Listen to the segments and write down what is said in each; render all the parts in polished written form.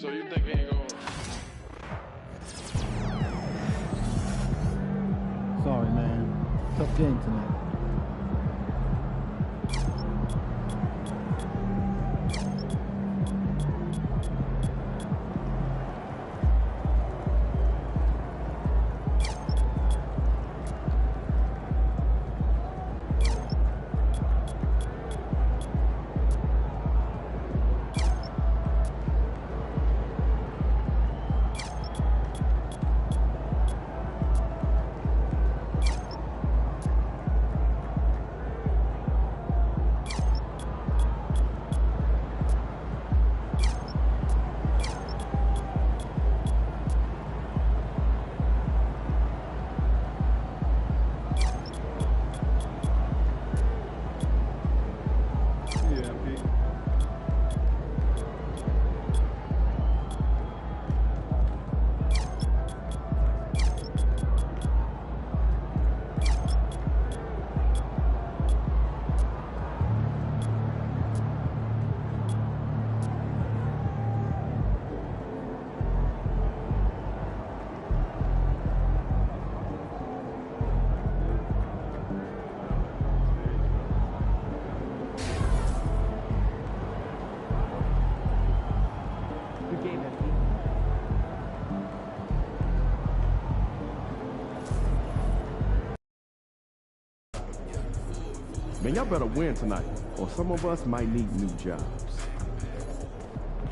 So you think he ain't going? Sorry, man. Tough game tonight. Man, y'all better win tonight, or some of us might need new jobs.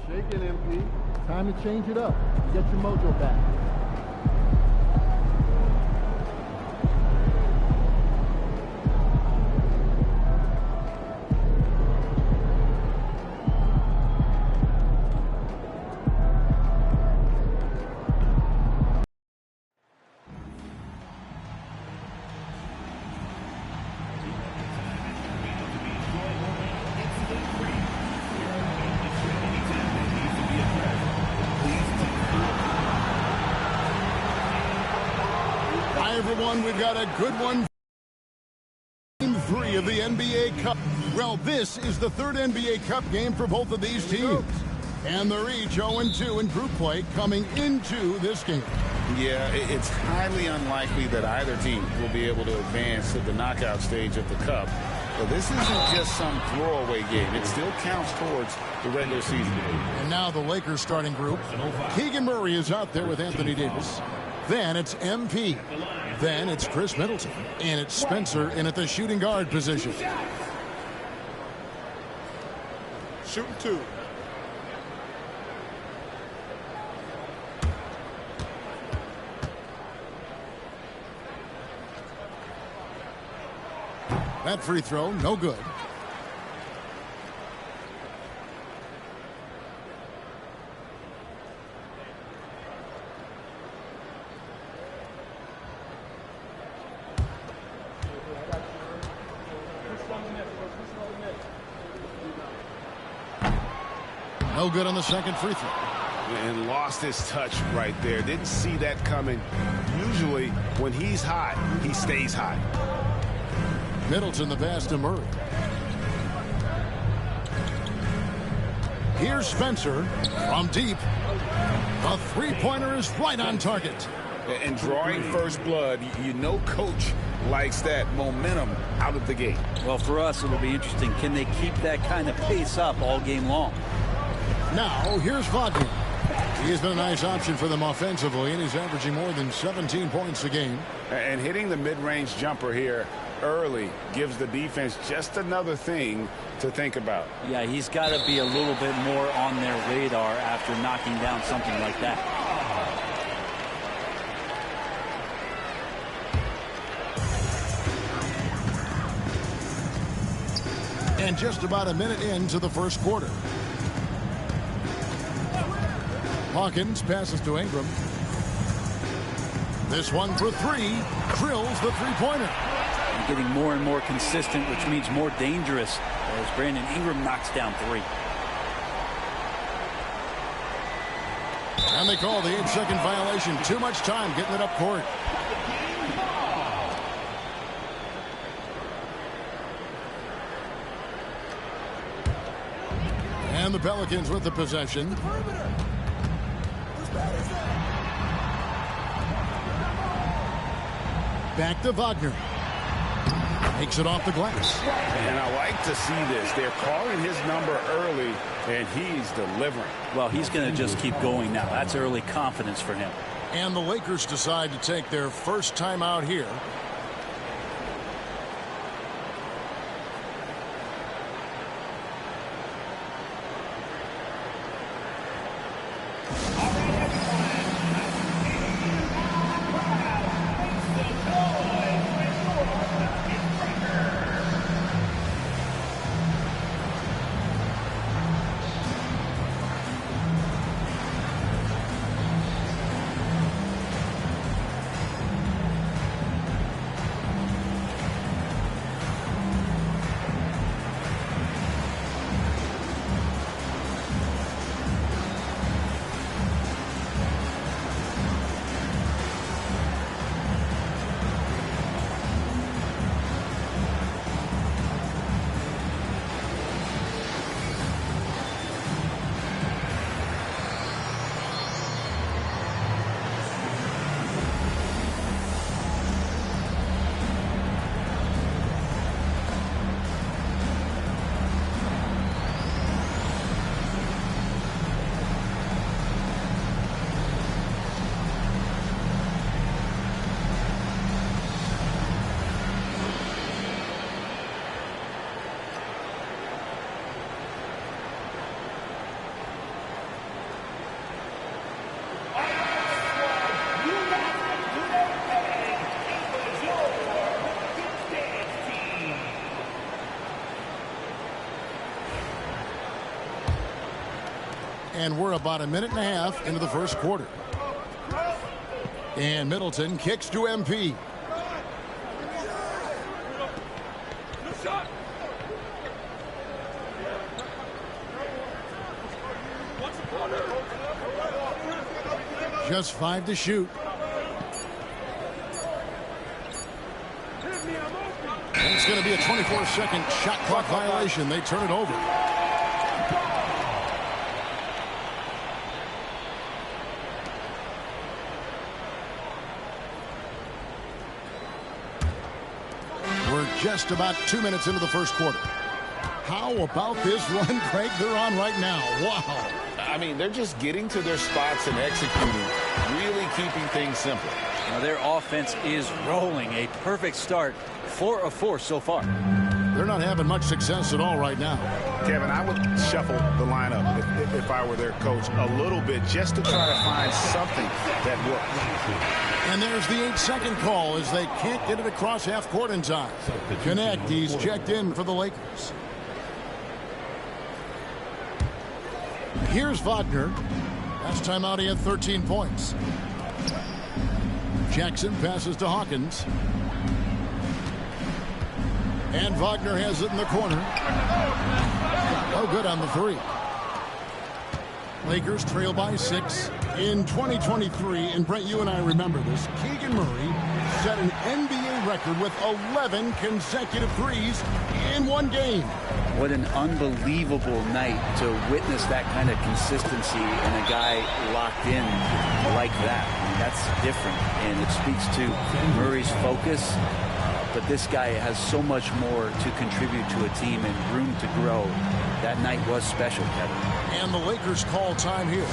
Shake it, MP. Time to change it up. Get your mojo back. Everyone, we've got a good one. Game 3 of the NBA Cup. Well, this is the third NBA Cup game for both of these teams. And they're each 0-2 in group play coming into this game. Yeah, it's highly unlikely that either team will be able to advance to the knockout stage of the Cup. But this isn't just some throwaway game. It still counts towards the regular season. And now the Lakers starting group. Keegan Murray is out there with Anthony Davis. Then it's MP. Then it's Chris Middleton. And it's Spencer in at the shooting guard position. Shooting two. That free throw, no good. No good on the second free throw. And lost his touch right there. Didn't see that coming. Usually, when he's hot, he stays hot. Middleton the pass to Murray. Here's Spencer from deep. A three-pointer is right on target. And drawing first blood, you know coach likes that momentum out of the gate. Well, for us, it'll be interesting. Can they keep that kind of pace up all game long? Now, here's Vodman. He has been a nice option for them offensively, and he's averaging more than 17 points a game. And hitting the mid-range jumper here early gives the defense just another thing to think about. Yeah, he's got to be a little bit more on their radar after knocking down something like that. And just about a minute into the first quarter. Hawkins passes to Ingram. This one for three. Drills the three-pointer. Getting more and more consistent, which means more dangerous as Brandon Ingram knocks down three. And they call the 8-second violation. Too much time getting it up court. And the Pelicans with the possession. Back to Wagner. Takes it off the glass. And I like to see this. They're calling his number early, and he's delivering. Well, he's going to just keep going now. That's early confidence for him. And the Lakers decide to take their first time out here. And we're about a minute and a half into the first quarter. And Middleton kicks to MP. Just 5 to shoot. And it's going to be a 24-second shot clock violation. They turn it over. We're just about 2 minutes into the first quarter. How about this run, Craig, they're on right now? Wow. I mean, they're just getting to their spots and executing, really keeping things simple. Now their offense is rolling. A perfect start. 4 of 4 so far. They're not having much success at all right now. Kevin, I would shuffle the lineup if I were their coach a little bit just to try to find something that works. And there's the 8-second call as they can't get it across half court in time. Connect, he's checked in for the Lakers. Here's Wagner. Last time out he had 13 points. Jackson passes to Hawkins. And Wagner has it in the corner. Oh, good on the 3. Lakers trail by 6. In 2023, and Brent, you and I remember this, Keegan Murray set an NBA record with 11 consecutive threes in one game. What an unbelievable night to witness that kind of consistency and a guy locked in like that. I mean, that's different, and it speaks to Murray's focus. But this guy has so much more to contribute to a team and room to grow. That night was special, Kevin. And the Lakers call time here.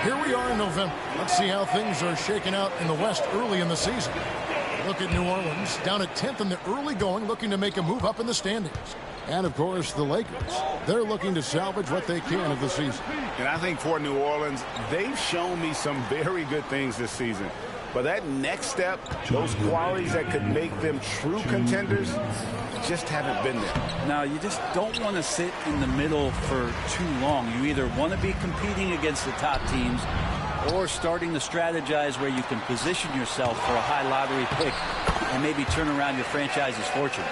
Here we are in November. Let's see how things are shaking out in the West early in the season. Look at New Orleans, down at 10th in the early going, looking to make a move up in the standings. And, of course, the Lakers. They're looking to salvage what they can of the season. And I think for New Orleans, they've shown me some very good things this season. But that next step, those qualities that could make them true contenders, just haven't been there. Now, you just don't want to sit in the middle for too long. You either want to be competing against the top teams or starting to strategize where you can position yourself for a high lottery pick and maybe turn around your franchise's fortunes.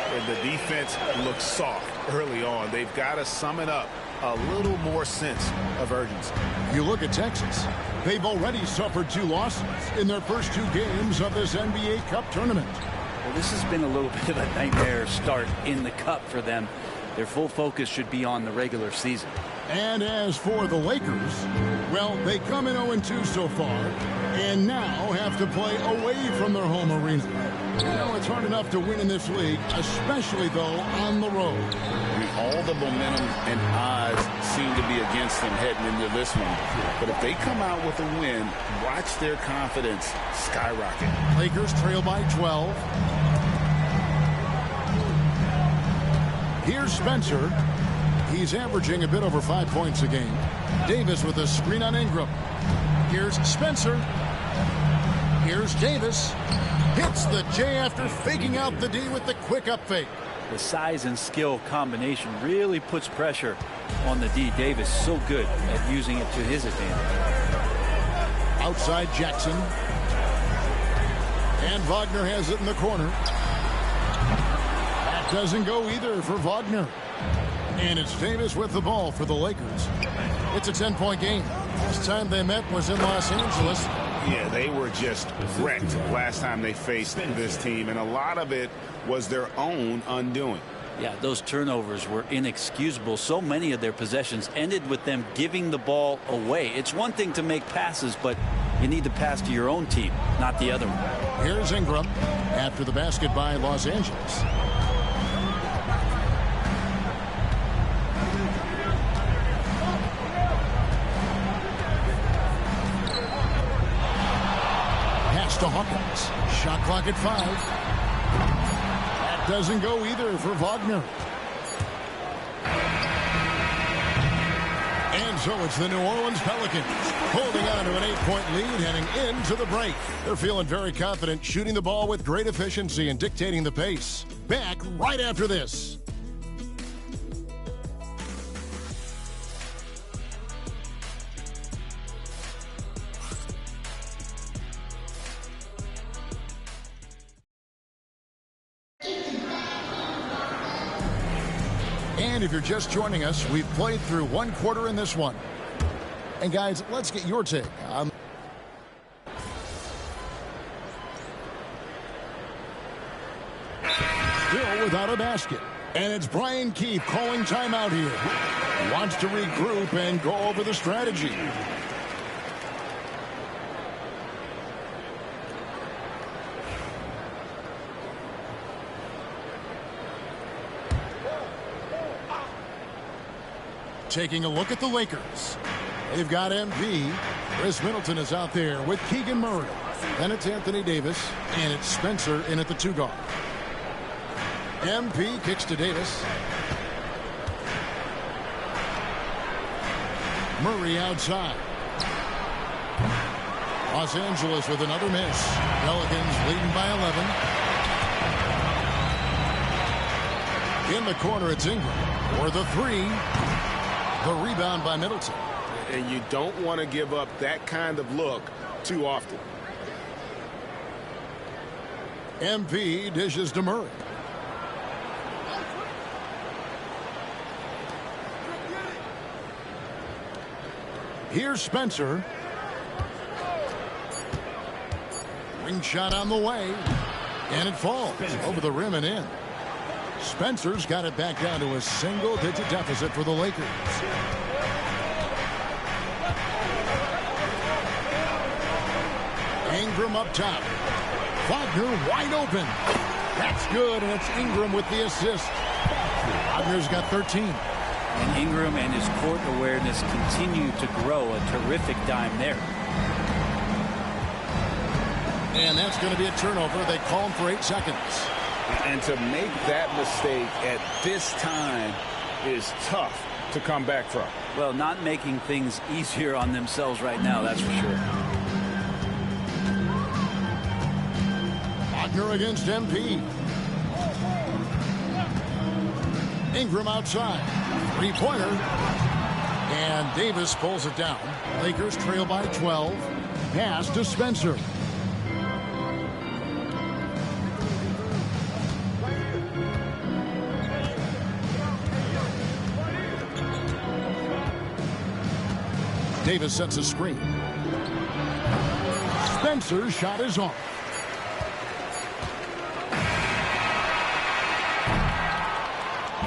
And the defense looks soft early on. They've got to sum it up. A little more sense of urgency. You look at Texas. They've already suffered 2 losses in their first 2 games of this NBA Cup tournament. Well, this has been a little bit of a nightmare start in the Cup for them. Their full focus should be on the regular season. And as for the Lakers, well, they come in 0-2 so far, and now have to play away from their home arena. You know, it's hard enough to win in this league, especially, though, on the road. I mean, all the momentum and odds seem to be against them heading into this one. But if they come out with a win, watch their confidence skyrocket. Lakers trail by 12. Here's Spencer. He's averaging a bit over 5 points a game. Davis with a screen on Ingram. Here's Spencer. Here's Davis. Hits the J after faking out the D with the quick up fake. The size and skill combination really puts pressure on the D. Davis so good at using it to his advantage. Outside Jackson. And Wagner has it in the corner. That doesn't go either for Wagner. And it's Davis with the ball for the Lakers. It's a 10-point game. Last time they met was in Los Angeles. Yeah, they were just wrecked last time they faced this team, and a lot of it was their own undoing. Yeah, those turnovers were inexcusable. So many of their possessions ended with them giving the ball away. It's one thing to make passes, but you need to pass to your own team, not the other one. Here's Ingram after the basket by Los Angeles. To Hawkins. Shot clock at 5. That doesn't go either for Wagner. And so it's the New Orleans Pelicans holding on to an 8-point lead heading into the break. They're feeling very confident, shooting the ball with great efficiency and dictating the pace. Back right after this. And if you're just joining us, we've played through 1 quarter in this one. And guys, let's get your take on... Still without a basket. And it's Brian Keefe calling timeout here. Wants to regroup and go over the strategy. Taking a look at the Lakers. They've got MP. Chris Middleton is out there with Keegan Murray. Then it's Anthony Davis, and it's Spencer in at the 2 guard. MP kicks to Davis. Murray outside. Los Angeles with another miss. Pelicans leading by 11. In the corner, it's Ingram for the 3. The rebound by Middleton. And you don't want to give up that kind of look too often. MP dishes to Murray. Here's Spencer. Ring shot on the way. And it falls over the rim and in. Spencer's got it back down to a single-digit deficit for the Lakers. Ingram up top. Wagner wide open. That's good, and it's Ingram with the assist. Wagner's got 13. And Ingram and his court awareness continue to grow. A terrific dime there. And that's going to be a turnover. They call him for 8 seconds. And to make that mistake at this time is tough to come back from. Well, not making things easier on themselves right now, that's for sure. Wagner against MP. Ingram outside. 3-pointer. And Davis pulls it down. Lakers trail by 12. Pass to Spencer. Davis sets a screen. Spencer's shot is off.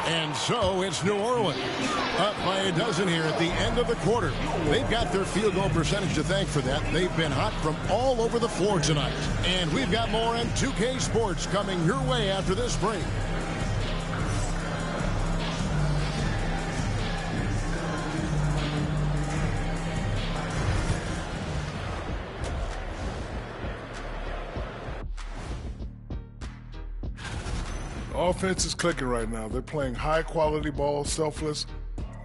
And so it's New Orleans up by a dozen here at the end of the quarter. They've got their field goal percentage to thank for that. They've been hot from all over the floor tonight. And we've got more on 2K Sports coming your way after this break. Offense is clicking right now. They're playing high-quality ball, selfless.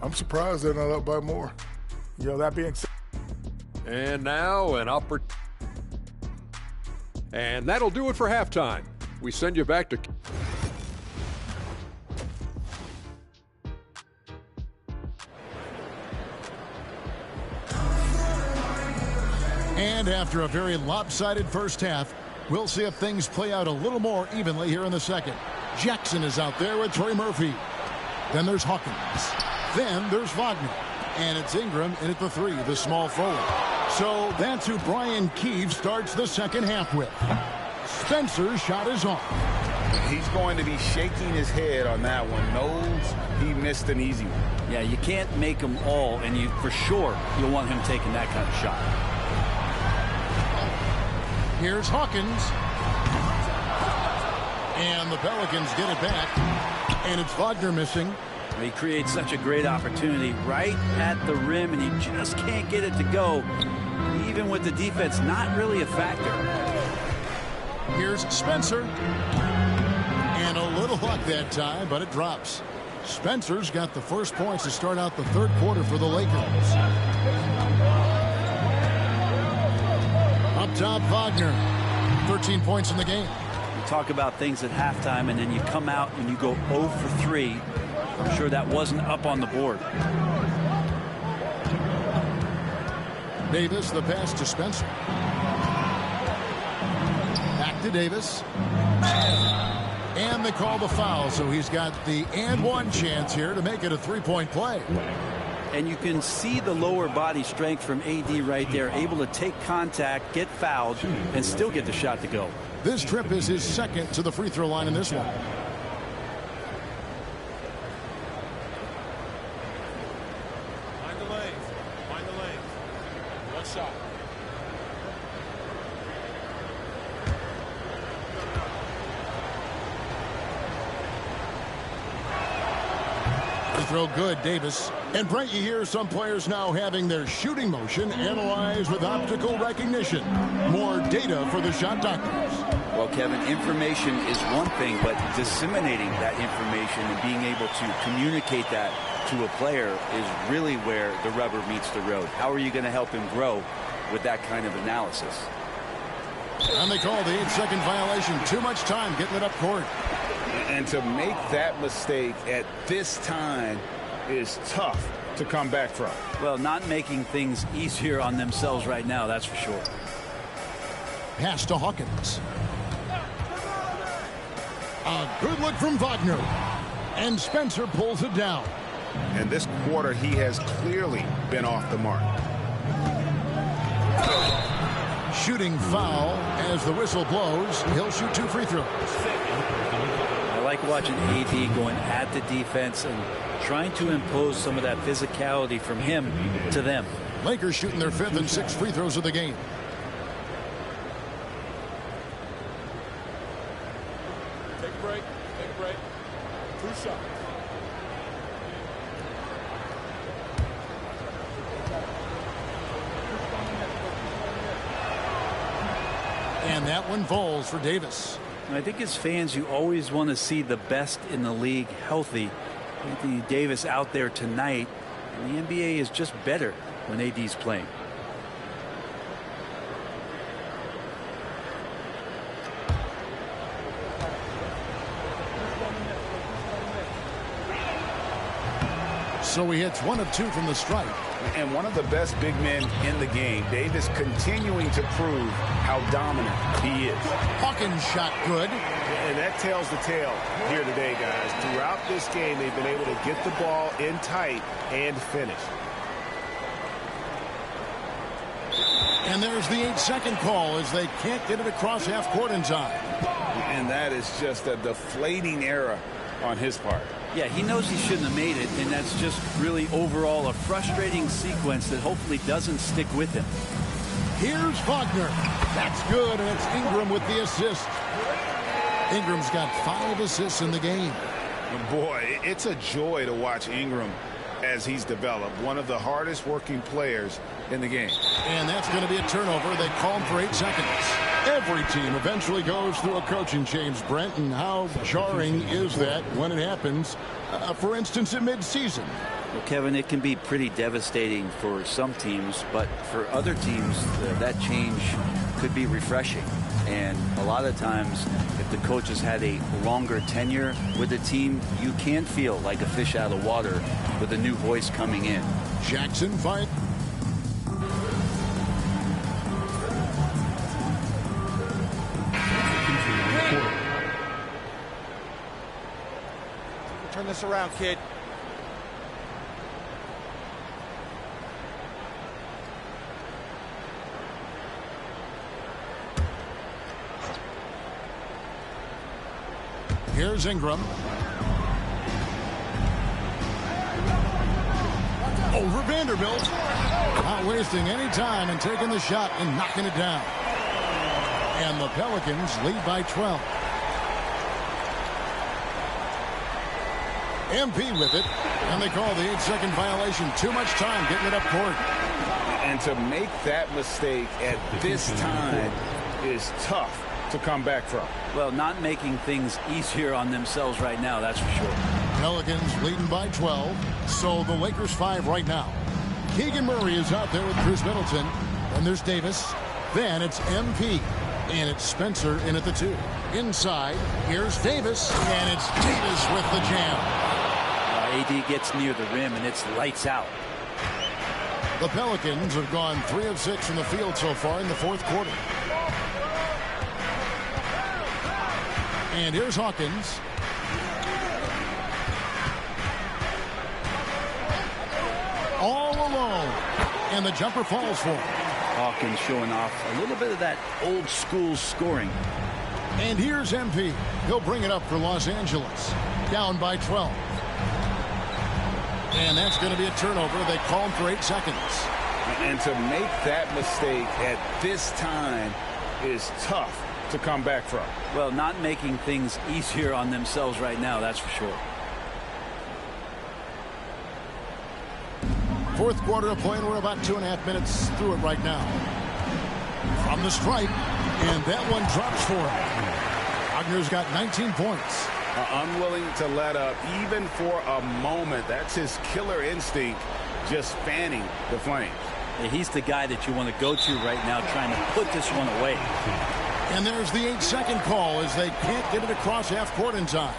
I'm surprised they're not up by more. That being said. And now an opportunity. And that'll do it for halftime. We send you back to... And after a very lopsided first half, we'll see if things play out a little more evenly here in the second. Jackson is out there with Trey Murphy. Then there's Hawkins. Then there's Wagner. And it's Ingram in at the 3, the small forward. So that's who Brian Keefe starts the second half with. Spencer's shot is off. He's going to be shaking his head on that one. Knows he missed an easy one. Yeah, you can't make them all, and for sure you'll want him taking that kind of shot. Here's Hawkins. And the Pelicans get it back. And it's Wagner missing. He creates such a great opportunity right at the rim, and he just can't get it to go. Even with the defense not really a factor. Here's Spencer. And a little luck that time, but it drops. Spencer's got the first points to start out the third quarter for the Lakers. Up top, Wagner. 13 points in the game. You talk about things at halftime, and then you come out and you go 0 for 3. I'm sure that wasn't up on the board. Davis, the pass to Spencer. Back to Davis. And they call the foul, so he's got the and one chance here to make it a three-point play. And you can see the lower body strength from AD right there, able to take contact, get fouled, and still get the shot to go. This trip is his second to the free throw line in this one. Find the lanes. Find the lanes. One shot. Free throw good, Davis. And Brent, you hear some players now having their shooting motion analyzed with optical recognition. More data for the shot doctors. Well, Kevin, information is one thing, but disseminating that information and being able to communicate that to a player is really where the rubber meets the road. How are you going to help him grow with that kind of analysis? And they call the 8-second violation. Too much time getting it up court. And to make that mistake at this time is tough to come back from. Well, not making things easier on themselves right now, that's for sure. Pass to Hawkins. A good look from Wagner. And Spencer pulls it down. And this quarter, he has clearly been off the mark. Shooting foul as the whistle blows. He'll shoot 2 free throws. I like watching AD going at the defense and trying to impose some of that physicality from him to them. Lakers shooting their 5th and 6th free throws of the game. Take a break. Take a break. 2 shots. And that one falls for Davis. I think as fans, you always want to see the best in the league healthy. Anthony Davis out there tonight, and the NBA is just better when AD's playing. So he hits 1 of 2 from the stripe. And one of the best big men in the game. Davis continuing to prove how dominant he is. Hawkins shot good. And that tells the tale here today, guys. Throughout this game, they've been able to get the ball in tight and finish. And there's the 8-second call as they can't get it across half court in time. And that is just a deflating error on his part. Yeah, he knows he shouldn't have made it, and that's just really overall a frustrating sequence that hopefully doesn't stick with him. Here's Wagner. That's good, and it's Ingram with the assist. Ingram's got 5 assists in the game. Boy, it's a joy to watch Ingram as he's developed. One of the hardest working players in the game. And that's going to be a turnover. They call him for 8 seconds. Every team eventually goes through a coaching change, Brent, and how jarring is that when it happens, for instance, in midseason? Well, Kevin, it can be pretty devastating for some teams, but for other teams, that change could be refreshing. And a lot of times, if the coach has had a longer tenure with the team, you can feel like a fish out of water with a new voice coming in. Jackson fight. Turn this around, kid. Here's Ingram. Over Vanderbilt. Not wasting any time and taking the shot and knocking it down. And the Pelicans lead by 12. MP with it, and they call the 8-second violation. Too much time getting it up court. And to make that mistake at this time is tough to come back from. Well, not making things easier on themselves right now, that's for sure. Pelicans leading by 12, so the Lakers 5 right now. Keegan Murray is out there with Bruce Middleton. Then there's Davis. Then it's MP. And it's Spencer in at the 2. Inside, here's Davis, and it's Davis with the jam. AD gets near the rim, and it's lights out. The Pelicans have gone 3 of 6 from the field so far in the 4th quarter. And here's Hawkins. All alone. And the jumper falls for him. Hawkins showing off a little bit of that old school scoring. And here's MP. He'll bring it up for Los Angeles. Down by 12. And that's going to be a turnover. They call him for 8 seconds. And to make that mistake at this time is tough to come back from. Well, not making things easier on themselves right now, that's for sure. 4th quarter of play, and we're about 2.5 minutes through it right now. From the stripe, and that one drops for him. Wagner's got 19 points. Unwilling to let up even for a moment. That's his killer instinct, just fanning the flames. Yeah, he's the guy that you want to go to right now, trying to put this one away. And there's the 8-second call as they can't get it across half court in time.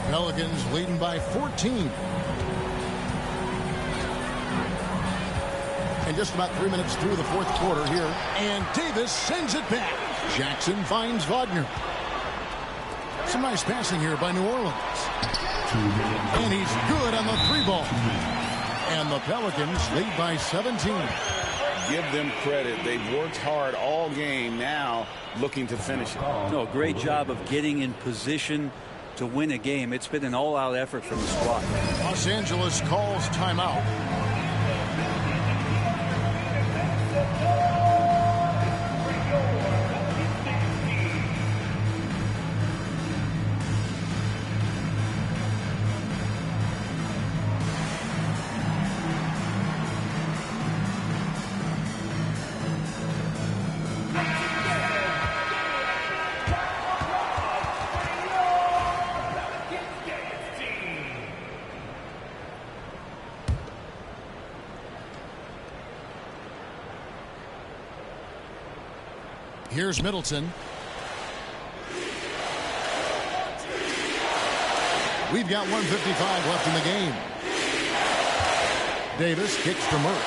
Pelicans leading by 14. And just about 3 minutes through the 4th quarter here. And Davis sends it back. Jackson finds Wagner. Some nice passing here by New Orleans. And he's good on the 3-ball. And the Pelicans lead by 17. Give them credit. They've worked hard all game, now looking to finish it. No, great job of getting in position to win a game. It's been an all-out effort from the squad. Los Angeles calls timeout. Here's Middleton. We've got 1:55 left in the game. Davis kicks to Murray.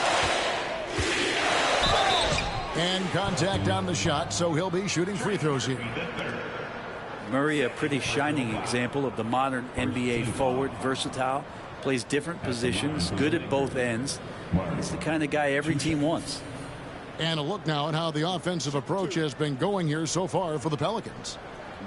And contact on the shot, so he'll be shooting free throws here. Murray, a pretty shining example of the modern NBA forward, versatile, plays different positions, good at both ends. He's the kind of guy every team wants. And a look now at how the offensive approach has been going here so far for the Pelicans.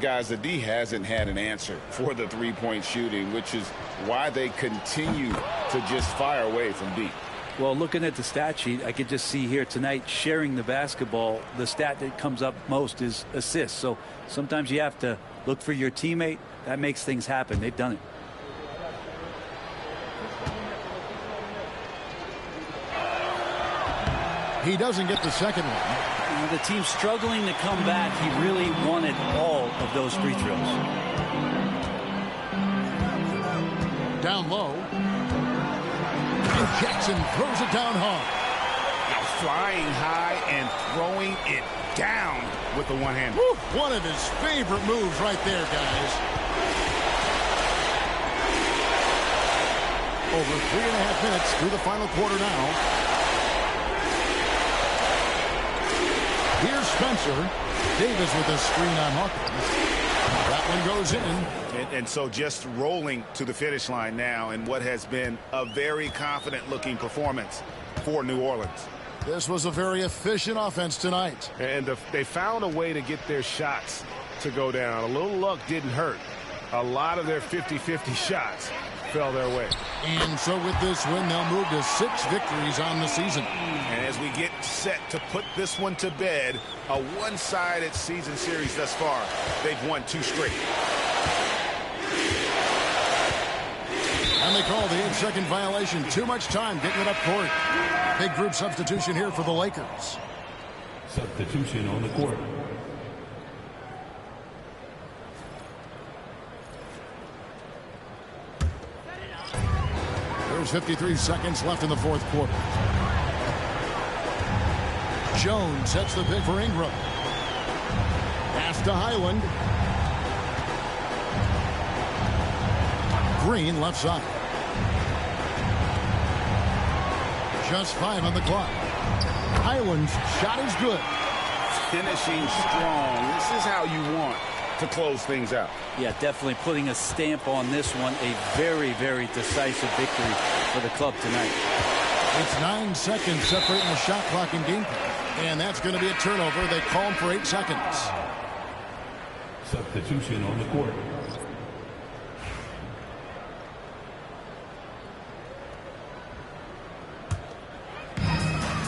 Guys, the D hasn't had an answer for the three-point shooting, which is why they continue to just fire away from deep. Well, looking at the stat sheet, I could just see here tonight sharing the basketball. The stat that comes up most is assists. So sometimes you have to look for your teammate. That makes things happen. They've done it. He doesn't get the second one. The team's struggling to come back. He really wanted all of those free throws. Down low. And Jackson throws it down hard. Now flying high and throwing it down with the one-hand. One of his favorite moves right there, guys. Over 3.5 minutes through the final quarter now. Here's Spencer. Davis with a screen on Hawkins. That one goes in. And so just rolling to the finish line now in what has been a very confident-looking performance for New Orleans. This was a very efficient offense tonight. And they found a way to get their shots to go down. A little luck didn't hurt. A lot of their 50-50 shots fell their way. And so with this win, they'll move to 6 victories on the season. And as we get set to put this one to bed, a one-sided season series thus far, they've won 2 straight. And they call the 8-second violation. Too much time getting it up court. Big group substitution here for the Lakers. Substitution on the court. There's 53 seconds left in the fourth quarter. Jones sets the pick for Ingram. Pass to Highland. Green left side. Just 5 on the clock. Highland's shot is good. Finishing strong. This is how you want to close things out. Yeah, definitely putting a stamp on this one. A very, very decisive victory for the club tonight. It's 9 seconds separating the shot clock and game clock. And that's going to be a turnover. They call him for 8 seconds. Substitution on the court.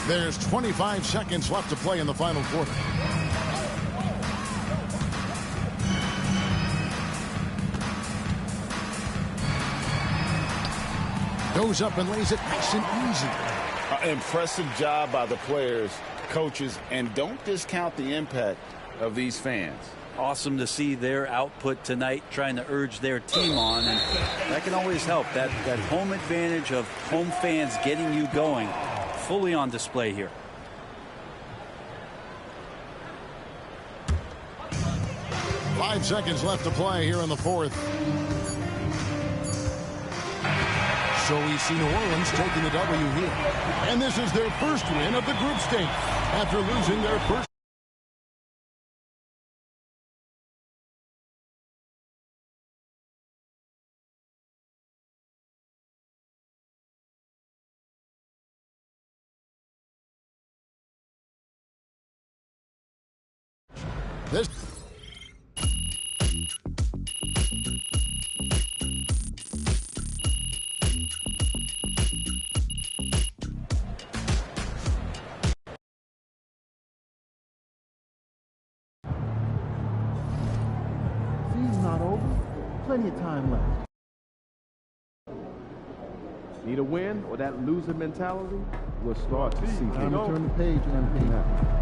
There's 25 seconds left to play in the final quarter. Goes up and lays it nice and easy. Impressive job by the players, coaches, and don't discount the impact of these fans. Awesome to see their output tonight, trying to urge their team on, and that can always help. That home advantage of home fans getting you going, fully on display here. Five seconds left to play here in the fourth. So we see New Orleans taking the W here. And this is their first win of the group stage after losing their first. This Season's not over. Plenty of time left. Need a win or that loser mentality? We'll start to see. Time to turn the page, MP.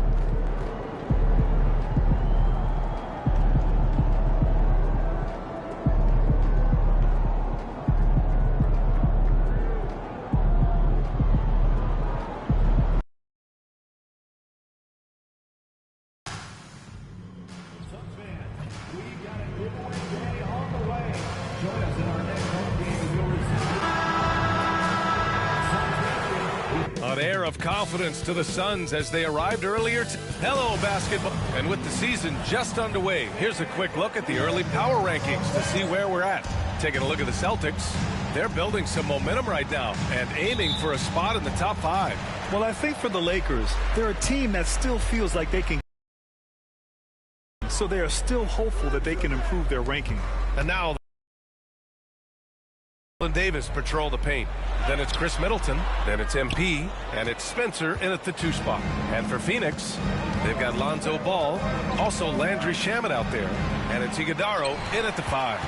An air of confidence to the Suns as they arrived earlier. Hello, basketball. And with the season just underway, here's a quick look at the early power rankings to see where we're at. Taking a look at the Celtics. They're building some momentum right now and aiming for a spot in the top 5. Well, I think for the Lakers, they're a team that still feels like they can. So they are still hopeful that they can improve their ranking. And now Davis patrol the paint. Then it's Chris Middleton. Then it's MP. And it's Spencer in at the 2 spot. And for Phoenix, they've got Lonzo Ball. Also Landry Shamet out there. And it's Iguodala in at the 5.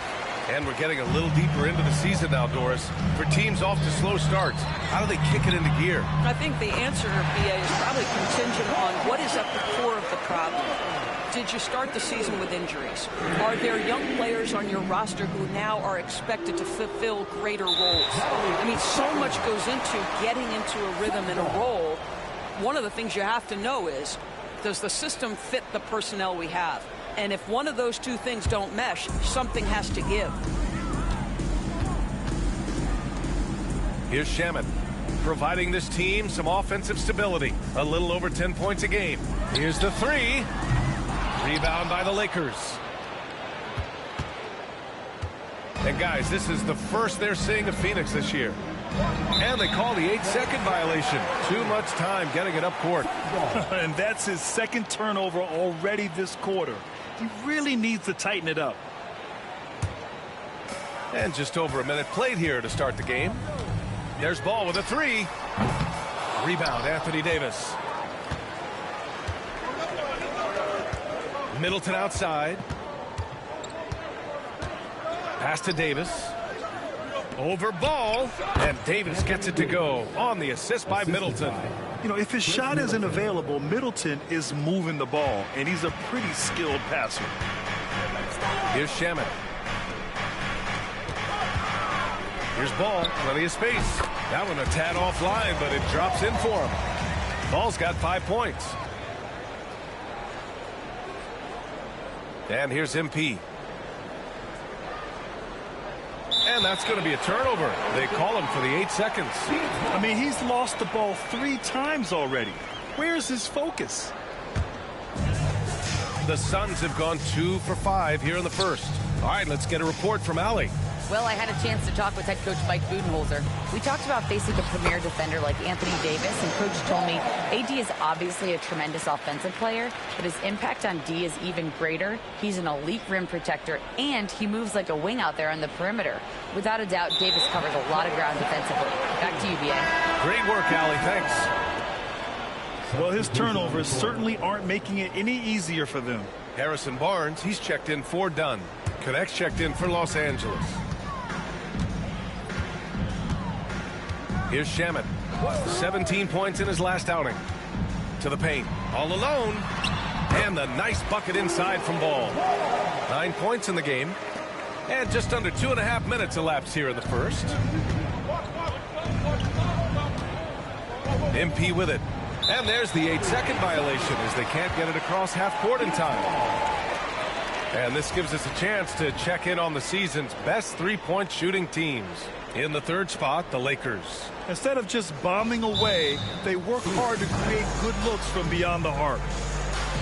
And we're getting a little deeper into the season now, Doris. For teams off to slow starts, how do they kick it into gear? I think the answer, BA, is probably contingent on what is at the core of the problem. Did you start the season with injuries? Are there young players on your roster who now are expected to fulfill greater roles? I mean, so much goes into getting into a rhythm and a role. One of the things you have to know is, does the system fit the personnel we have? And if one of those two things don't mesh, something has to give. Here's Shamet, providing this team some offensive stability. A little over 10 points a game. Here's the 3. Rebound by the Lakers. And guys, this is the first they're seeing of Phoenix this year. And they call the 8-second violation. Too much time getting it up court. And that's his second turnover already this quarter. He really needs to tighten it up. And just over a minute played here to start the game. There's Ball with a 3. Rebound, Anthony Davis. Middleton outside. Pass to Davis. Over Ball. And Davis gets it to go on the assist by Middleton. You know, if his shot isn't available, Middleton is moving the ball, and he's a pretty skilled passer. Here's Shamet. Here's Ball, plenty of space. That one a tad offline, but it drops in for him. Ball's got 5 points. And here's MP. And that's going to be a turnover. They call him for the 8 seconds. I mean, he's lost the ball 3 times already. Where's his focus? The Suns have gone 2 for 5 here in the first. All right, let's get a report from Allie. Well, I had a chance to talk with head coach Mike Budenholzer. We talked about facing a premier defender like Anthony Davis, and coach told me AD is obviously a tremendous offensive player, but his impact on D is even greater. He's an elite rim protector, and he moves like a wing out there on the perimeter. Without a doubt, Davis covers a lot of ground defensively. Back to you, BA. Great work, Allie. Thanks. Well, his turnovers certainly aren't making it any easier for them. Harrison Barnes, he's checked in for Dunn. Connects checked in for Los Angeles. Here's Shamet. 17 points in his last outing. To the paint. All alone. And the nice bucket inside from Ball. 9 points in the game. And just under 2.5 minutes elapsed here in the first. MP with it. And there's the 8-second violation as they can't get it across half court in time. And this gives us a chance to check in on the season's best 3-point shooting teams. In the 3rd spot, the Lakers. Instead of just bombing away, they work hard to create good looks from beyond the arc.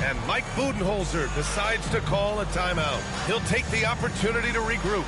And Mike Budenholzer decides to call a timeout. He'll take the opportunity to regroup.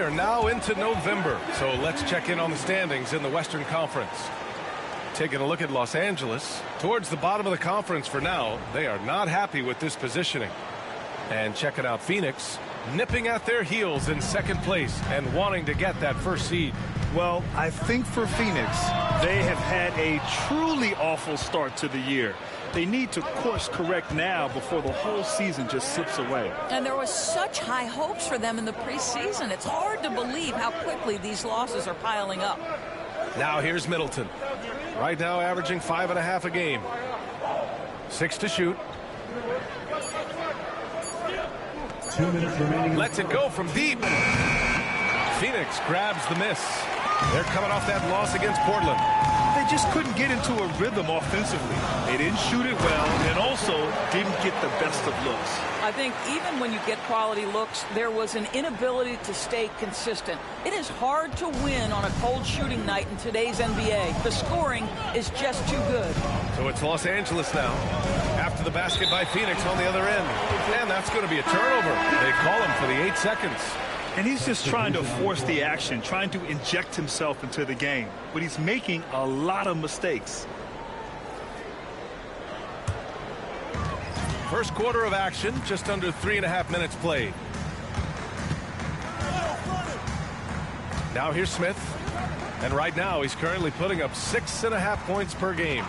are now into November, so let's check in on the standings in the Western Conference. Taking a look at Los Angeles, towards the bottom of the conference for now. They are not happy with this positioning. And checking out Phoenix, nipping at their heels in second place and wanting to get that first seed. Well, I think for Phoenix, they have had a truly awful start to the year. They need to course correct now before the whole season just slips away. And there was such high hopes for them in the preseason. It's hard to believe how quickly these losses are piling up. Now here's Middleton. Right now averaging 5.5 a game. 6 to shoot. 2 minutes remaining. Lets it go from deep. Phoenix grabs the miss. They're coming off that loss against Portland. They just couldn't get into a rhythm offensively. They didn't shoot it well and also didn't get the best of looks. I think even when you get quality looks, there was an inability to stay consistent. It is hard to win on a cold shooting night in today's NBA. The scoring is just too good. So it's Los Angeles now. After the basket by Phoenix on the other end. And that's going to be a turnover. They call him for the 8 seconds. And he's just trying to force the action, trying to inject himself into the game. But he's making a lot of mistakes. First quarter of action, just under 3.5 minutes played. Now here's Smith. And right now he's currently putting up 6.5 points per game.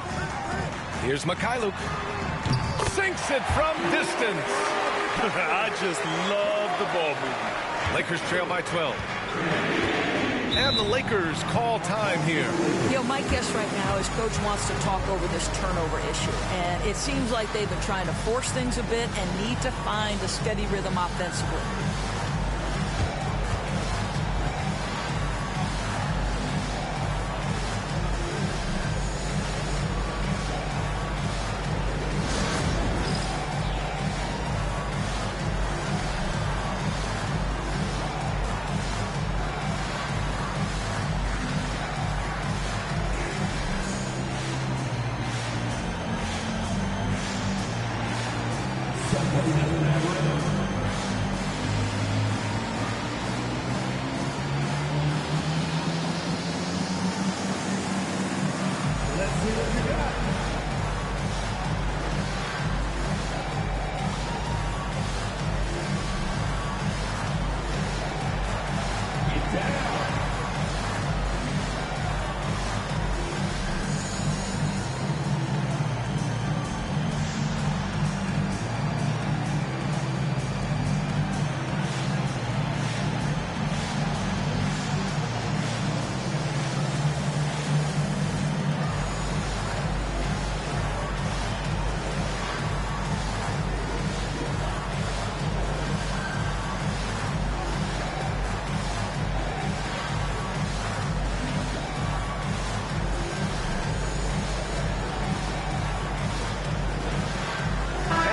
Here's Mikhailuk. Sinks it from distance. I just love the ball movement. Lakers trail by 12. And the Lakers call time here. You know, my guess right now is Coach wants to talk over this turnover issue. And it seems like they've been trying to force things a bit and need to find a steady rhythm offensively.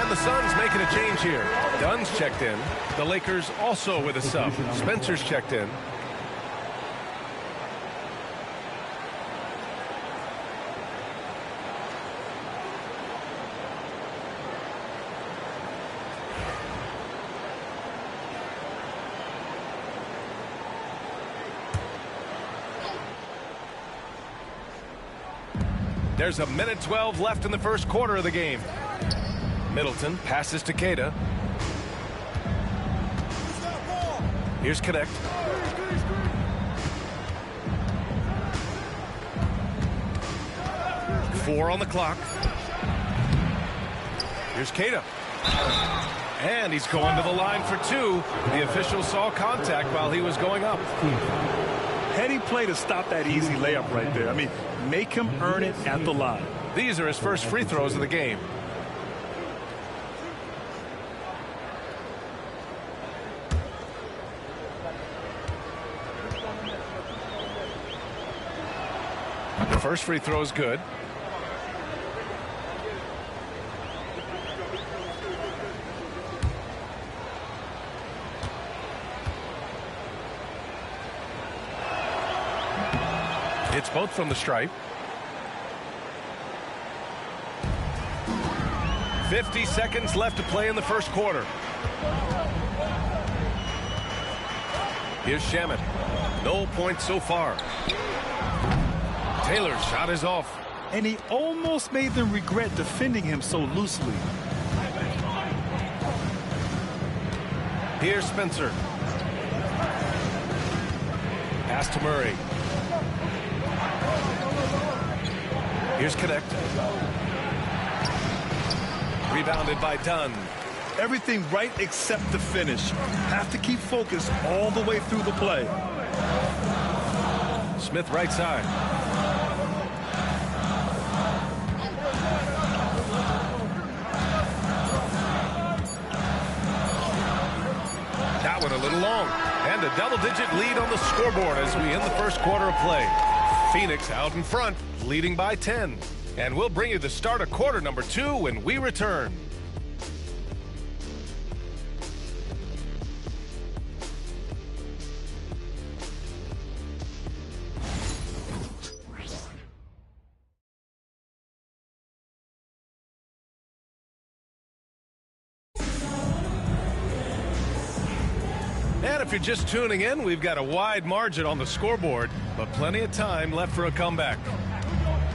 The Suns making a change here. Dunn's checked in. The Lakers also with a sub. Spencer's checked in. There's a minute 12 left in the first quarter of the game. Middleton passes to Queta. Here's Connect. Four on the clock. Here's Queta. And he's going to the line for two. The official saw contact while he was going up. Heady play to stop that easy layup right there. I mean, make him earn it at the line. These are his first free throws of the game. The first free throw is good. It's both from the stripe. 50 seconds left to play in the first quarter. Here's Shaman. No points so far. Taylor's shot is off. And he almost made them regret defending him so loosely. Here's Spencer. Pass to Murray. Here's Connect. Rebounded by Dunn. Everything right except the finish. Have to keep focused all the way through the play. Smith right side. That one a little long. And a double-digit lead on the scoreboard as we end the first quarter of play. Phoenix out in front, leading by 10. And we'll bring you the start of quarter number 2 when we return. And if you're just tuning in, we've got a wide margin on the scoreboard, but plenty of time left for a comeback.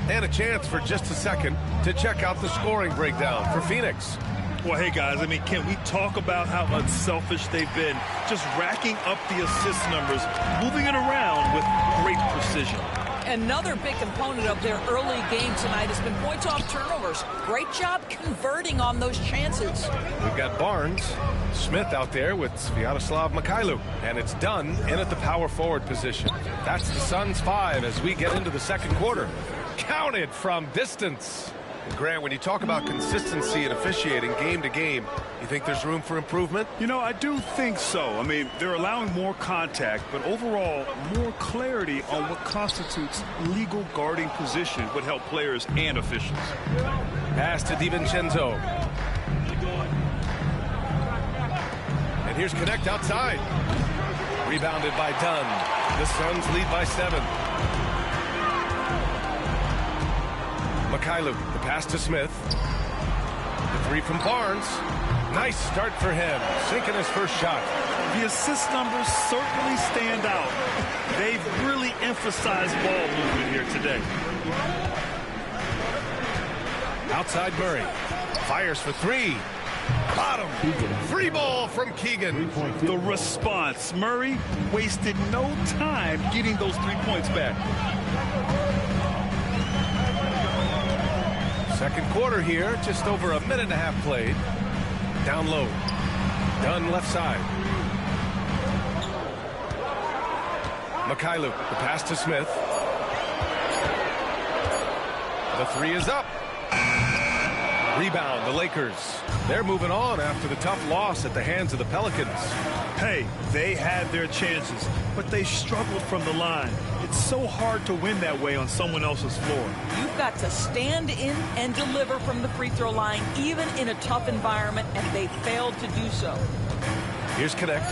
And a chance for just a second to check out the scoring breakdown for Phoenix. Well, hey, guys, I mean, can we talk about how unselfish they've been? Just racking up the assist numbers, moving it around with great precision. Another big component of their early game tonight has been points off turnovers. Great job converting on those chances. We've got Barnes, Smith out there with Sviatoslav Mikhailuk, and it's Dunn in at the power forward position. That's the Suns' 5 as we get into the second quarter. Counted from distance. And Grant, when you talk about consistency and officiating game to game, you think there's room for improvement? You know, I do think so. I mean, they're allowing more contact, but overall, more clarity on what constitutes legal guarding position would help players and officials. Pass to DiVincenzo. And here's Connect outside. Rebounded by Dunn. The Suns lead by 7. Mikhailuk, the pass to Smith. The 3 from Barnes. Nice start for him, sinking his first shot. The assist numbers certainly stand out. They've really emphasized ball movement here today. Outside Murray. Fires for 3. Bottom. Free ball from Keegan. The response. Murray wasted no time getting those 3 points back. Second quarter here, just over a minute and a half played. Down low. Dunn left side. Mikhailuk, the pass to Smith. The 3 is up. Rebound, the Lakers. They're moving on after the tough loss at the hands of the Pelicans. Hey, they had their chances, but they struggled from the line. It's so hard to win that way on someone else's floor. You've got to stand in and deliver from the free throw line, even in a tough environment, and they failed to do so. Here's Connect.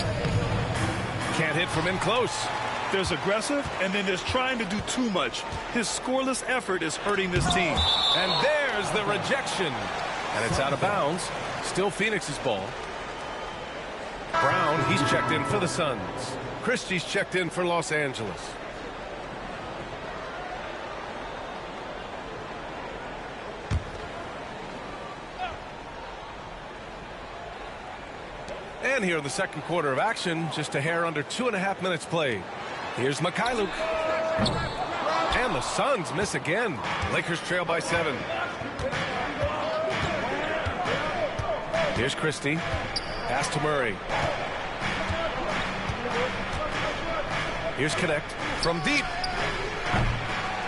Can't hit from in close. There's aggressive, and then there's trying to do too much. His scoreless effort is hurting this team. And there's the rejection. And it's out of bounds. Still Phoenix's ball. Brown, he's checked in for the Suns. Christie's checked in for Los Angeles. And here in the second quarter of action, just a hair under 2.5 minutes played. Here's Mikhailuk. And the Suns miss again. Lakers trail by 7. Here's Christie. Pass to Murray. Here's Connect from deep.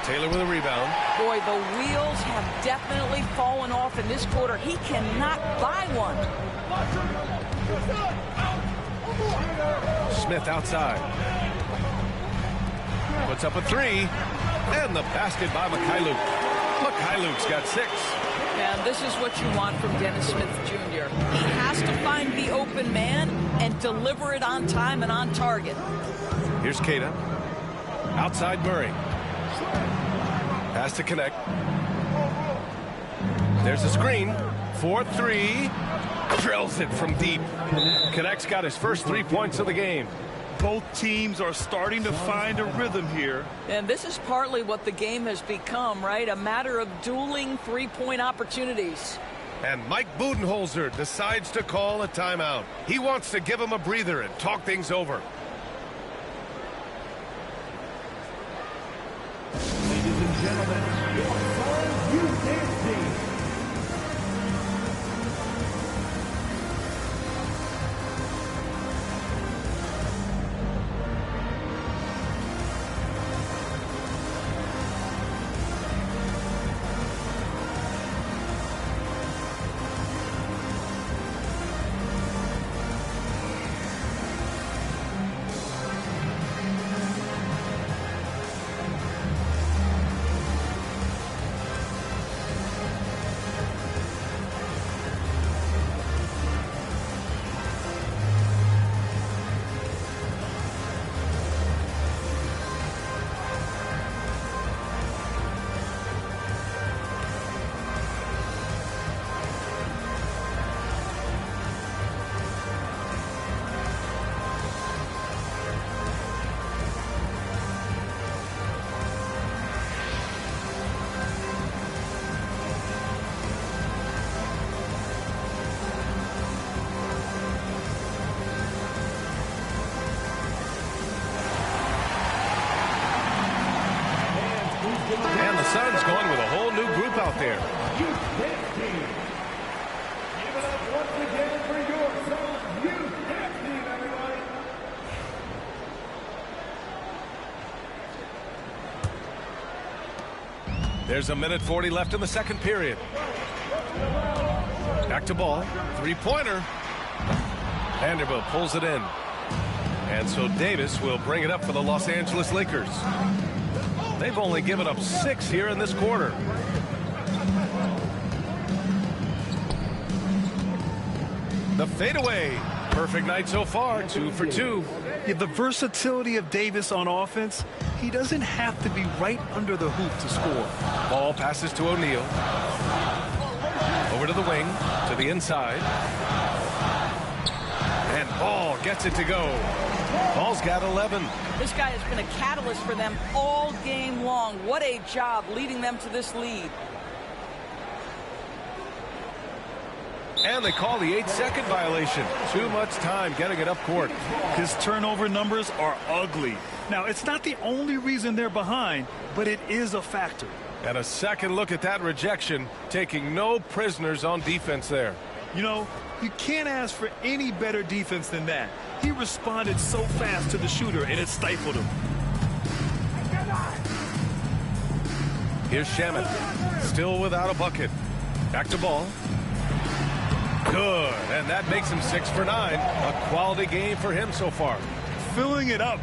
Taylor with a rebound. Boy, the wheels have definitely fallen off in this quarter. He cannot buy one. Smith outside. Puts up a 3. And the basket by Mikhailuk. Mikhailuk's got 6. And this is what you want from Dennis Smith Jr. He has to find the open man and deliver it on time and on target. Here's Keita. Outside Murray. Pass to Connect. There's a screen. 4-3. Drills it from deep. Connect's got his first 3 points of the game. Both teams are starting to find a rhythm here. And this is partly what the game has become, right? A matter of dueling three-point opportunities. And Mike Budenholzer decides to call a timeout. He wants to give him a breather and talk things over. Ladies and gentlemen, your U.S. team. And the Suns going with a whole new group out there. Give it up once again for your Suns U.S. team, everybody. There's 1:40 left in the second period. Back to ball. Three-pointer. Vanderbilt pulls it in. And so Davis will bring it up for the Los Angeles Lakers. They've only given up 6 here in this quarter. The fadeaway. Perfect night so far, 2 for 2. Yeah, the versatility of Davis on offense, he doesn't have to be right under the hoop to score. Ball passes to O'Neal. Over to the wing, to the inside. And Ball gets it to go. Ball's got 11. This guy has been a catalyst for them all game long. What a job leading them to this lead. And they call the 8-second violation. Too much time getting it up court. His turnover numbers are ugly. Now, it's not the only reason they're behind, but it is a factor. And a second look at that rejection, taking no prisoners on defense there. You know, you can't ask for any better defense than that. He responded so fast to the shooter, and it stifled him. Here's Shaman, still without a bucket. Back to Ball. Good, and that makes him 6 for 9. A quality game for him so far. Filling it up.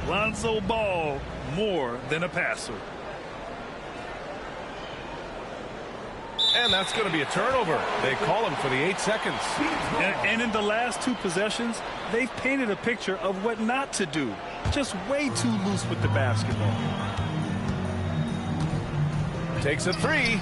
Lonzo Ball, more than a passer. And that's going to be a turnover. They call him for the 8 seconds. And in the last 2 possessions, they've painted a picture of what not to do. Just way too loose with the basketball. Takes a 3.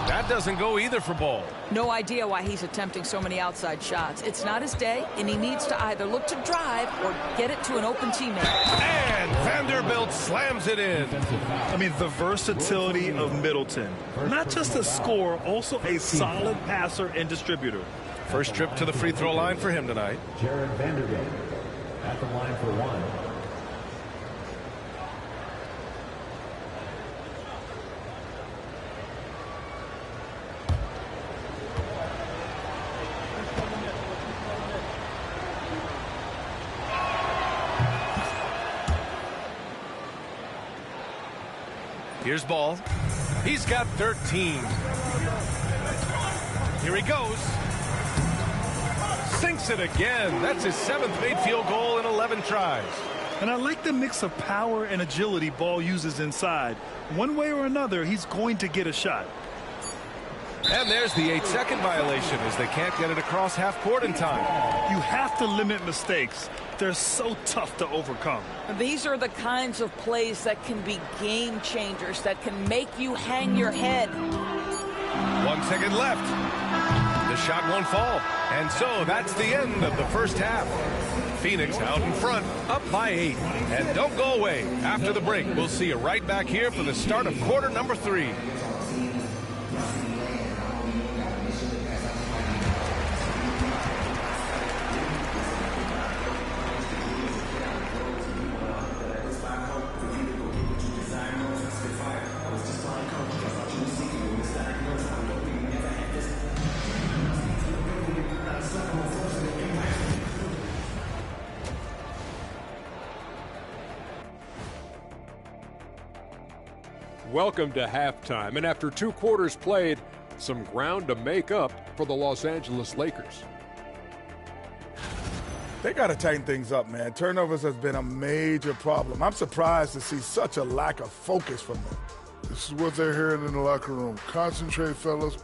That doesn't go either for Ball. No idea why he's attempting so many outside shots. It's not his day, and he needs to either look to drive or get it to an open teammate. And Vanderbilt slams it in. I mean, the versatility of Middleton. Not just a scorer, also a solid passer and distributor. First trip to the free throw line for him tonight. Jared Vanderbilt at the line for 1. Here's Ball. He's got 13. Here he goes. Sinks it again. That's his 7th made field goal in 11 tries. And I like the mix of power and agility Ball uses inside. One way or another, he's going to get a shot. And there's the 8-second violation as they can't get it across half court in time. You have to limit mistakes. They're so tough to overcome. These are the kinds of plays that can be game changers, that can make you hang your head. 1 second left. The shot won't fall. And so that's the end of the first half. Phoenix out in front, up by 8. And don't go away. After the break, we'll see you right back here for the start of quarter number 3. Welcome to halftime, and after 2 quarters played, some ground to make up for the Los Angeles Lakers. They got to tighten things up, man. Turnovers has been a major problem. I'm surprised to see such a lack of focus from them. This is what they're hearing in the locker room. Concentrate, fellas.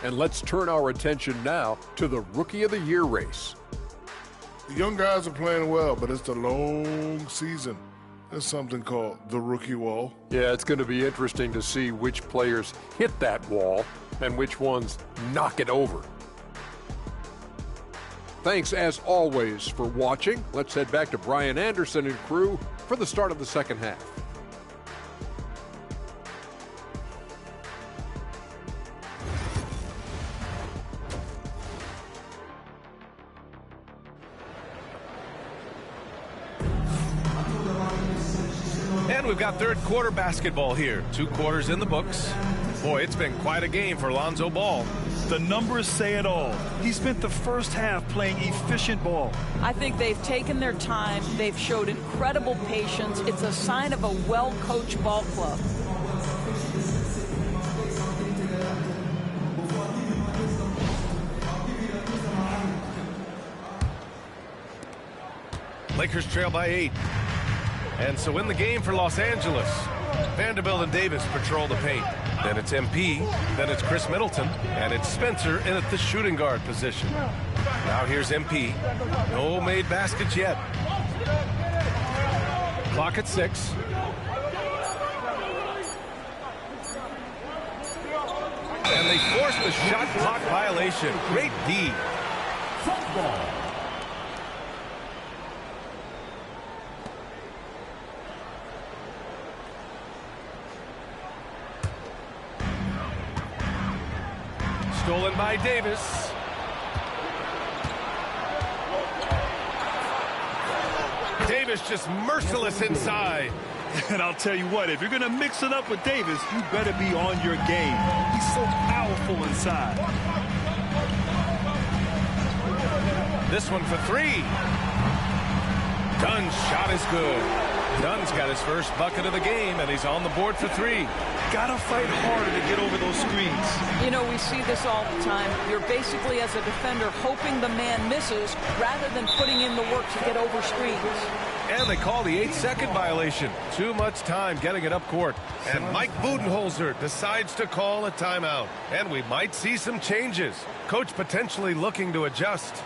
And let's turn our attention now to the Rookie of the Year race. The young guys are playing well, but it's the long season. There's something called the rookie wall. Yeah, it's going to be interesting to see which players hit that wall and which ones knock it over. Thanks, as always, for watching. Let's head back to Brian Anderson and crew for the start of the second half. And we've got third quarter basketball here. 2 quarters in the books. Boy, it's been quite a game for Lonzo Ball. The numbers say it all. He spent the first half playing efficient ball. I think they've taken their time. They've showed incredible patience. It's a sign of a well-coached ball club. Lakers trail by 8. And so in the game for Los Angeles, Vanderbilt and Davis patrol the paint. Then it's MP, then it's Chris Middleton, and it's Spencer in at the shooting guard position. Now here's MP. No made baskets yet. Clock at 6. And they force the shot clock violation. Great D. Stolen by Davis. Davis just merciless inside. And I'll tell you what, if you're going to mix it up with Davis, you better be on your game. He's so powerful inside. This one for 3. Dunn's shot is good. Dunn's got his first bucket of the game, and he's on the board for 3. Gotta fight harder to get over those screens. You know, we see this all the time. You're basically, as a defender, hoping the man misses rather than putting in the work to get over screens. And they call the 8-second violation. Too much time getting it up court. And Mike Budenholzer decides to call a timeout. And we might see some changes. Coach potentially looking to adjust.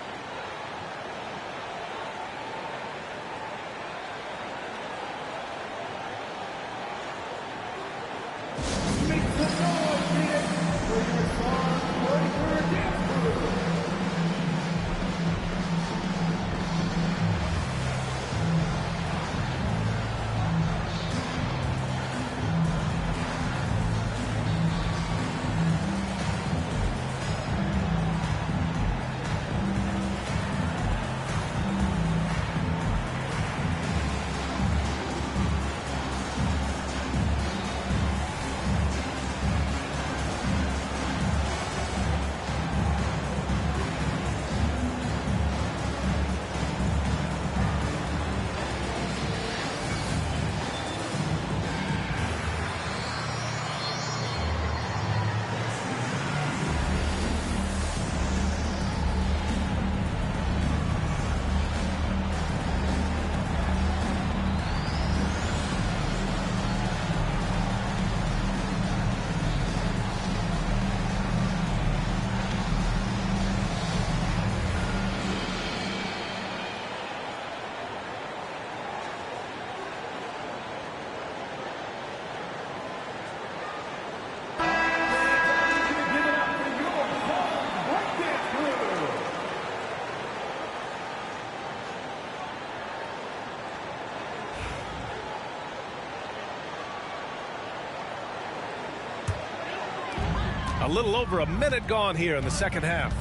A little over a minute gone here in the second half.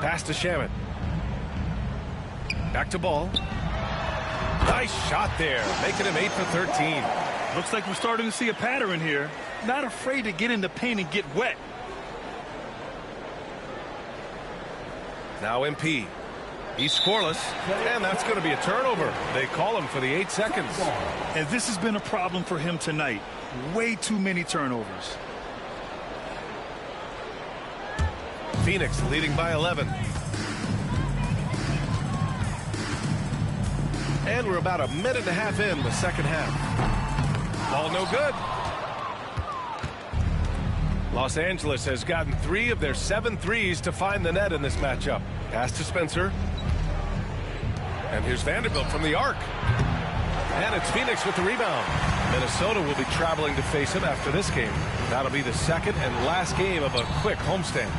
Pass to Shamet. Back to Ball. Nice shot there, making him 8 for 13. Looks like we're starting to see a pattern here. Not afraid to get in the paint and get wet. Now MP. He's scoreless, and that's going to be a turnover. They call him for the 8 seconds. And this has been a problem for him tonight. Way too many turnovers. Phoenix leading by 11. And we're about a minute and a half in the second half. Ball no good. Los Angeles has gotten 3 of their 7 threes to find the net in this matchup. Pass to Spencer. And here's Vanderbilt from the arc. And it's Phoenix with the rebound. Minnesota will be traveling to face him after this game. That'll be the second and last game of a quick homestand.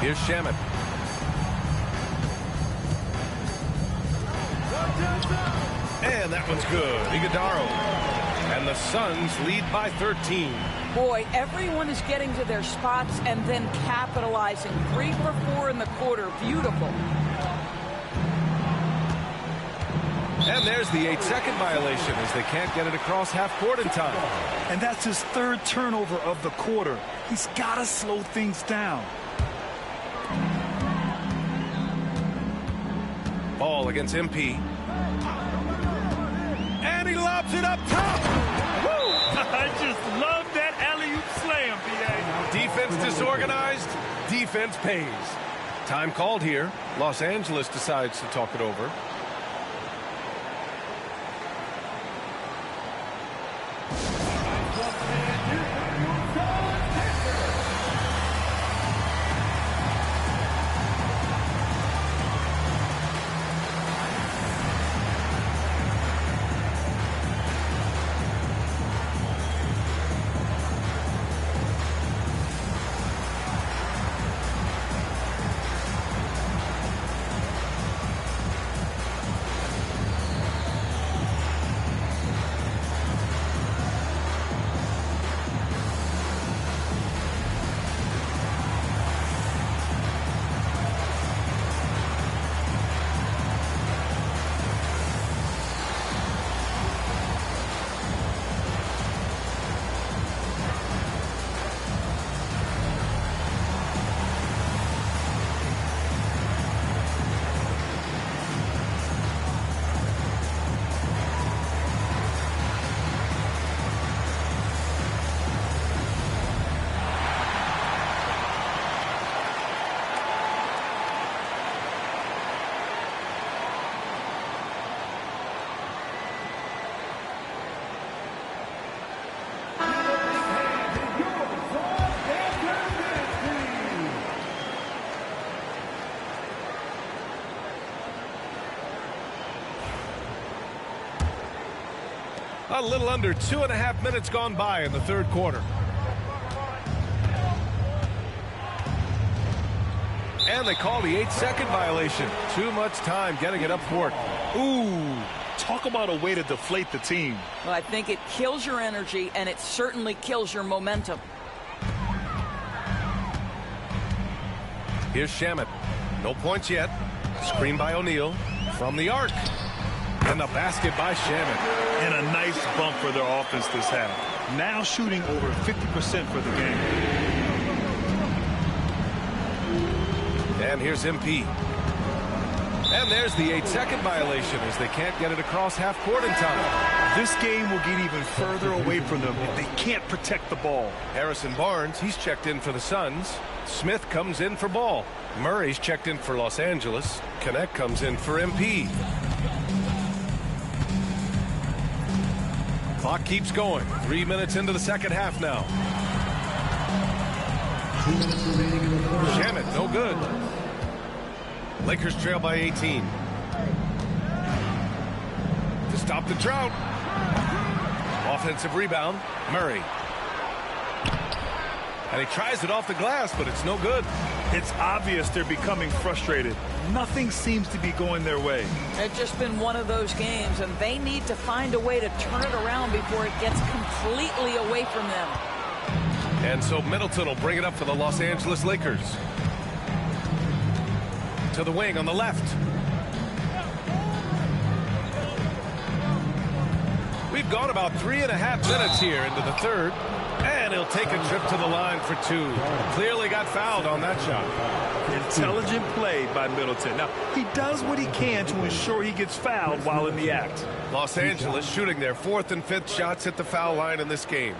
Here's Shamet. And that one's good. Iguodaro. And the Suns lead by 13. Boy, everyone is getting to their spots and then capitalizing. 3 for 4 in the quarter. Beautiful. And there's the 8-second violation as they can't get it across half court in time. And that's his 3rd turnover of the quarter. He's got to slow things down. Ball against MP. And he lobs it up top. Woo! I just love that alley-oop slam, B.A. Defense disorganized. Defense pays. Time called here. Los Angeles decides to talk it over. A little under 2.5 minutes gone by in the third quarter. And they call the 8-second violation. Too much time getting it up court. Ooh, talk about a way to deflate the team. Well, I think it kills your energy, and it certainly kills your momentum. Here's Shamet. No points yet. Screen by O'Neal. From the arc. And the basket by Shamet. And a nice bump for their offense this half. Now shooting over 50% for the game. And here's MP. And there's the 8-second violation as they can't get it across half court in time. This game will get even further away from them if they can't protect the ball. Harrison Barnes, he's checked in for the Suns. Smith comes in for Ball. Murray's checked in for Los Angeles. Connect comes in for MP. Clock keeps going. 3 minutes into the second half now. Shamet, no good. Lakers trail by 18. To stop the drought. Offensive rebound. Murray. And he tries it off the glass, but it's no good. It's obvious they're becoming frustrated. Nothing seems to be going their way. It's just been one of those games, and they need to find a way to turn it around before it gets completely away from them. And so Middleton will bring it up for the Los Angeles Lakers. To the wing on the left. We've gone about 3.5 minutes here into the third. And he'll take a trip to the line for 2. Clearly got fouled on that shot. Intelligent play by Middleton. Now, he does what he can to ensure he gets fouled while in the act. Los Angeles shooting their 4th and 5th shots at the foul line in this game.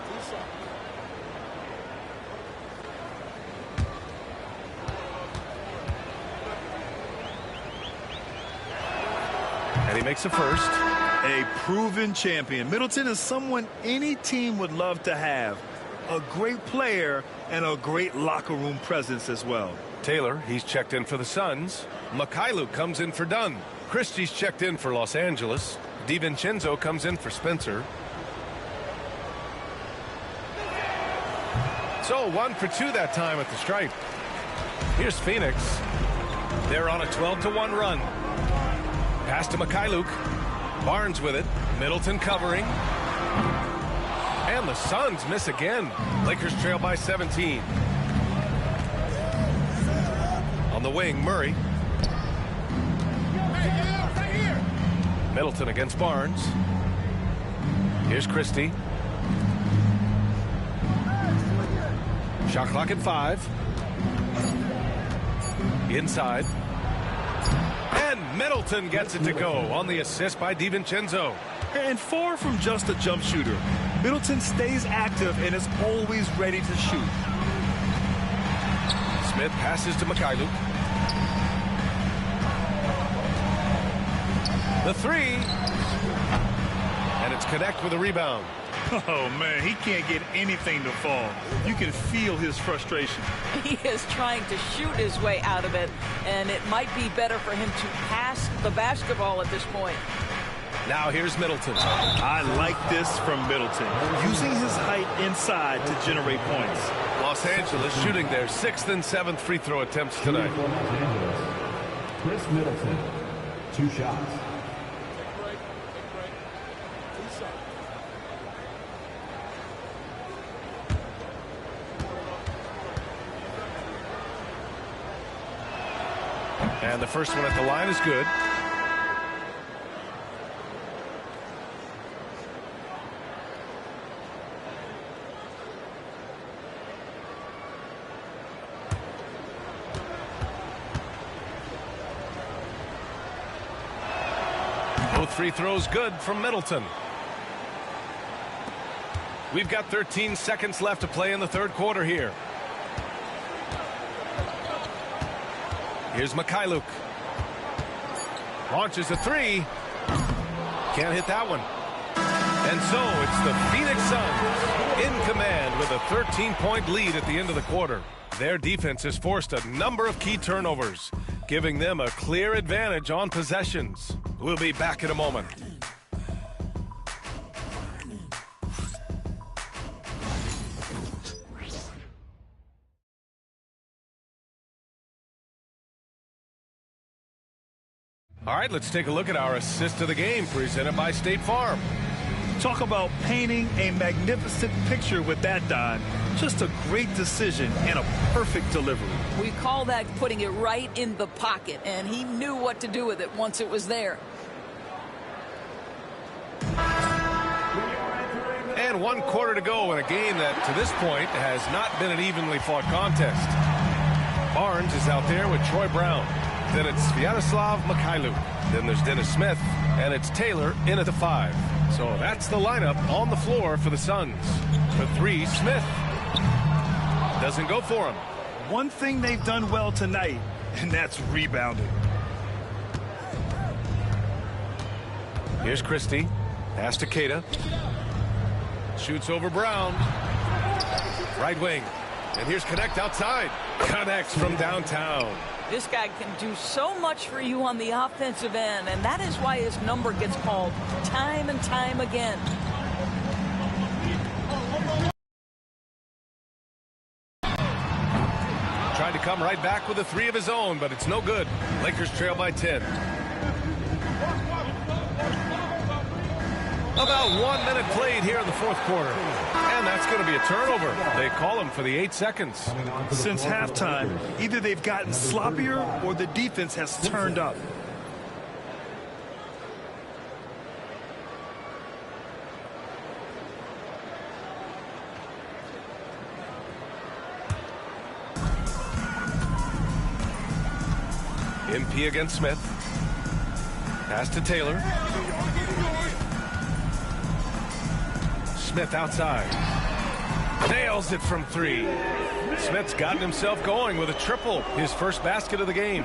And he makes a first. A proven champion. Middleton is someone any team would love to have. A great player and a great locker room presence as well. Taylor, he's checked in for the Suns. Mikhailuk comes in for Dunn. Christie's checked in for Los Angeles. DiVincenzo comes in for Spencer. So 1 for 2 that time at the stripe. Here's Phoenix. They're on a 12-1 run. Pass to Mikhailuk. Barnes with it. Middleton covering. And the Suns miss again. Lakers trail by 17. On the wing, Murray. Middleton against Barnes. Here's Christie. Shot clock at 5. Inside. And Middleton gets it to go on the assist by DiVincenzo. And far from just a jump shooter, Middleton stays active and is always ready to shoot. Smith passes to Mikhailuk. The 3. And it's Connect with a rebound. Oh, man, he can't get anything to fall. You can feel his frustration. He is trying to shoot his way out of it, and it might be better for him to pass the basketball at this point. Now here's Middleton. I like this from Middleton, using his height inside to generate points. Los Angeles shooting their 6th and 7th free throw attempts tonight. Chris Middleton, 2 shots. And the first one at the line is good. Both free throws good from Middleton. We've got 13 seconds left to play in the third quarter here. Here's Mikhailuk. Launches a 3. Can't hit that one. And so it's the Phoenix Suns in command with a 13-point lead at the end of the quarter. Their defense has forced a number of key turnovers, giving them a clear advantage on possessions. We'll be back in a moment. All right, let's take a look at our assist of the game presented by State Farm. Talk about painting a magnificent picture with that, Don. Just a great decision and a perfect delivery. We call that putting it right in the pocket, and he knew what to do with it once it was there. And 1 quarter to go in a game that, to this point, has not been an evenly fought contest. Barnes is out there with Troy Brown. Then it's Sviatoslav Mikhailuk. Then there's Dennis Smith. And it's Taylor in at the 5. So that's the lineup on the floor for the Suns. The 3, Smith. Doesn't go for him. One thing they've done well tonight, and that's rebounding. Here's Christie. Pass to Keita. Shoots over Brown. Right wing. And here's Connect outside. Connects from downtown. This guy can do so much for you on the offensive end, and that is why his number gets called time and time again. Tried to come right back with a 3 of his own, but it's no good. Lakers trail by 10. About 1 minute played here in the fourth quarter. And that's going to be a turnover. They call him for the 8 seconds. Since halftime, either they've gotten sloppier or the defense has turned up. MP against Smith. Pass to Taylor. Smith outside. Nails it from 3. Smith's gotten himself going with a triple, his first basket of the game.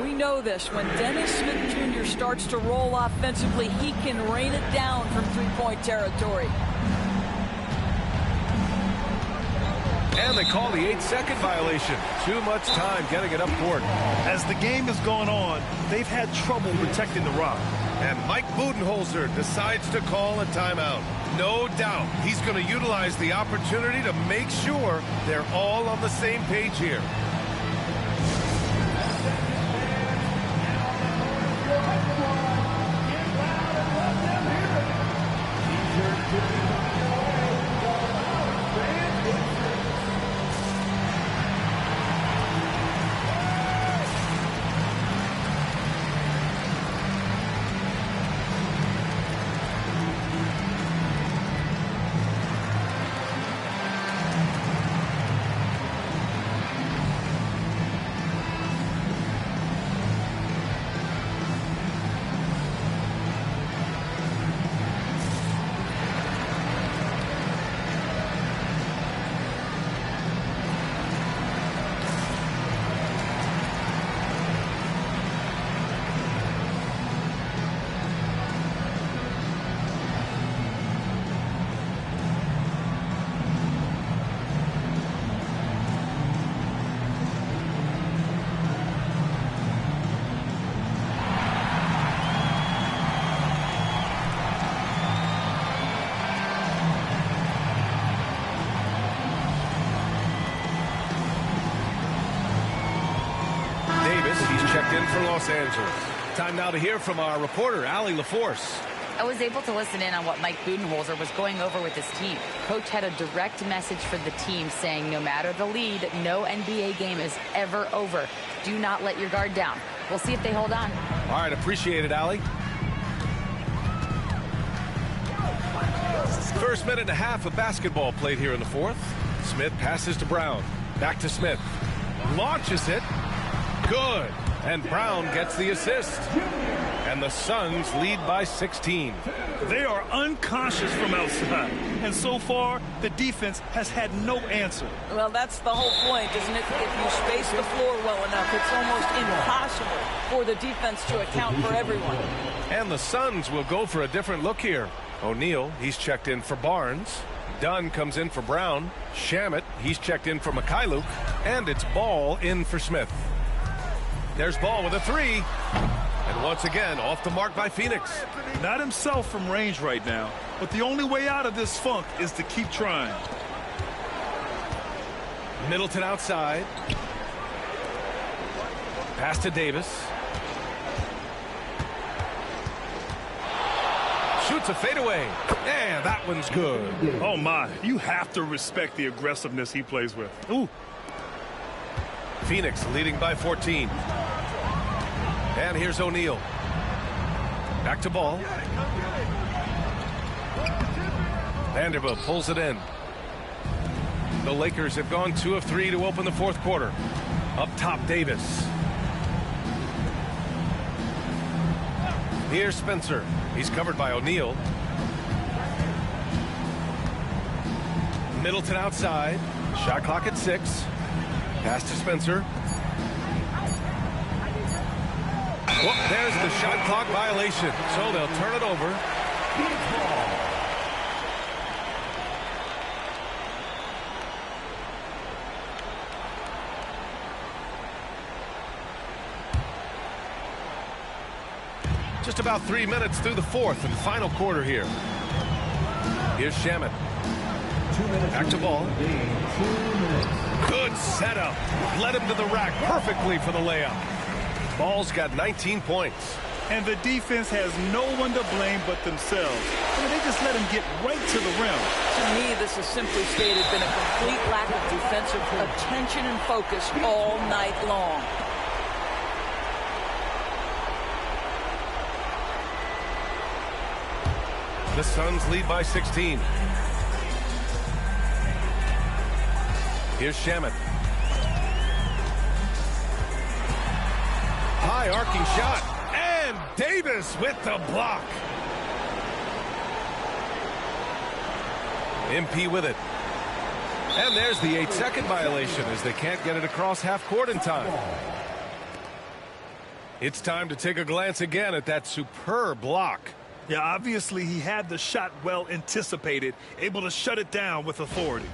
We know this. When Dennis Smith Jr. starts to roll offensively, he can rain it down from three-point territory. And they call the 8-second violation. Too much time getting it up court. As the game has gone on, they've had trouble protecting the rock. And Mike Budenholzer decides to call a timeout. No doubt he's going to utilize the opportunity to make sure they're all on the same page here. Checked in for Los Angeles. Time now to hear from our reporter, Allie LaForce. I was able to listen in on what Mike Budenholzer was going over with his team. Coach had a direct message for the team saying no matter the lead, no NBA game is ever over. Do not let your guard down. We'll see if they hold on. All right, appreciate it, Allie. First minute and a half of basketball played here in the fourth. Smith passes to Brown. Back to Smith. Launches it. Good. And Brown gets the assist. And the Suns lead by 16. They are unconscious from outside. And so far, the defense has had no answer. Well, that's the whole point, isn't it? If you space the floor well enough, it's almost impossible for the defense to account for everyone. And the Suns will go for a different look here. O'Neal, he's checked in for Barnes. Dunn comes in for Brown. Shamet, he's checked in for Mikhailuk. And it's Ball in for Smith. There's Ball with a 3. And once again, off the mark by Phoenix. Not himself from range right now, but the only way out of this funk is to keep trying. Middleton outside. Pass to Davis. Shoots a fadeaway. And that one's good. Oh, my. You have to respect the aggressiveness he plays with. Ooh. Phoenix leading by 14. And here's O'Neal. Back to Ball. Vanderbilt pulls it in. The Lakers have gone 2 of 3 to open the fourth quarter. Up top, Davis. Here's Spencer. He's covered by O'Neal. Middleton outside. Shot clock at 6. Pass to Spencer. Well, there's the shot clock violation. So they'll turn it over. Just about 3 minutes through the fourth and final quarter here. Here's Shamet. Back to Ball. Good setup. Led him to the rack perfectly for the layup. Ball's got 19 points. And the defense has no one to blame but themselves. I mean, they just let him get right to the rim. To me, this has simply stated been a complete lack of defensive attention and focus all night long. The Suns lead by 16. Here's Shamet. High arcing shot. And Davis with the block. MP with it. And there's the 8-second violation as they can't get it across half court in time. It's time to take a glance again at that superb block. Yeah, obviously he had the shot well anticipated, able to shut it down with authority.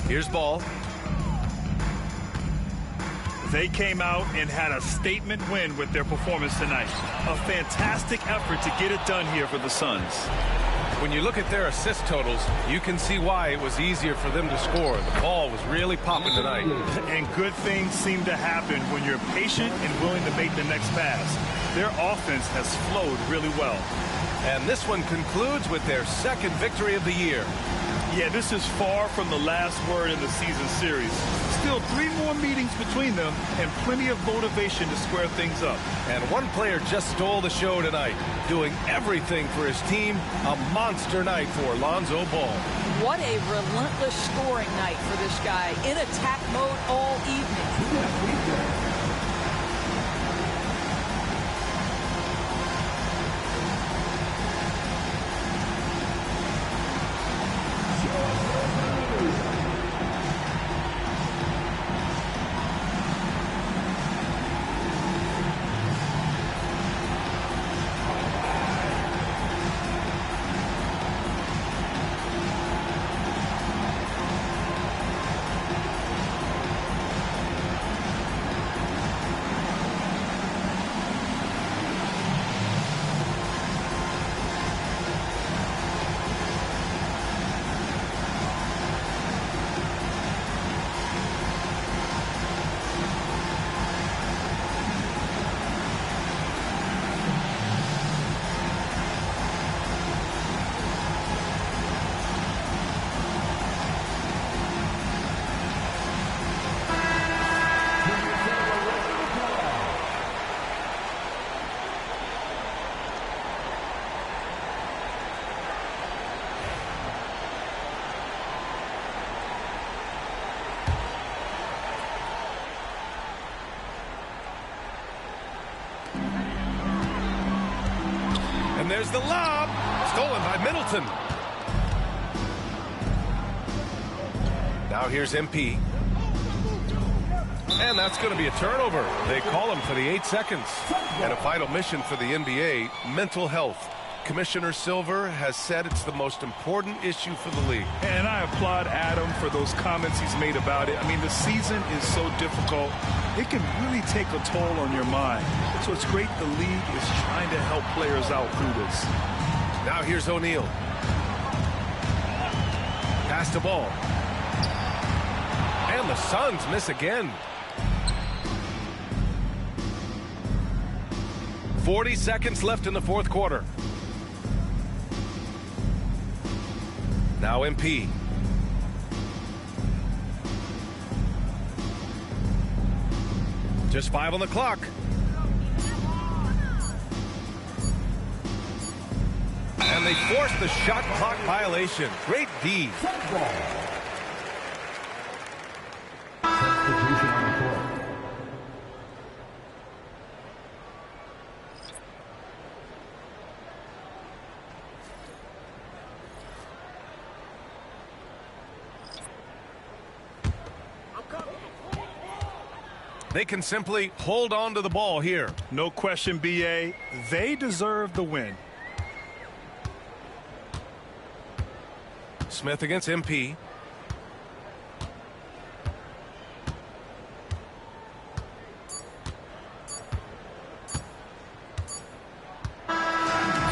Here's Ball. They came out and had a statement win with their performance tonight. A fantastic effort to get it done here for the Suns. When you look at their assist totals, you can see why it was easier for them to score. The ball was really popping tonight. And good things seem to happen when you're patient and willing to make the next pass. Their offense has flowed really well. And this one concludes with their second victory of the year. Yeah, this is far from the last word in the season series. Still 3 more meetings between them and plenty of motivation to square things up. And one player just stole the show tonight, doing everything for his team. A monster night for Lonzo Ball. What a relentless scoring night for this guy. In attack mode all evening. And there's the lob, stolen by Middleton. Now here's MP. And that's going to be a turnover. They call him for the 8 seconds. And a final mission for the NBA, mental health. Commissioner Silver has said it's the most important issue for the league. And I applaud Adam for those comments he's made about it. I mean, the season is so difficult. It can really take a toll on your mind. So it's great the league is trying to help players out through this. Now here's O'Neal. Pass the ball. And the Suns miss again. 40 seconds left in the fourth quarter. Now MP. Just 5 on the clock. And they force the shot clock violation. Great D. Substitution on the court. They can simply hold on to the ball here. No question, BA. They deserve the win. Smith against MP.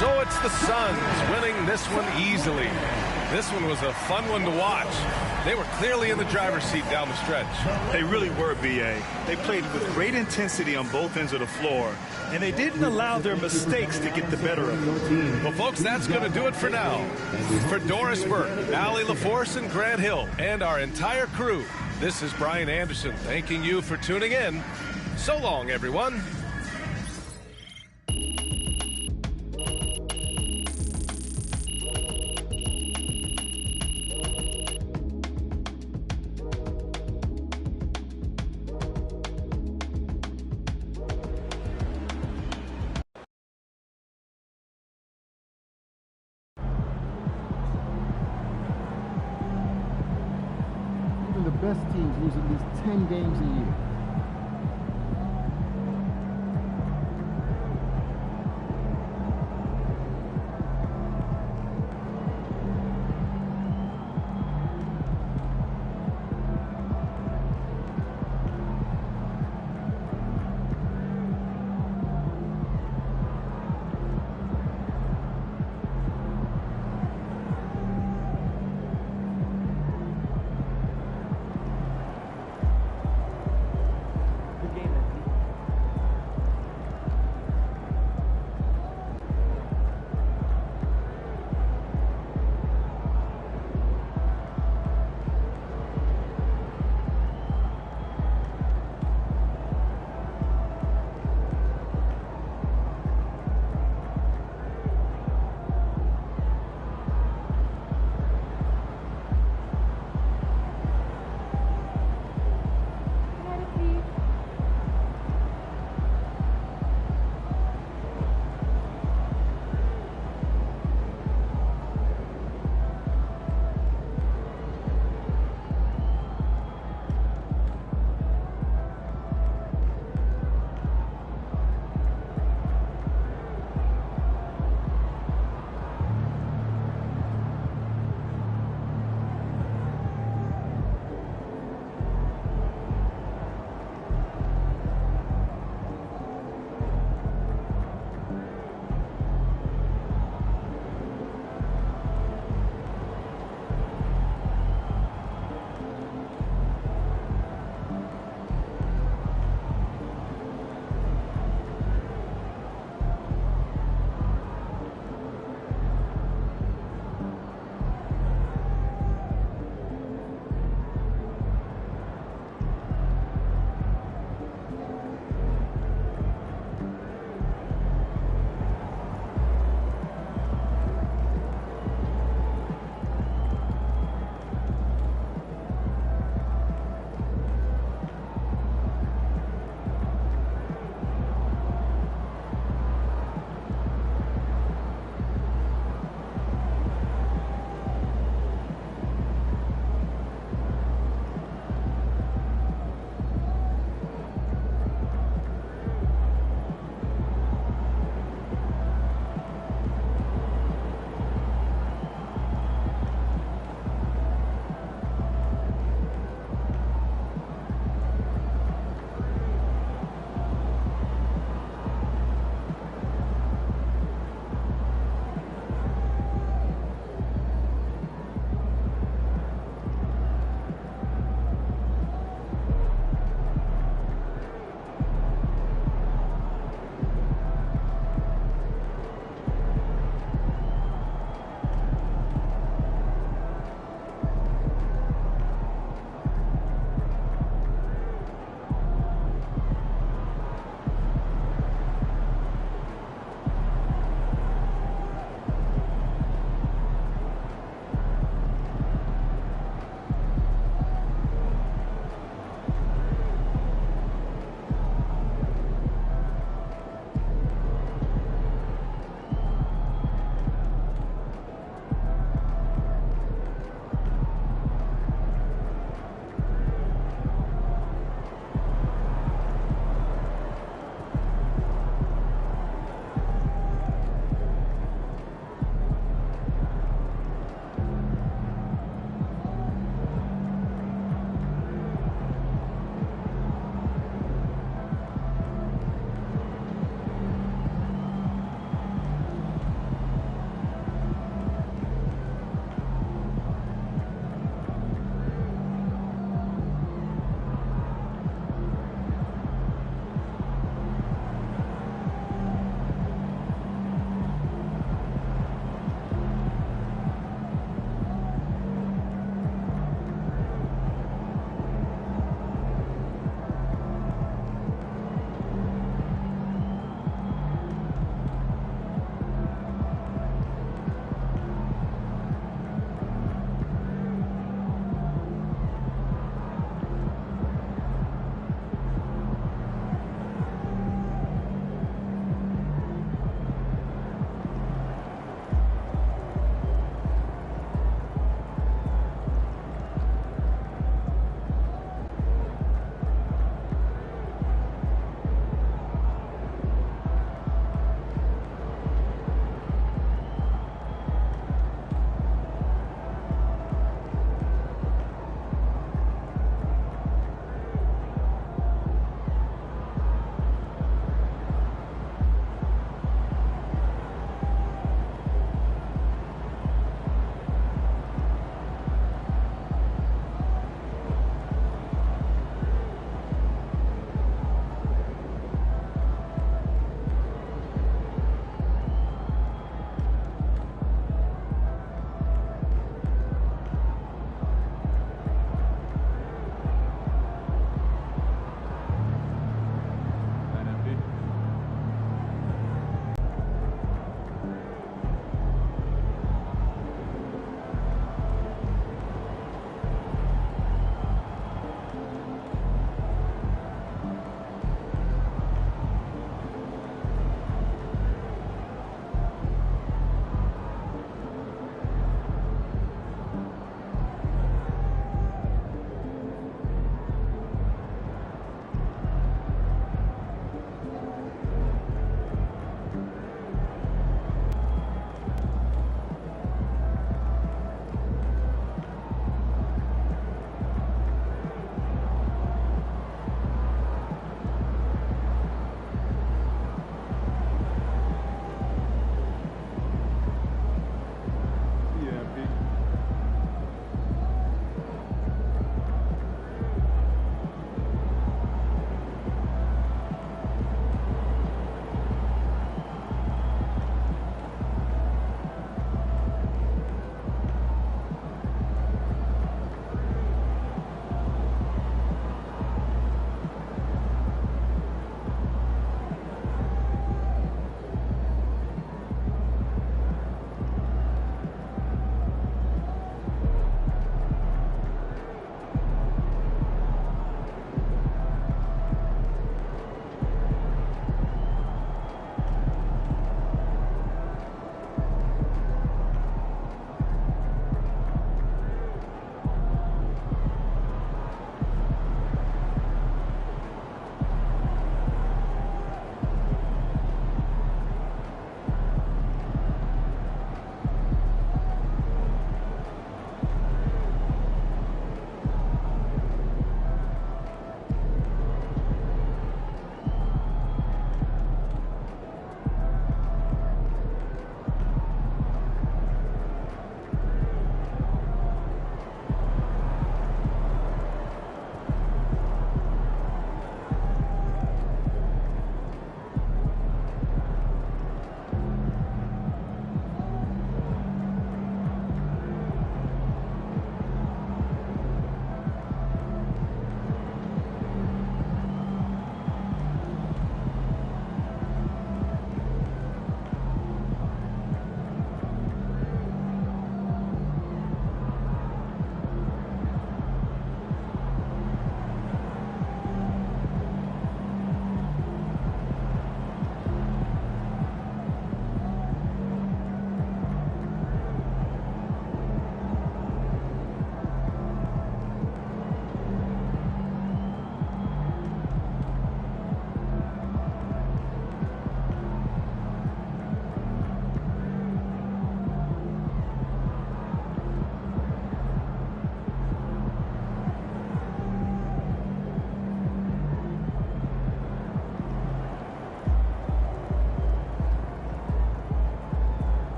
So it's the Suns winning this one easily. This one was a fun one to watch. They were clearly in the driver's seat down the stretch. They really were, B.A. They played with great intensity on both ends of the floor, and they didn't allow their mistakes to get the better of them. Well, folks, that's going to do it for now. For Doris Burke, Allie LaForce, and Grant Hill, and our entire crew, this is Brian Anderson thanking you for tuning in. So long, everyone. Even the best teams lose at least 10 games a year.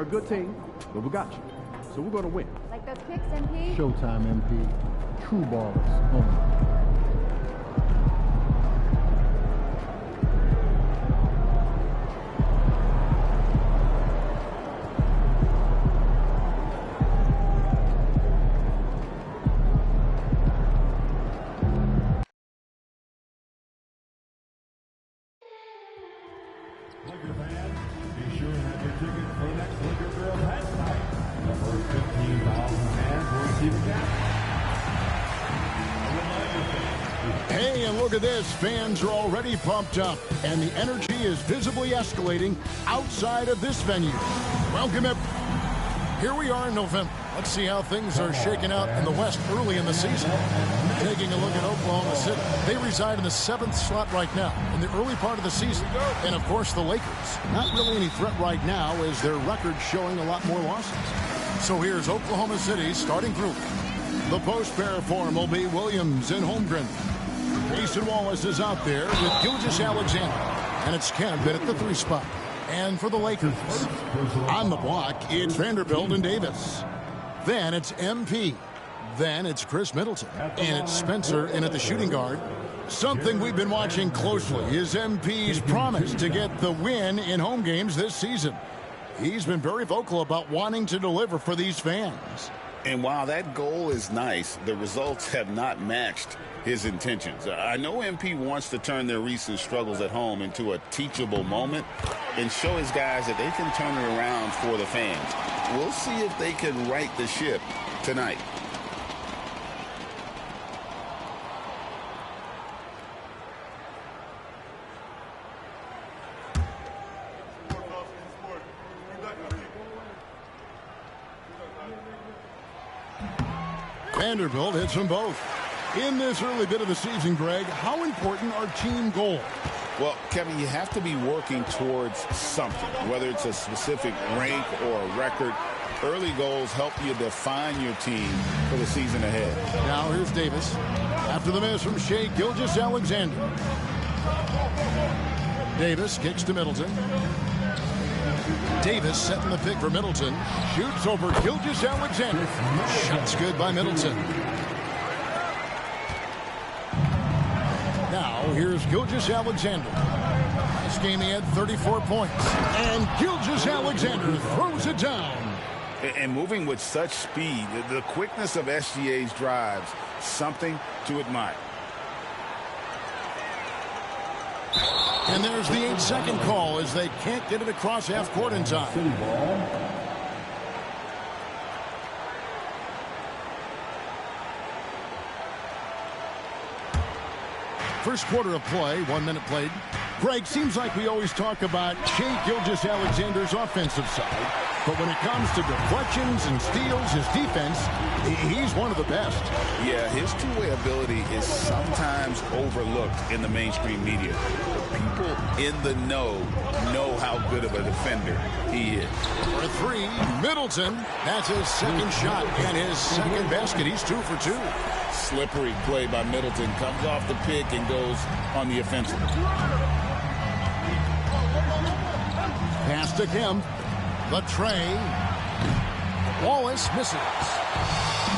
They're a good team, but we got you. So we're going to win. Like those kicks, MP? Showtime, MP. True ballers only. Laker fans, be sure to have your ticket for the next Laker Girl Hat Night. The first 15,000 fans will receive a jacket. Hey, and look at this. Fans are already pumped up, and the energy is visibly escalating outside of this venue. Welcome, here we are in November. Let's see how things are shaking out in the West early in the season. Taking a look at Oklahoma City. They reside in the 7th slot right now in the early part of the season. And, of course, the Lakers. Not really any threat right now as their record showing a lot more losses. So here's Oklahoma City's starting group. The post pair form will be Williams and Holmgren. Jason Wallace is out there with Gilgeous-Alexander. And it's Kemp at the 3 spot. And for the Lakers, on the block, it's Vanderbilt and Davis. Then it's MP. Then it's Chris Middleton. And it's Spencer in at the shooting guard. Something we've been watching closely is MP's promise to get the win in home games this season. He's been very vocal about wanting to deliver for these fans. And while that goal is nice, the results have not matched his intentions. I know MP wants to turn their recent struggles at home into a teachable moment and show his guys that they can turn it around for the fans. We'll see if they can right the ship tonight. Vanderbilt hits them both. In this early bit of the season, Greg, how important are team goals? Well, Kevin, you have to be working towards something, whether it's a specific rank or a record. Early goals help you define your team for the season ahead. Now here's Davis. After the miss from Shai Gilgeous-Alexander. Davis kicks to Middleton. Davis setting the pick for Middleton. Shoots over Gilgeous-Alexander. Shot's good by Middleton. Now here's Gilgeous-Alexander. This game he had 34 points. And Gilgeous-Alexander throws it down. And moving with such speed, the quickness of SGA's drives, something to admire. And there's the 8-second call as they can't get it across half court in time. First quarter of play, 1 minute played. Greg, seems like we always talk about Shai Gilgeous-Alexander's offensive side, but when it comes to deflections and steals, his defense, he's one of the best. Yeah, his two-way ability is sometimes overlooked in the mainstream media. People in the know how good of a defender he is. For 3, Middleton. That's his second shot and his second basket. He's 2 for 2. Slippery play by Middleton. Comes off the pick and goes on the offensive. Pass to Kemp. The tray. Wallace misses.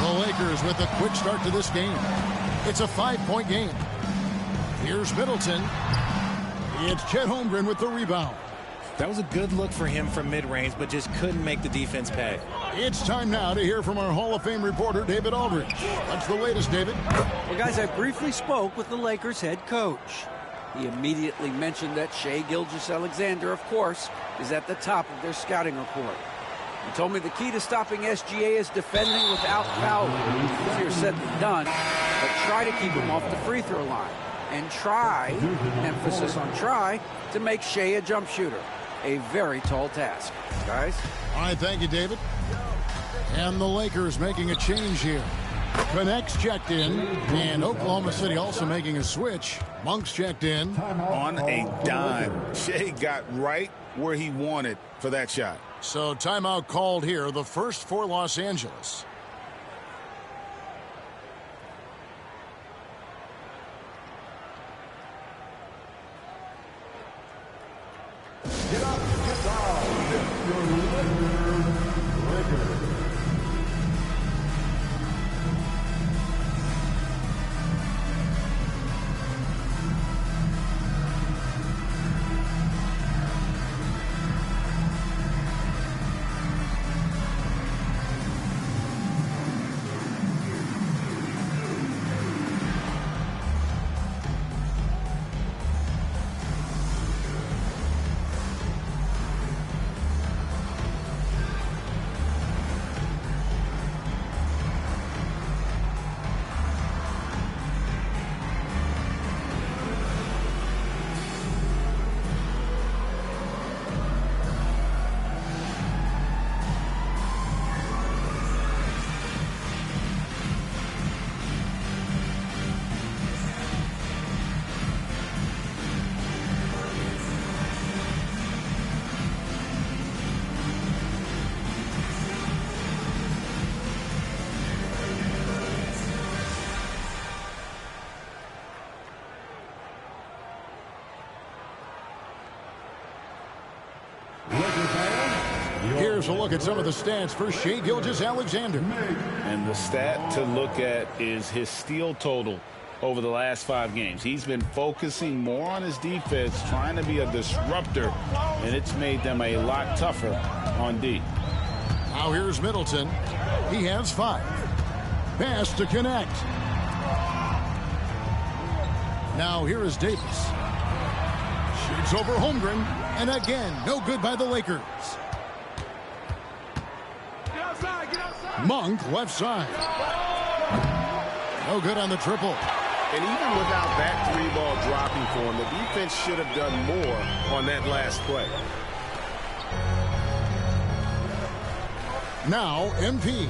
The Lakers with a quick start to this game. It's a 5-point game. Here's Middleton. It's Chet Holmgren with the rebound. That was a good look for him from mid-range, but just couldn't make the defense pay. It's time now to hear from our Hall of Fame reporter, David Aldridge. What's the latest, David? Well, guys, I briefly spoke with the Lakers head coach. He immediately mentioned that Shai Gilgeous-Alexander, of course, is at the top of their scouting report. He told me the key to stopping SGA is defending without fouling. Easier said than done, but try to keep him off the free throw line. And try, emphasis on try, to make Shai a jump shooter. A very tall task. Guys? All right, thank you, David. And the Lakers making a change here. Connects checked in, and Oklahoma City also making a switch. Monk's checked in. On a dime. Shai got right where he wanted for that shot. So timeout called here, the first for Los Angeles. Get up, get down. Your Lakers Lakers. Here's a look at some of the stats for Shai Gilgeous-Alexander. And the stat to look at is his steal total over the last 5 games. He's been focusing more on his defense, trying to be a disruptor, and it's made them a lot tougher on D. Now here's Middleton. He has 5. Pass to connect. Now here is Davis. Shoots over Holmgren, and again, no good by the Lakers. Monk left side. No good on the triple. And even without that 3-ball dropping for him, the defense should have done more on that last play. Now MP.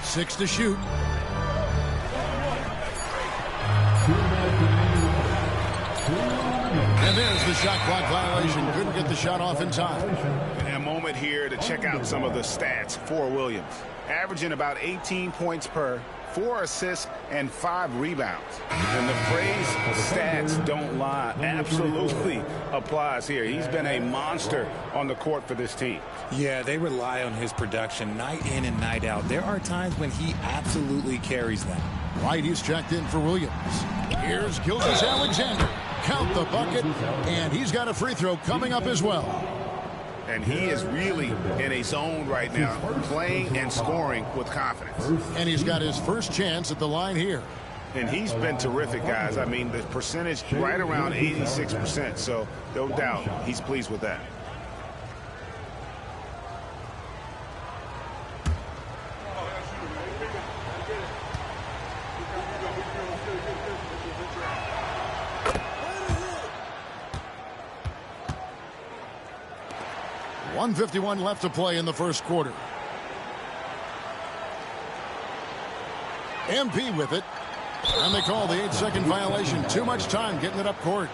Six to shoot. And there's the shot clock violation. Couldn't get the shot off in time. And a moment here to check out some of the stats for Williams. Averaging about 18 points per, 4 assists, and 5 rebounds. And the phrase stats don't lie absolutely applies here. He's been a monster on the court for this team. Yeah, they rely on his production night in and night out. There are times when he absolutely carries them. Right, he's checked in for Williams. Here's Gilgeous-Alexander. Count the bucket, and he's got a free throw coming up as well. And he is really in a zone right now, playing and scoring with confidence. And he's got his first chance at the line here. And he's been terrific, guys. I mean, the percentage right around 86%, so no doubt he's pleased with that. .151 left to play in the first quarter. MP with it. And they call the 8-second violation. Too much time getting it up court.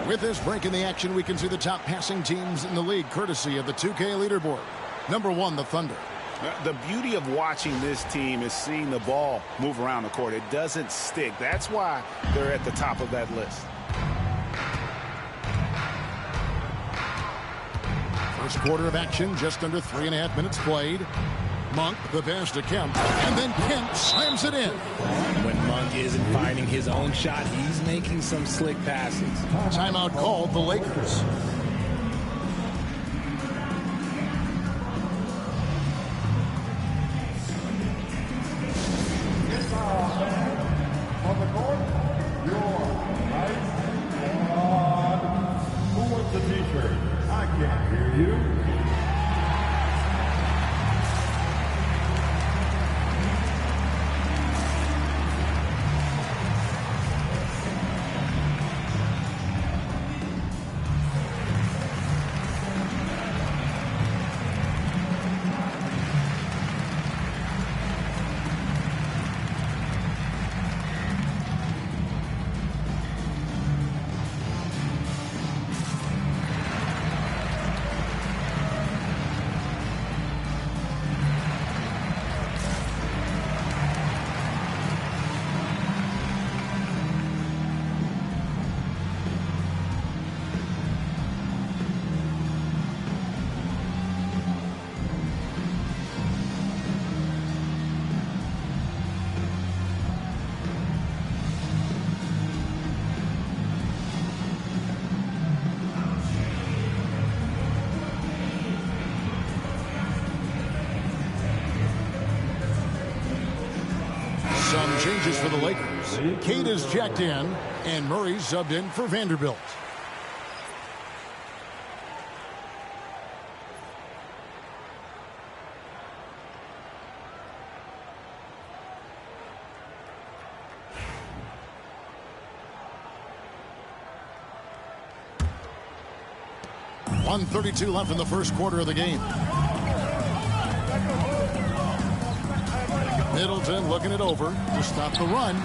With this break in the action, we can see the top passing teams in the league, courtesy of the 2K leaderboard. Number 1, the Thunder. The beauty of watching this team is seeing the ball move around the court. It doesn't stick. That's why they're at the top of that list. First quarter of action, just under 3.5 minutes played. Monk, the pass to Kemp, and then Kemp slams it in. When Monk isn't finding his own shot, he's making some slick passes. Timeout called the Lakers. On the court, your right squad. Who wants the t-shirt? I can't hear you. changes for the Lakers. Cade is checked in, and Murray's subbed in for Vanderbilt. .132 left in the first quarter of the game. Middleton looking it over to stop the run.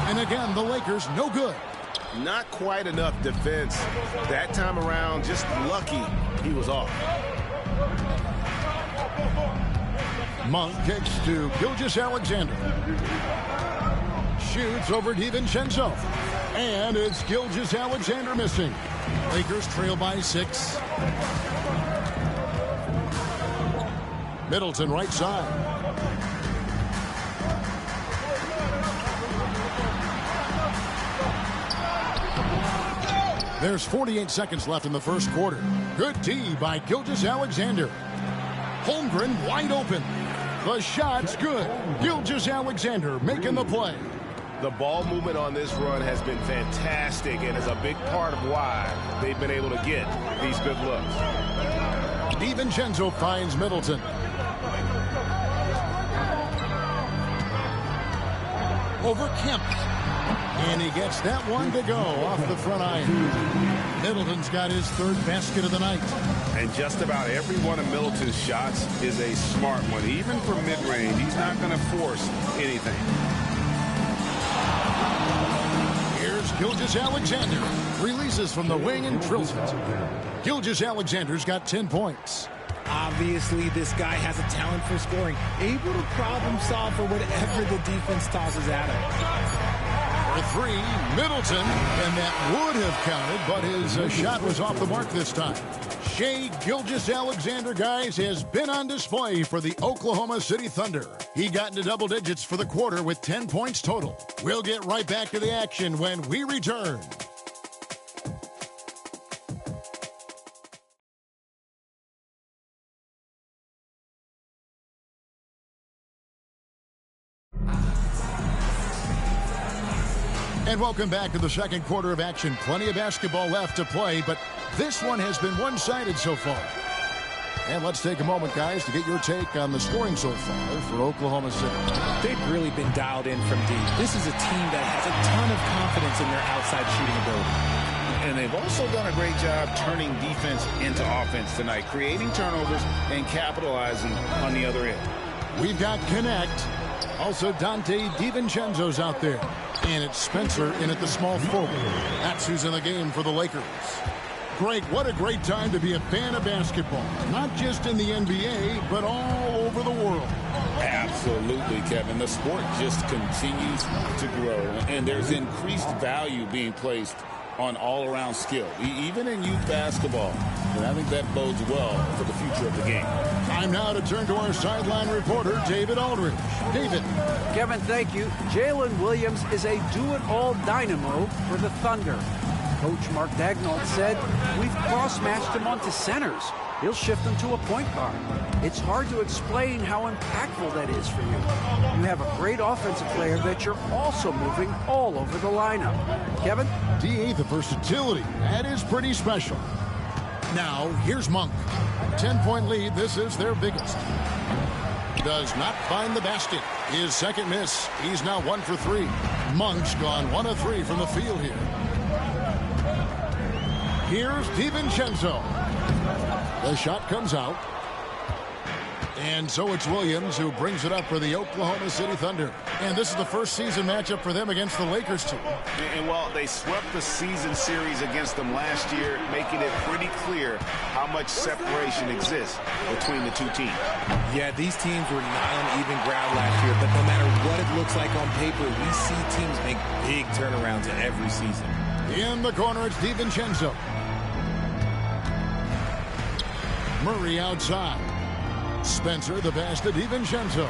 And again, the Lakers no good. Not quite enough defense. That time around, just lucky he was off. Monk kicks to Gilgeous-Alexander. Shoots over DiVincenzo. And it's Gilgeous-Alexander missing. Lakers trail by 6. Middleton right side. There's 48 seconds left in the first quarter. Good D by Gilgeous-Alexander. Holmgren wide open. The shot's good. Gilgeous-Alexander making the play. The ball movement on this run has been fantastic and is a big part of why they've been able to get these good looks. DiVincenzo finds Middleton. Over Kemp. And he gets that one to go off the front iron. Middleton's got his third basket of the night. And just about every one of Middleton's shots is a smart one. Even from mid-range, he's not going to force anything. Here's Gilgeous-Alexander. Releases from the wing and drills it. Gilgeous-Alexander's got 10 points. Obviously, this guy has a talent for scoring. Able to problem solve for whatever the defense tosses at him. For 3, Middleton, and that would have counted, but his shot was off the mark this time. Shai Gilgeous-Alexander, guys, has been on display for the Oklahoma City Thunder. He got into double digits for the quarter with 10 points total. We'll get right back to the action when we return. And welcome back to the second quarter of action. Plenty of basketball left to play, but this one has been one-sided so far. And let's take a moment, guys, to get your take on the scoring so far for Oklahoma City. They've really been dialed in from deep. This is a team that has a ton of confidence in their outside shooting ability. And they've also done a great job turning defense into offense tonight, creating turnovers and capitalizing on the other end. We've got Connect. Also, Dante DiVincenzo's out there. And it's Spencer in at the small forward. That's who's in the game for the Lakers. Greg, what a great time to be a fan of basketball. Not just in the NBA, but all over the world. Absolutely, Kevin. The sport just continues to grow. And there's increased value being placed on all-around skill, even in youth basketball. And I think that bodes well for the future of the game. Time now to turn to our sideline reporter, David Aldridge. David. Kevin, thank you. Jalen Williams is a do-it-all dynamo for the Thunder. Coach Mark Daigneault said, we've cross-matched him onto centers. He'll shift them to a point guard. It's hard to explain how impactful that is for you. You have a great offensive player that you're also moving all over the lineup. Kevin? DA, the versatility. That is pretty special. Now, here's Monk. 10-point lead. This is their biggest. Does not find the basket. His second miss. He's now 1 for 3. Monk's gone 1 of 3 from the field here. Here's DiVincenzo. The shot comes out. And so it's Williams who brings it up for the Oklahoma City Thunder. And this is the first season matchup for them against the Lakers team. And well, they swept the season series against them last year, making it pretty clear how much separation exists between the two teams. Yeah, these teams were not on even ground last year, but no matter what it looks like on paper, we see teams make big turnarounds every season. In the corner, it's DiVincenzo. Murray outside. Spencer, the pass to DiVincenzo.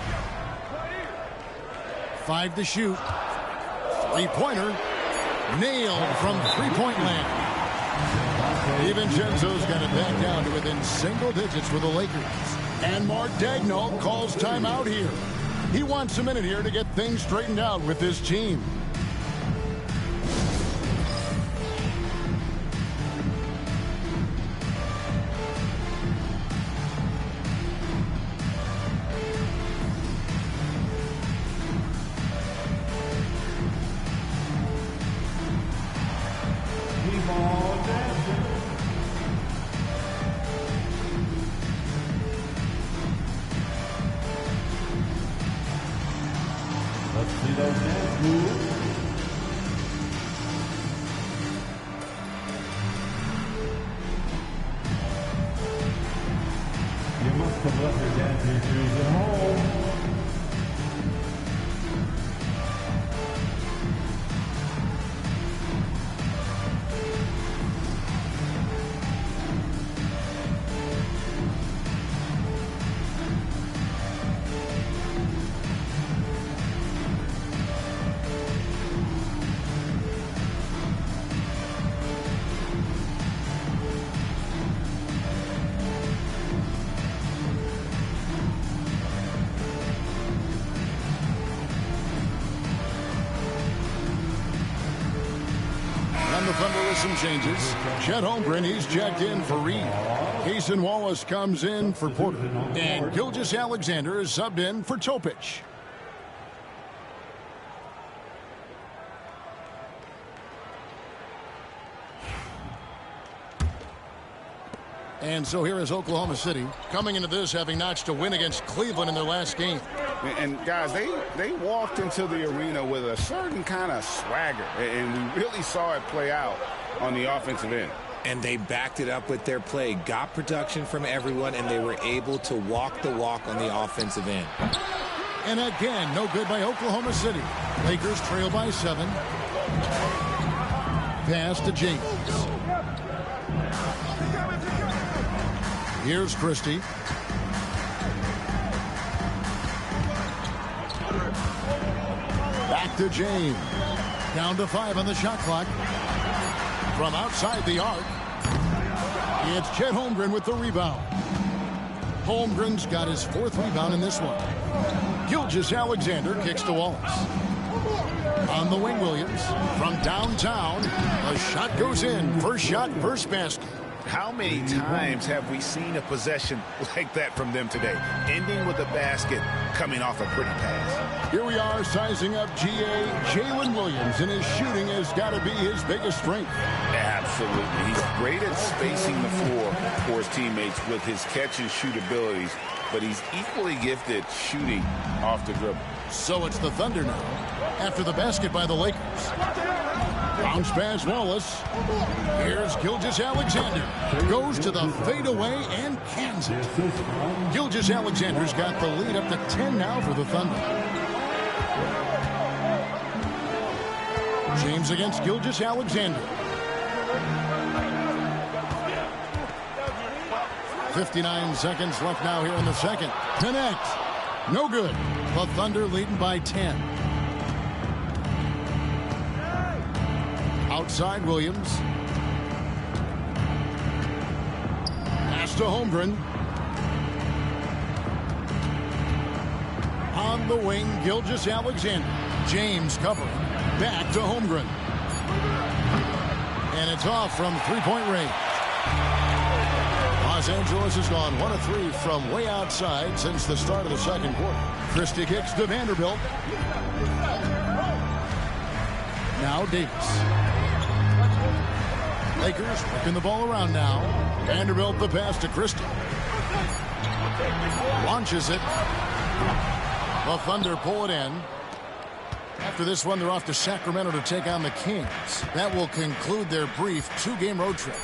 5 to shoot. Three-pointer. Nailed from three-point land. DiVincenzo's got it back down to within single digits for the Lakers. And Mark Daigneault calls timeout here. He wants a minute here to get things straightened out with his team. Let's see those hands move. You must have left your dancing shoes at home. And the Thunder with some changes. Chet Holmgren, he's checked in for Reed. Cason Wallace comes in for Porter. And Gilgeous-Alexander is subbed in for Topic. And so here is Oklahoma City coming into this having notched a win against Cleveland in their last game. And guys, they walked into the arena with a certain kind of swagger, and we really saw it play out on the offensive end. And they backed it up with their play, got production from everyone, and they were able to walk the walk on the offensive end. And again, no good by Oklahoma City. Lakers trail by 7. Pass to James. Here's Christie. Back to James. Down to 5 on the shot clock. From outside the arc, it's Chet Holmgren with the rebound. Holmgren's got his 4th rebound in this one. Gilgeous-Alexander kicks to Wallace. On the wing, Williams. From downtown, a shot goes in. First shot, first basket. How many times have we seen a possession like that from them today? Ending with a basket, coming off a pretty pass. Here we are sizing up GA Jalen Williams, and his shooting has got to be his biggest strength. Absolutely. He's great at spacing the floor for his teammates with his catch and shoot abilities, but he's equally gifted shooting off the dribble. So it's the Thunder now, after the basket by the Lakers. Bounce pass Wallace. Here's Gilgeous-Alexander. Goes to the fadeaway and cans it. Gilgeous-Alexander's got the lead up to 10 now for the Thunder. James against Gilgeous-Alexander. 59 seconds left now here in the second. Connect. No good. The Thunder leading by 10. Outside Williams. Pass to Holmgren. On the wing, Gilgeous-Alexander. James covering. Back to Holmgren. And it's off from three-point range. Los Angeles has gone 1 of 3 from way outside since the start of the second quarter. Christie kicks to Vanderbilt. Now Davis. Lakers working the ball around now. Vanderbilt the pass to Christie. Launches it. The Thunder pull it in. After this one, they're off to Sacramento to take on the Kings. That will conclude their brief 2-game road trip.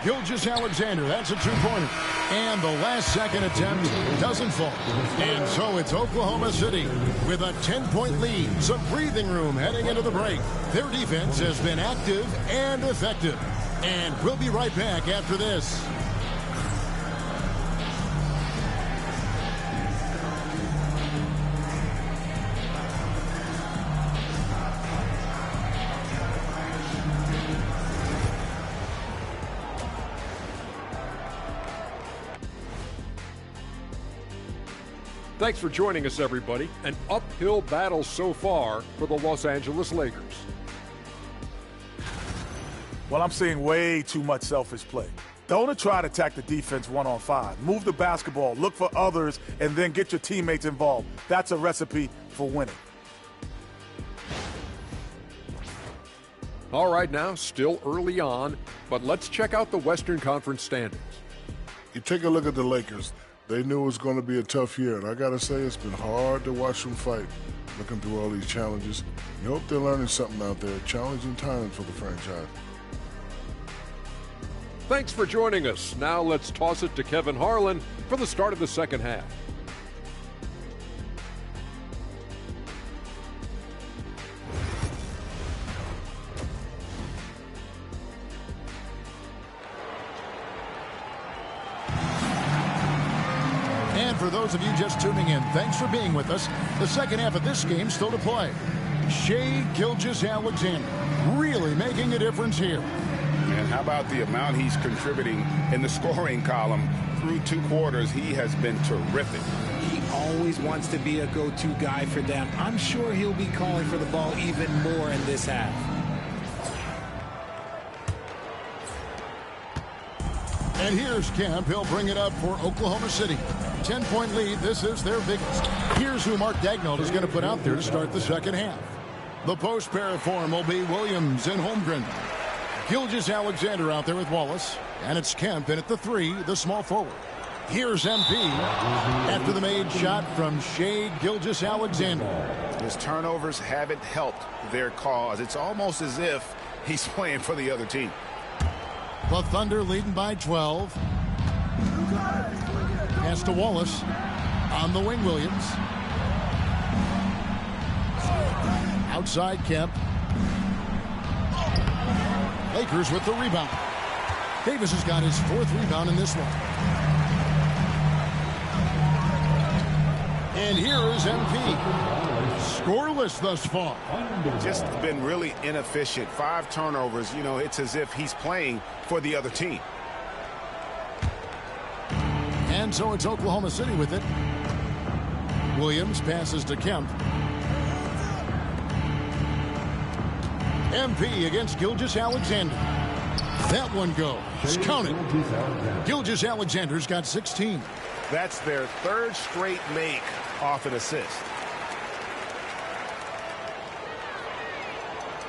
Gilgeous-Alexander, that's a 2-pointer. And the last second attempt doesn't fall. And so it's Oklahoma City with a 10-point lead. Some breathing room heading into the break. Their defense has been active and effective. And we'll be right back after this. Thanks for joining us, everybody. An uphill battle so far for the Los Angeles Lakers. Well, I'm seeing way too much selfish play. Don't try to attack the defense 1-on-5. Move the basketball, look for others, and then get your teammates involved. That's a recipe for winning. All right, now, still early on, but let's check out the Western Conference standings. You take a look at the Lakers. They knew it was going to be a tough year, and I got to say it's been hard to watch them fight, looking through all these challenges. You hope they're learning something out there. Challenging times for the franchise. Thanks for joining us. Now let's toss it to Kevin Harlan for the start of the second half. And for those of you just tuning in, thanks for being with us. The second half of this game still to play. Shai Gilgeous-Alexander really making a difference here. And how about the amount he's contributing in the scoring column through 2 quarters? He has been terrific. He always wants to be a go-to guy for them. I'm sure he'll be calling for the ball even more in this half. And here's Kemp. He'll bring it up for Oklahoma City. 10-point lead. This is their biggest. Here's who Mark Daigneault is going to put out there to start the second half. The post pair form will be Williams and Holmgren. Gilgeous-Alexander out there with Wallace. And it's Kemp in at the 3, the small forward. Here's MP after the made shot from Shai Gilgeous-Alexander. His turnovers haven't helped their cause. It's almost as if he's playing for the other team. The Thunder leading by 12. Pass to Wallace. On the wing, Williams. Outside Kemp. Lakers with the rebound. Davis has got his 4th rebound in this one. And here is MP. Scoreless thus far. Just been really inefficient. 5 turnovers. You know, it's as if he's playing for the other team. And so it's Oklahoma City with it. Williams passes to Kemp. MP against Gilgeous-Alexander. That one goes. Counted. Gilgeous-Alexander's got 16. That's their 3rd straight make off an assist.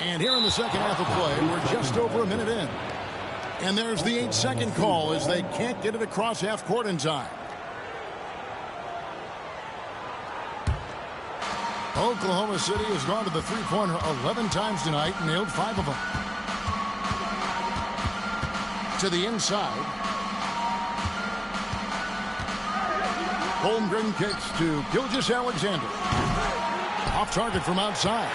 And here in the second half of play, we're just over a minute in. And there's the 8-second call as they can't get it across half court in time. Oklahoma City has gone to the three-pointer 11 times tonight and nailed 5 of them. To the inside. Holmgren kicks to Gilgeous-Alexander. Off target from outside.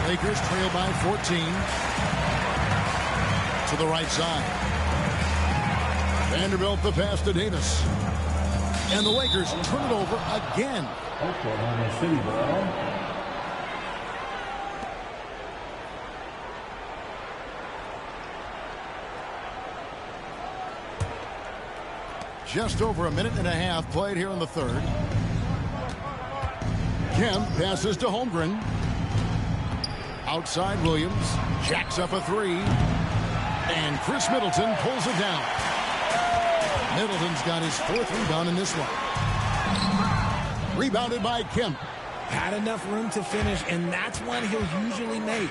Lakers trail by 14. To the right side. Vanderbilt the pass to Davis. And the Lakers turn it over again. Oklahoma City ball. Just over a minute and a half played here in the third. Kemp passes to Holmgren. Outside Williams. Jacks up a 3. And Chris Middleton pulls it down. Middleton's got his 4th rebound in this one. Rebounded by Kemp. Had enough room to finish, and that's one he'll usually make.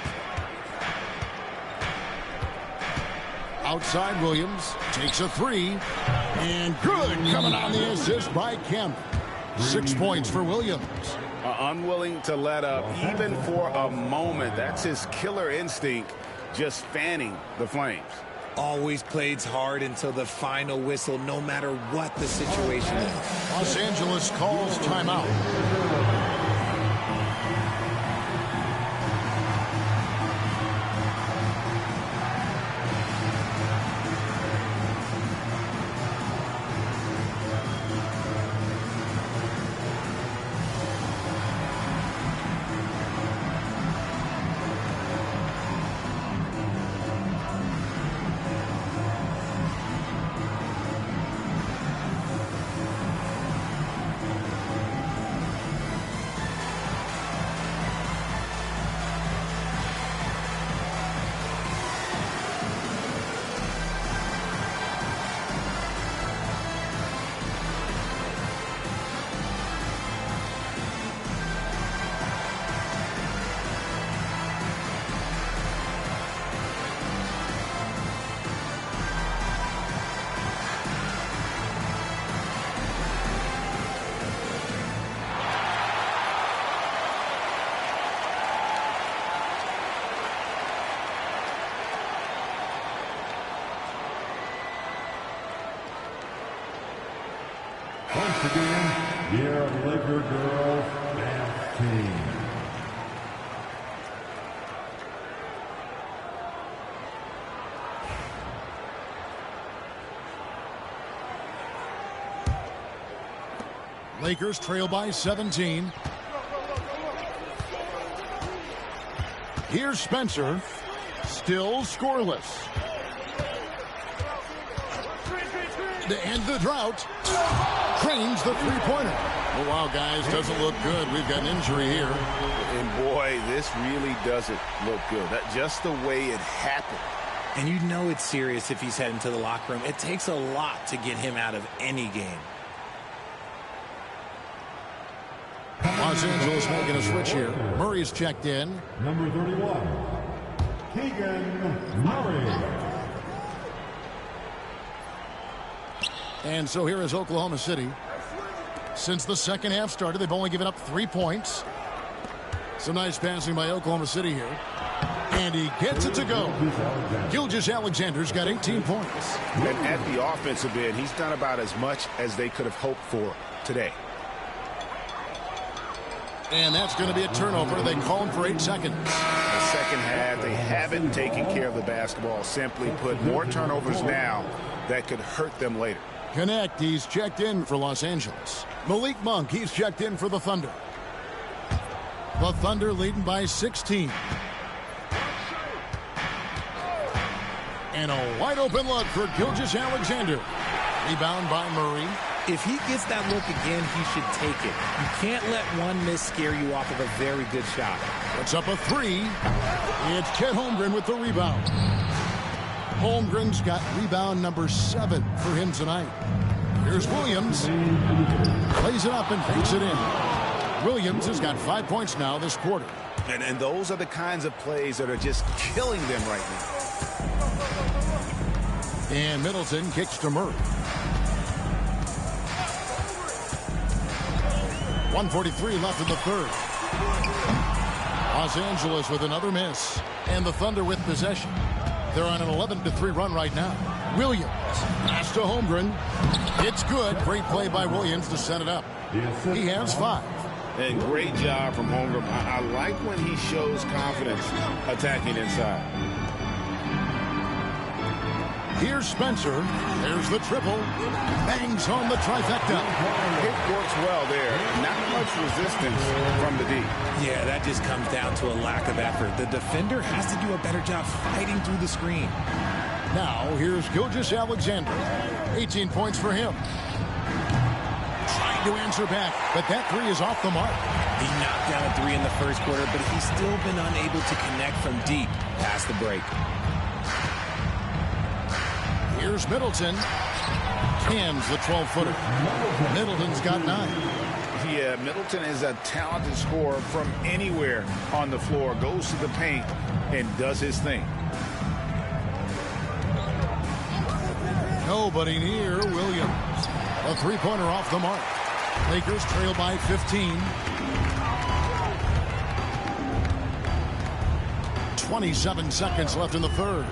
Outside Williams. Takes a 3. And good coming on the assist by Kemp. 6 points for Williams. Unwilling to let up even for a moment. That's his killer instinct, just fanning the flames. Always plays hard until the final whistle, no matter what the situation is. Los Angeles calls timeout. again, your Laker girls dance team. Lakers trail by 17. Here's Spencer. Still scoreless. To end the drought, cranes the three-pointer. Oh, wow, guys, doesn't look good. We've got an injury here. And, boy, this really doesn't look good. Just the way it happened. And you know it's serious if he's heading to the locker room. It takes a lot to get him out of any game. Los Angeles making a switch here. Murray's checked in. Number 31, Keegan Murray. And so here is Oklahoma City. Since the second half started, they've only given up 3 points. Some nice passing by Oklahoma City here. And he gets it to go. Gilgeous-Alexander's got 18 points. And at the offensive end, he's done about as much as they could have hoped for today. And that's going to be a turnover. They call him for 8 seconds. The second half, they haven't taken care of the basketball. Simply put, more turnovers now that could hurt them later. Connect, he's checked in for Los Angeles. Malik Monk, he's checked in for the Thunder. The Thunder leading by 16. And a wide open look for Gilgeous-Alexander. Rebound by Murray. If he gets that look again, he should take it. You can't let one miss scare you off of a very good shot. Puts up a 3. It's Chet Holmgren with the rebound. Holmgren's got rebound number 7 for him tonight. Here's Williams. Plays it up and fakes it in. Williams has got 5 points now this quarter. And those are the kinds of plays that are just killing them right now. And Middleton kicks to Murray. 1:43 left in the third. Los Angeles with another miss. And the Thunder with possession. They're on an 11-3 run right now. Williams. Pass to Holmgren. It's good. Great play by Williams to set it up. He has 5. And great job from Holmgren. I like when he shows confidence attacking inside. Here's Spencer. There's the triple. Bangs home the trifecta. It works well there. Not much resistance from the D. Yeah, that just comes down to a lack of effort. The defender has to do a better job fighting through the screen. Now, here's Gilgeous-Alexander. 18 points for him. Trying to answer back, but that 3 is off the mark. He knocked down a 3 in the first quarter, but he's still been unable to connect from deep past the break. Here's Middleton. Cams the 12-footer. Middleton's got 9. Yeah, Middleton is a talented scorer from anywhere on the floor. Goes to the paint and does his thing. Nobody near Williams. A 3-pointer off the mark. Lakers trail by 15. 27 seconds left in the third.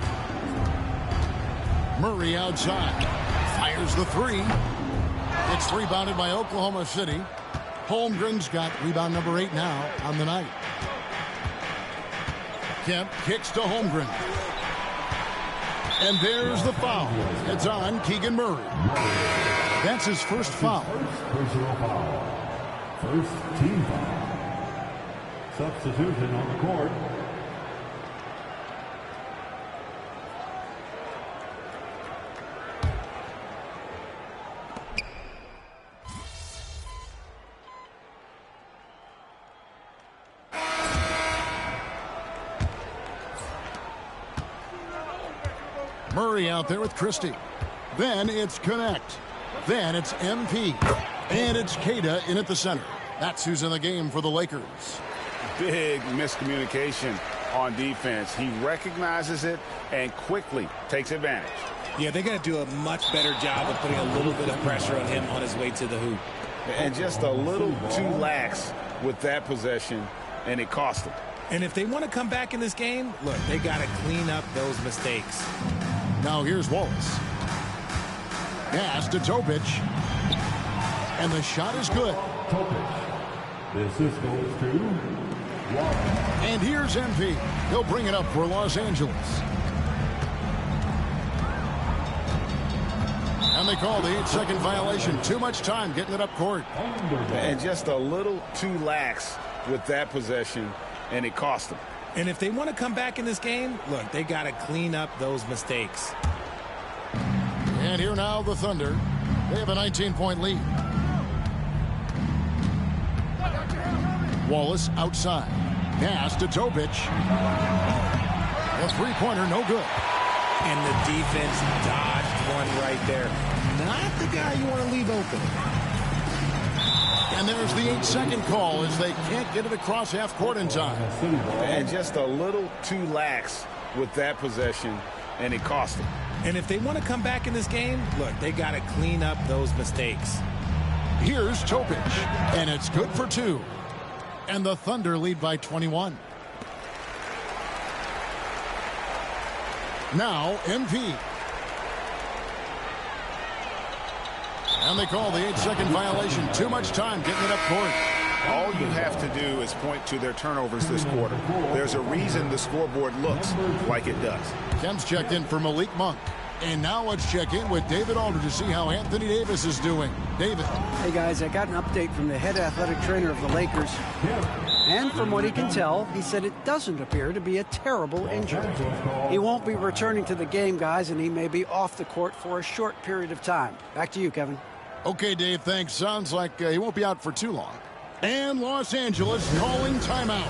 Murray outside. Fires the 3. It's rebounded by Oklahoma City. Holmgren's got rebound number 8 now on the night. Kemp kicks to Holmgren. And there's the foul. It's on Keegan Murray. That's his first foul. Personal foul. First team foul. Substitution on the court. Murray out there with Christie. Then it's Connect. Then it's MP. And it's Queta in at the center. That's who's in the game for the Lakers. Big miscommunication on defense. He recognizes it and quickly takes advantage. Yeah, they got to do a much better job of putting a little bit of pressure on him on his way to the hoop. And just a little too lax with that possession, and it cost them. And if they want to come back in this game, look, they got to clean up those mistakes. Now here's Wallace. Pass to Topic. And the shot is good. The assist goes to Wallace. And here's MP. He'll bring it up for Los Angeles. And they call the 8-second violation. Too much time getting it up court. And just a little too lax with that possession, and it cost them. And if they want to come back in this game, look, they got to clean up those mistakes. And here now the Thunder. They have a 19-point lead. Wallace outside. Pass to Topic. A three-pointer, no good. And the defense dodged one right there. Not the guy you want to leave open. And there's the 8-second call as they can't get it across half court in time. And just a little too lax with that possession, and it cost them. And if they want to come back in this game, look, they got to clean up those mistakes. Here's Topic, and it's good for 2. And the Thunder lead by 21. Now, MP. And they call the 8-second violation. Too much time getting it up court. All you have to do is point to their turnovers this quarter. There's a reason the scoreboard looks like it does. Kemp's checked in for Malik Monk. And now let's check in with David Alder to see how Anthony Davis is doing. David. Hey, guys, I got an update from the head athletic trainer of the Lakers. And from what he can tell, he said it doesn't appear to be a terrible injury. He won't be returning to the game, guys, and he may be off the court for a short period of time. Back to you, Kevin. Okay, Dave, thanks. Sounds like he won't be out for too long. And Los Angeles calling timeout.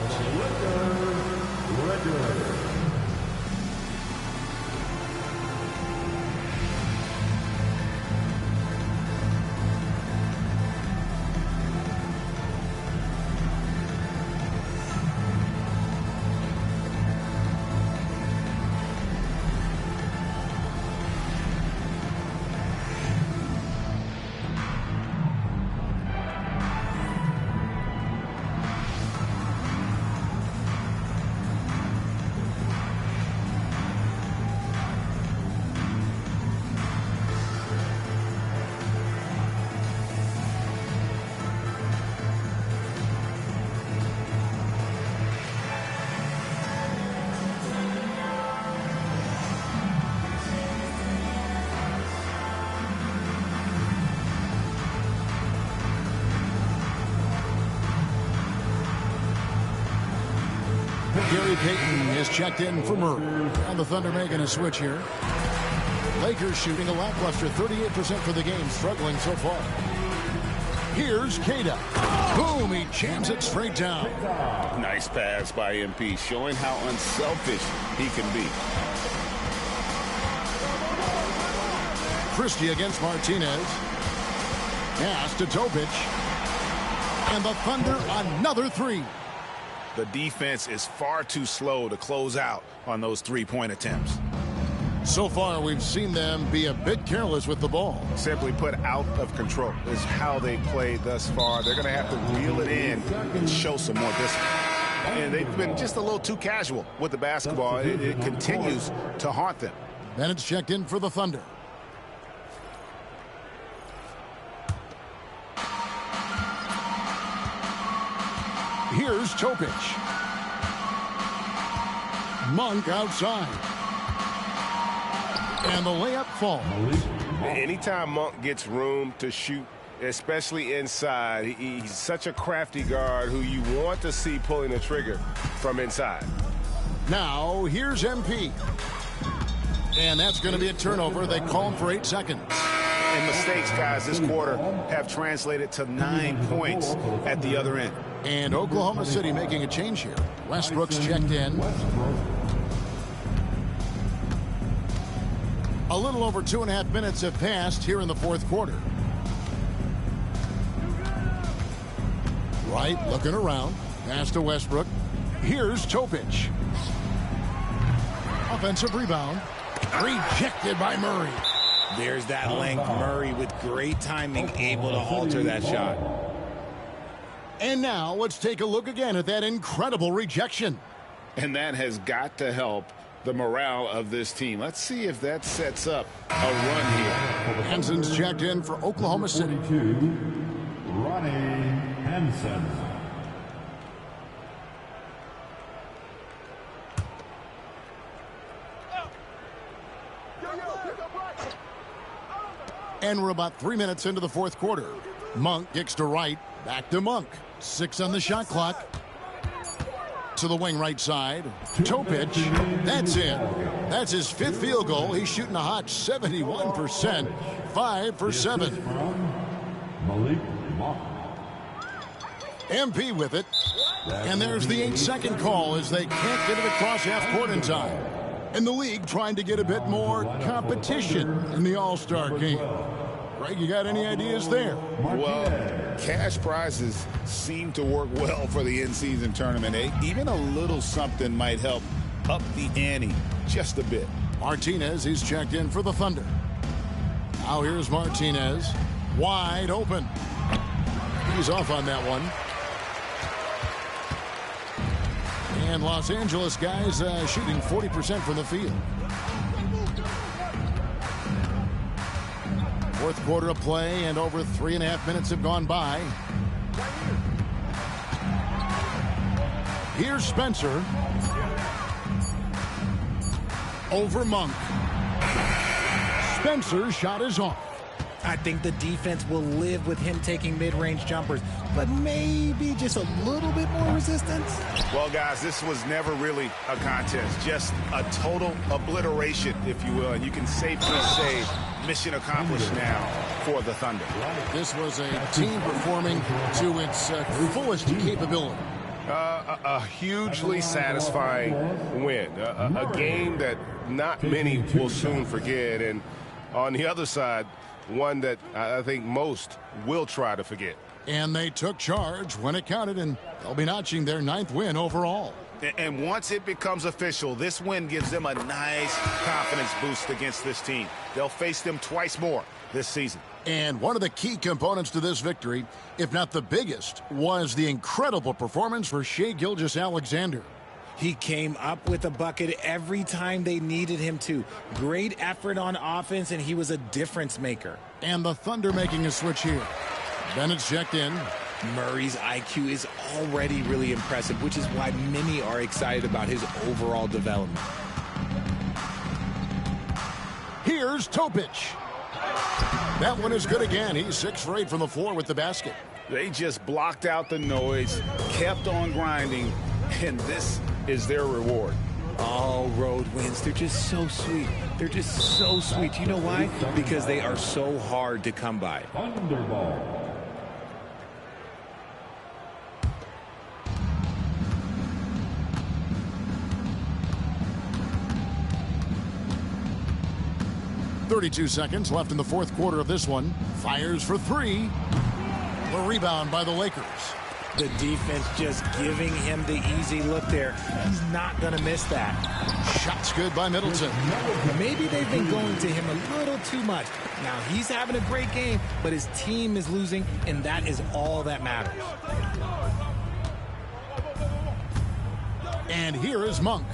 Gary Payton is checked in for Murray. And the Thunder making a switch here. Lakers shooting a lackluster 38% for the game, struggling so far. Here's Cada. Boom, he jams it straight down. Nice pass by MP, showing how unselfish he can be. Christie against Martinez. Pass to Topic. And the Thunder another 3. The defense is far too slow to close out on those three-point attempts. So far, we've seen them be a bit careless with the ball. Simply put, out of control is how they played thus far. They're going to have to reel it in and show some more discipline. And they've been just a little too casual with the basketball. It continues to haunt them. Bennett's checked in for the Thunder. Here's Topic. Monk outside. And the layup falls. Anytime Monk gets room to shoot, especially inside, he's such a crafty guard who you want to see pulling the trigger from inside. Now, here's MP. And that's going to be a turnover. They call him for 8 seconds. And mistakes, guys, this quarter have translated to 9 points at the other end. And Oklahoma City making a change here. Westbrook's checked in. A little over 2.5 minutes have passed here in the fourth quarter. Wright looking around. Pass to Westbrook. Here's Topic. Offensive rebound. Rejected by Murray. There's that length. Murray with great timing, able to alter that shot. And now let's take a look again at that incredible rejection. And that has got to help the morale of this team. Let's see if that sets up a run here. Henson's checked in for Oklahoma City. Jansen. And we're about 3 minutes into the fourth quarter. Monk kicks to right. Back to Monk. 6 on the shot clock. To the wing right side. Topic. That's it. That's his 5th field goal. He's shooting a hot 71%. 5 for 7. MP with it. And there's the 8-second call as they can't get it across half court in time. And the league trying to get a bit more competition in the All-Star game. Greg, you got any ideas there? Well, cash prizes seem to work well for the in-season tournament. Even a little something might help up the ante just a bit. Martinez, he's checked in for the Thunder. Now here's Martinez. Wide open. He's off on that one. And Los Angeles guys shooting 40% from the field. Fourth quarter of play, and over 3.5 minutes have gone by. Here's Spencer. Over Monk. Spencer's shot is off. I think the defense will live with him taking mid-range jumpers, but maybe just a little bit more resistance. Well, guys, this was never really a contest, just a total obliteration, if you will. And you can safely say mission accomplished now for the Thunder. This was a team performing to its fullest capability. A hugely satisfying win. A game that not many will soon forget. And on the other side, one that I think most will try to forget. And they took charge when it counted, and they'll be notching their 9th win overall. And once it becomes official, this win gives them a nice confidence boost against this team. They'll face them twice more this season. And one of the key components to this victory, if not the biggest, was the incredible performance for Shai Gilgeous-Alexander. He came up with a bucket every time they needed him to. Great effort on offense, and he was a difference maker. And the Thunder making a switch here. Bennett's checked in. Murray's IQ is already really impressive, which is why many are excited about his overall development. Here's Topic. That one is good again. He's 6 for 8 from the floor with the basket. They just blocked out the noise, kept on grinding, and this is their reward. All road wins. They're just so sweet. They're just so sweet. You know why? Because they are so hard to come by. Thunderball. .32 seconds left in the fourth quarter of this one. Fires for 3. The rebound by the Lakers. The defense just giving him the easy look there. He's not going to miss that. Shot's good by Middleton. Maybe they've been going to him a little too much. Now, he's having a great game, but his team is losing, and that is all that matters. And here is Monk.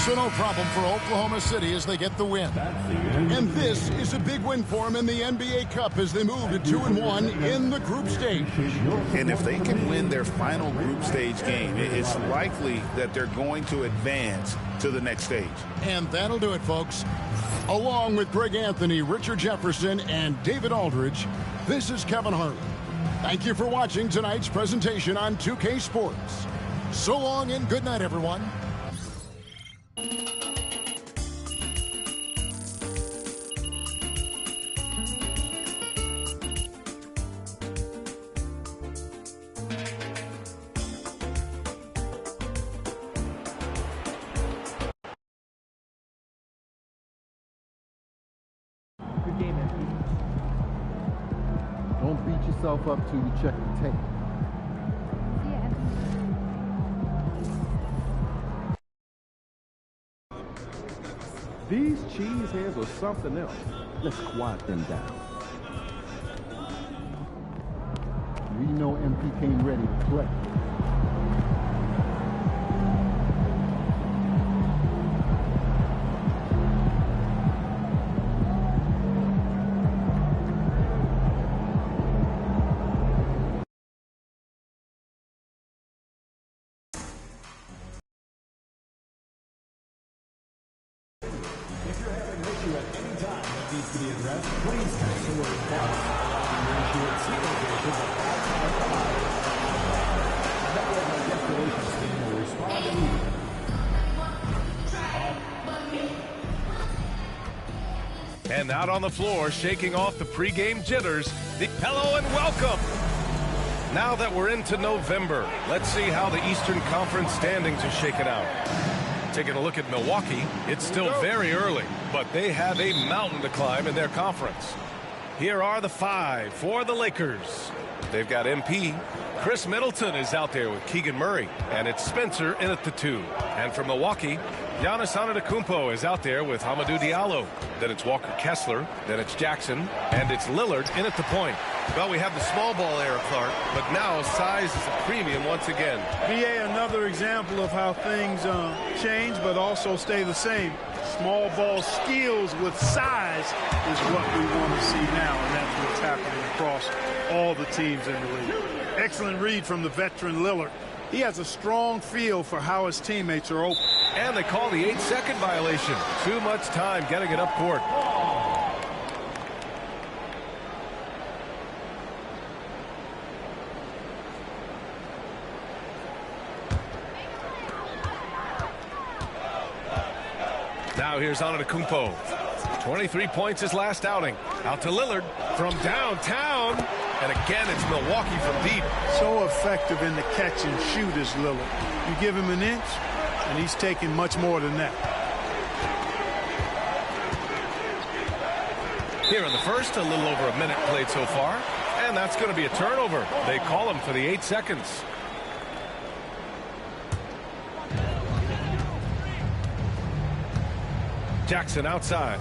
So no problem for Oklahoma City as they get the win. And this is a big win for them in the NBA Cup as they move to 2-1 in the group stage. And if they can win their final group stage game, it's likely that they're going to advance to the next stage. And that'll do it, folks. Along with Greg Anthony, Richard Jefferson, and David Aldridge, this is Kevin Harlan. Thank you for watching tonight's presentation on 2K Sports. So long and good night, everyone. Good game, MP. Don't beat yourself up till you check the tape. These cheeseheads are something else. Let's quiet them down. We know MP came ready to play. issue at any time that needs to be addressed, please text the word boss along your issue at C location to 555. A member of our guest relations team will respond immediately. And out on the floor, shaking off the pregame jitters, hello and welcome. Now that we're into November, let's see how the Eastern Conference standings are shaking out. Taking a look at Milwaukee, it's still very early, but they have a mountain to climb in their conference. Here are the 5 for the Lakers. They've got MP. Chris Middleton is out there with Keegan Murray, and it's Spencer in at the 2. And from Milwaukee, Giannis Antetokounmpo is out there with Hamidou Diallo. Then it's Walker Kessler, then it's Jackson, and it's Lillard in at the point. Well, we have the small ball era, Clark, but now size is a premium once again. VA, another example of how things change but also stay the same. Small ball skills with size is what we want to see now, and that's what's happening across all the teams in the league. Excellent read from the veteran Lillard. He has a strong feel for how his teammates are open. And they call the 8-second violation. Too much time getting it up court. Now here's Antetokounmpo. 23 points his last outing. Out to Lillard from downtown. And again, it's Milwaukee from deep. So effective in the catch and shoot is Lillard. You give him an inch, and he's taking much more than that. Here in the first, a little over a minute played so far. And that's going to be a turnover. They call him for the 8 seconds. Jackson outside.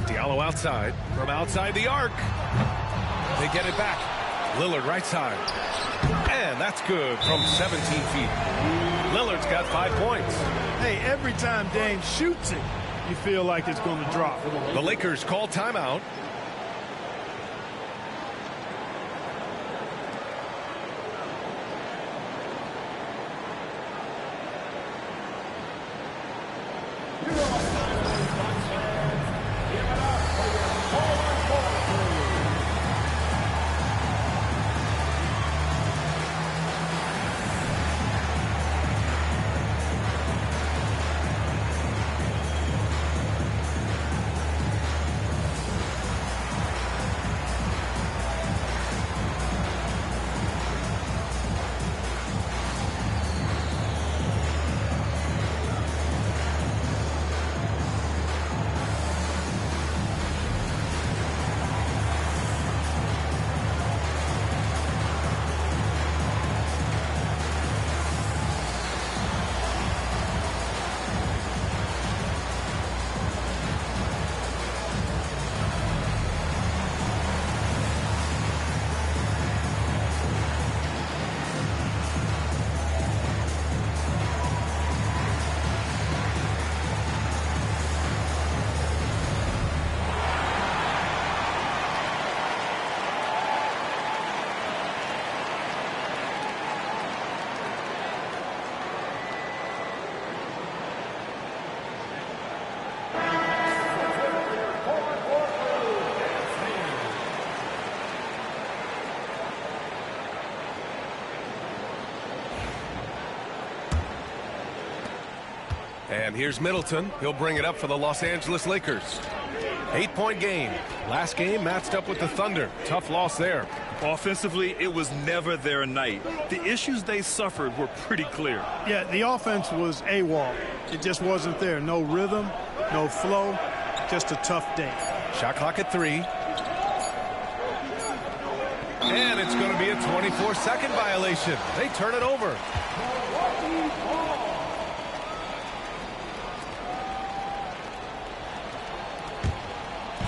Diallo outside. From outside the arc. They get it back. Lillard right side. And that's good from 17 feet. Lillard's got 5 points. Hey, every time Dame shoots it, you feel like it's going to drop. The Lakers call timeout. And here's Middleton. He'll bring it up for the Los Angeles Lakers. 8-point game. Last game matched up with the Thunder. Tough loss there. Offensively, it was never their night. The issues they suffered were pretty clear. Yeah, the offense was AWOL. It just wasn't there. No rhythm, no flow, just a tough day. Shot clock at 3. And it's going to be a 24-second violation. They turn it over.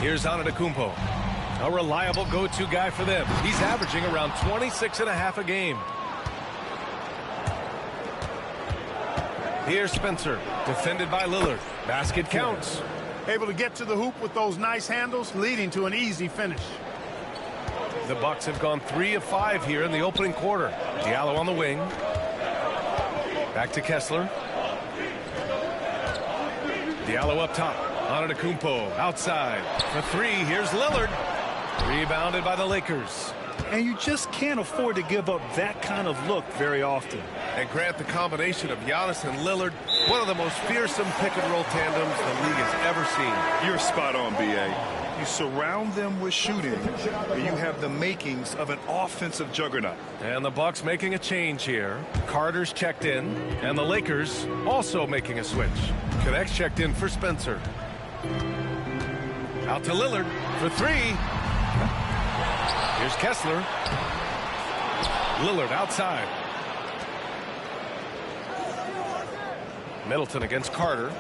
Here's Antetokounmpo, a reliable go-to guy for them. He's averaging around 26.5 a game. Here's Spencer, defended by Lillard. Basket counts. Able to get to the hoop with those nice handles, leading to an easy finish. The Bucks have gone 3 of 5 here in the opening quarter. Diallo on the wing. Back to Kessler. Diallo up top. Antetokounmpo outside. For three, here's Lillard. Rebounded by the Lakers. And you just can't afford to give up that kind of look very often. And Grant, the combination of Giannis and Lillard, one of the most fearsome pick-and-roll tandems the league has ever seen. You're spot on, B.A. You surround them with shooting, and you have the makings of an offensive juggernaut. And the Bucks making a change here. Carter's checked in, and the Lakers also making a switch. Connect's checked in for Spencer. Out to Lillard for three. Here's Kessler. Lillard outside. Middleton against Carter.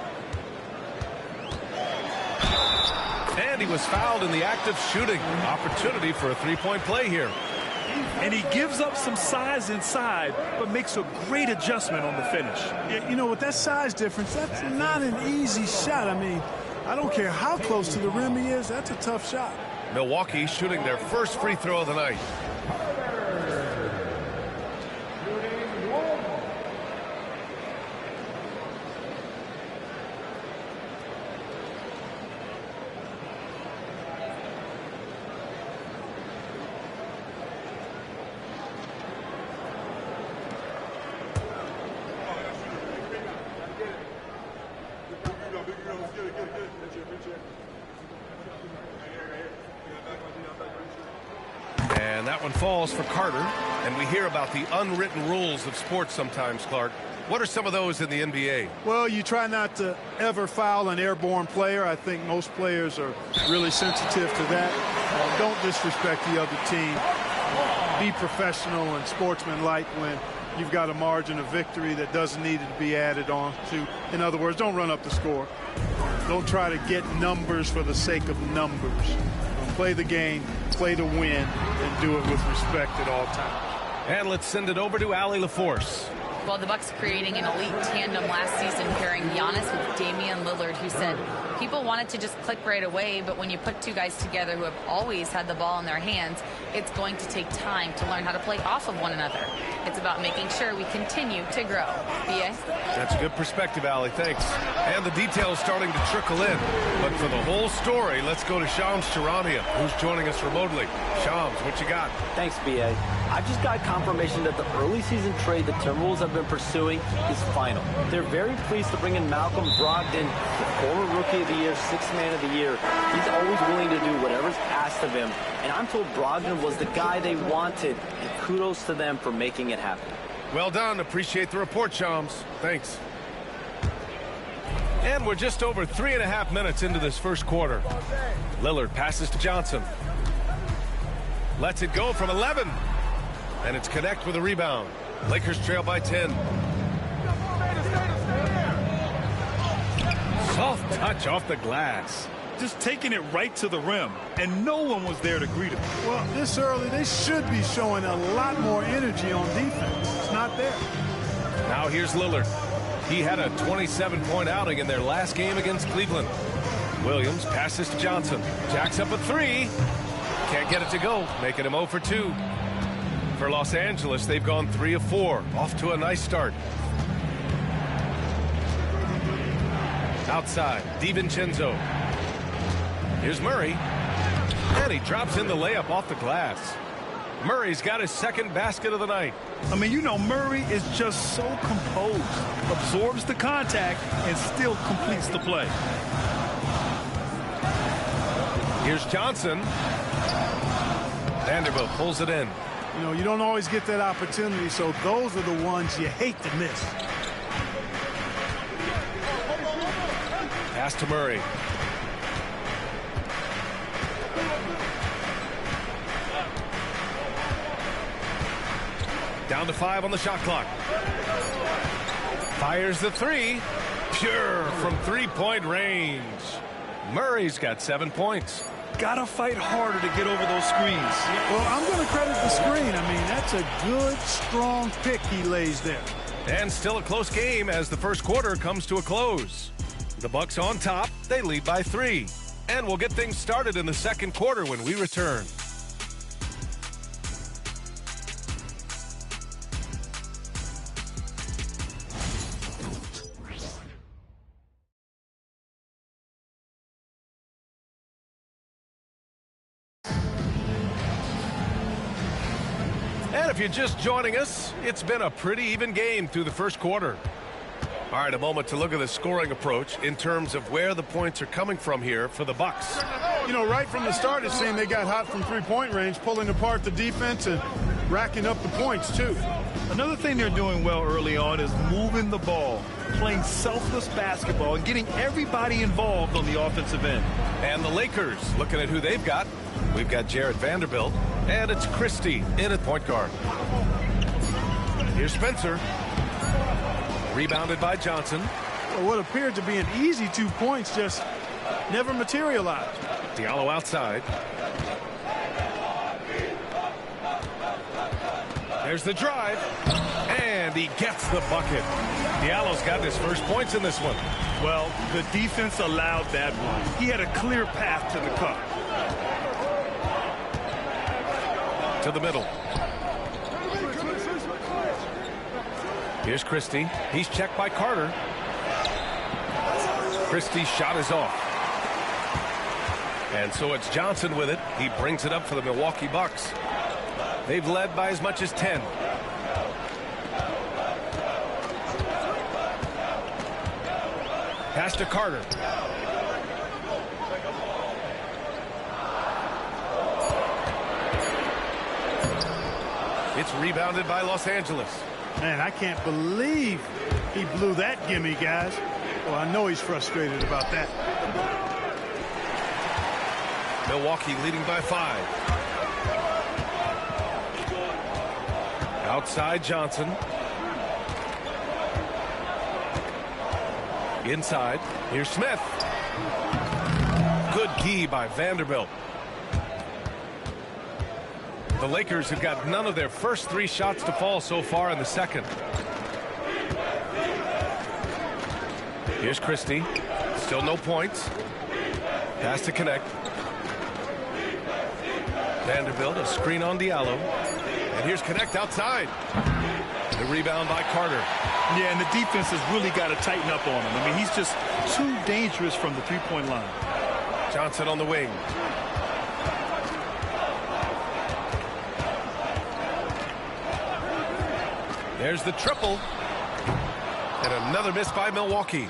And he was fouled in the act of shooting. Opportunity for a three-point play here. And he gives up some size inside, but makes a great adjustment on the finish. You know, with that size difference, that's not an easy shot. I mean, I don't care how close to the rim he is. That's a tough shot. Milwaukee shooting their first free throw of the night. And that one falls for Carter. And we hear about the unwritten rules of sports sometimes, Clark. What are some of those in the NBA? Well, you try not to ever foul an airborne player. I think most players are really sensitive to that. Don't disrespect the other team. Be professional and sportsmanlike when you've got a margin of victory that doesn't need to be added on to. In other words, don't run up the score. Don't try to get numbers for the sake of numbers. Play the game, play to win, and do it with respect at all times. And let's send it over to Allie LaForce. Well, the Bucks creating an elite tandem last season, pairing Giannis with Damian Lillard, who said people wanted to just click right away, but when you put two guys together who have always had the ball in their hands, it's going to take time to learn how to play off of one another. It's about making sure we continue to grow. B.A.? That's a good perspective, Allie. Thanks. And the details starting to trickle in. But for the whole story, let's go to Shams Charania, who's joining us remotely. Shams, what you got? Thanks, B.A. I've just got confirmation that the early season trade the Timberwolves have been pursuing is final. They're very pleased to bring in Malcolm Brogdon, the former Rookie of the Year, Sixth Man of the Year. He's always willing to do whatever's asked of him. And I'm told Brogdon was the guy they wanted. And kudos to them for making it happen. Well done. Appreciate the report, Shams. Thanks. And we're just over 3.5 minutes into this first quarter. Lillard passes to Johnson. Lets it go from 11. And it's Connect with a rebound. Lakers trail by 10. Soft touch off the glass. Just taking it right to the rim, and no one was there to greet him. Well, this early, they should be showing a lot more energy on defense. It's not there. Now here's Lillard. He had a 27-point outing in their last game against Cleveland. Williams passes to Johnson. Jacks up a three. Can't get it to go, making him 0 for 2. For Los Angeles, they've gone 3 of 4. Off to a nice start. Outside, DiVincenzo. Here's Murray. And he drops in the layup off the glass. Murray's got his second basket of the night. I mean, you know, Murray is just so composed. Absorbs the contact and still completes the play. Here's Johnson. Vanderbilt pulls it in. You know, you don't always get that opportunity, so those are the ones you hate to miss. Pass to Murray. Down to 5 on the shot clock. Fires the three. Pure from three-point range. Murray's got 7 points. Gotta fight harder to get over those screens. Well, I'm going to credit the screen. I mean, that's a good, strong pick he lays there. And still a close game as the first quarter comes to a close. The Bucks on top. They lead by 3. And we'll get things started in the second quarter when we return. And if you're just joining us, it's been a pretty even game through the first quarter. All right, a moment to look at the scoring approach in terms of where the points are coming from here for the Bucks. You know, right from the start, it seemed they got hot from three-point range, pulling apart the defense and racking up the points, too. Another thing they're doing well early on is moving the ball, playing selfless basketball, and getting everybody involved on the offensive end. And the Lakers, looking at who they've got. We've got Jarrett Vanderbilt, and it's Christie in at point guard. Here's Spencer. Rebounded by Johnson. Well, what appeared to be an easy 2 points just never materialized. Diallo outside. There's the drive, and he gets the bucket. Diallo's got his first points in this one. Well, the defense allowed that one. He had a clear path to the cup. To the middle. Here's Christie. He's checked by Carter. Christie's shot is off. And so it's Johnson with it. He brings it up for the Milwaukee Bucks. They've led by as much as 10. Pass to Carter. It's rebounded by Los Angeles. Man, I can't believe he blew that gimme, guys. Well, I know he's frustrated about that. Milwaukee leading by 5. Outside Johnson. Inside. Here's Smith. Good key by Vanderbilt. The Lakers have got none of their first 3 shots to fall so far in the second. Here's Christie. Still no points. Pass to connect. Vanderbilt, a screen on Diallo. And here's Connect outside. The rebound by Carter. Yeah, and the defense has really got to tighten up on him. I mean, he's just too dangerous from the three-point line. Johnson on the wing. There's the triple. And another miss by Milwaukee.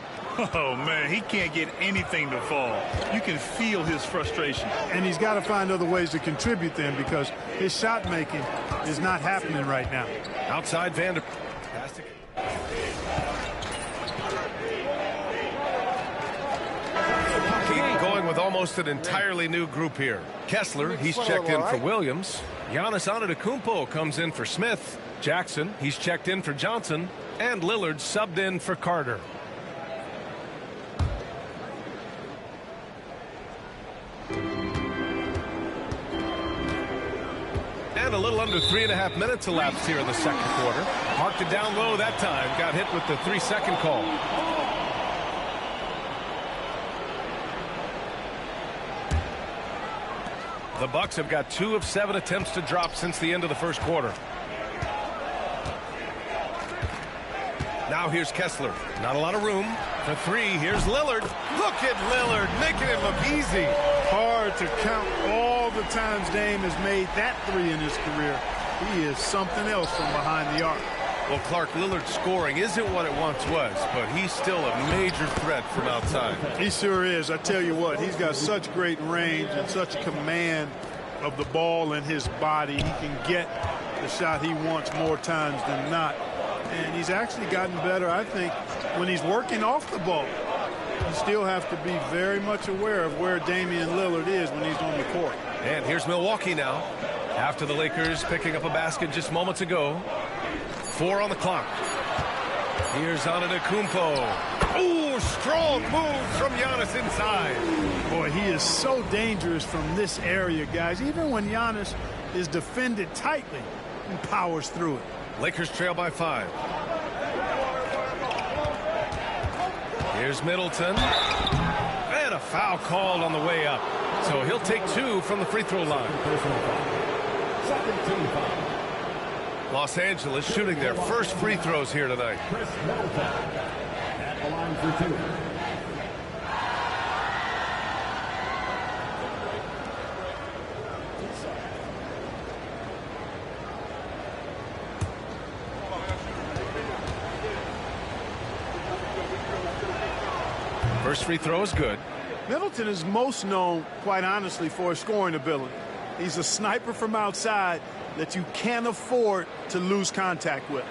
Oh, man, he can't get anything to fall. You can feel his frustration. And he's got to find other ways to contribute then, because his shot making is not happening right now. Outside Vanderbilt. Going with almost an entirely new group here. Kessler, he's checked in for Williams. Giannis Antetokounmpo comes in for Smith. Jackson, he's checked in for Johnson. And Lillard subbed in for Carter. And a little under 3.5 minutes elapsed here in the second quarter. Marked it down low that time. Got hit with the 3-second call. The Bucks have got 2 of 7 attempts to drop since the end of the first quarter. Now here's Kessler. Not a lot of room for 3. Here's Lillard. Look at Lillard making it look easy. Hard to count all the times Dame has made that 3 in his career. He is something else from behind the arc. Well, Clark, Lillard's scoring isn't what it once was, but he's still a major threat from outside. He sure is. I tell you what, he's got such great range and such command of the ball in his body. He can get the shot he wants more times than not. And he's actually gotten better, I think, when he's working off the ball. You still have to be very much aware of where Damian Lillard is when he's on the court. And here's Milwaukee now. After the Lakers picking up a basket just moments ago. 4 on the clock. Here's Antetokounmpo. Ooh, strong move from Giannis inside. Boy, he is so dangerous from this area, guys. Even when Giannis is defended tightly, he powers through it. Lakers trail by 5. Here's Middleton. And a foul called on the way up. So he'll take 2 from the free throw line. Los Angeles shooting their first free throws here tonight. At the line for 2. First free throw is good. Middleton is most known, quite honestly, for his scoring ability. He's a sniper from outside that you can't afford to lose contact with.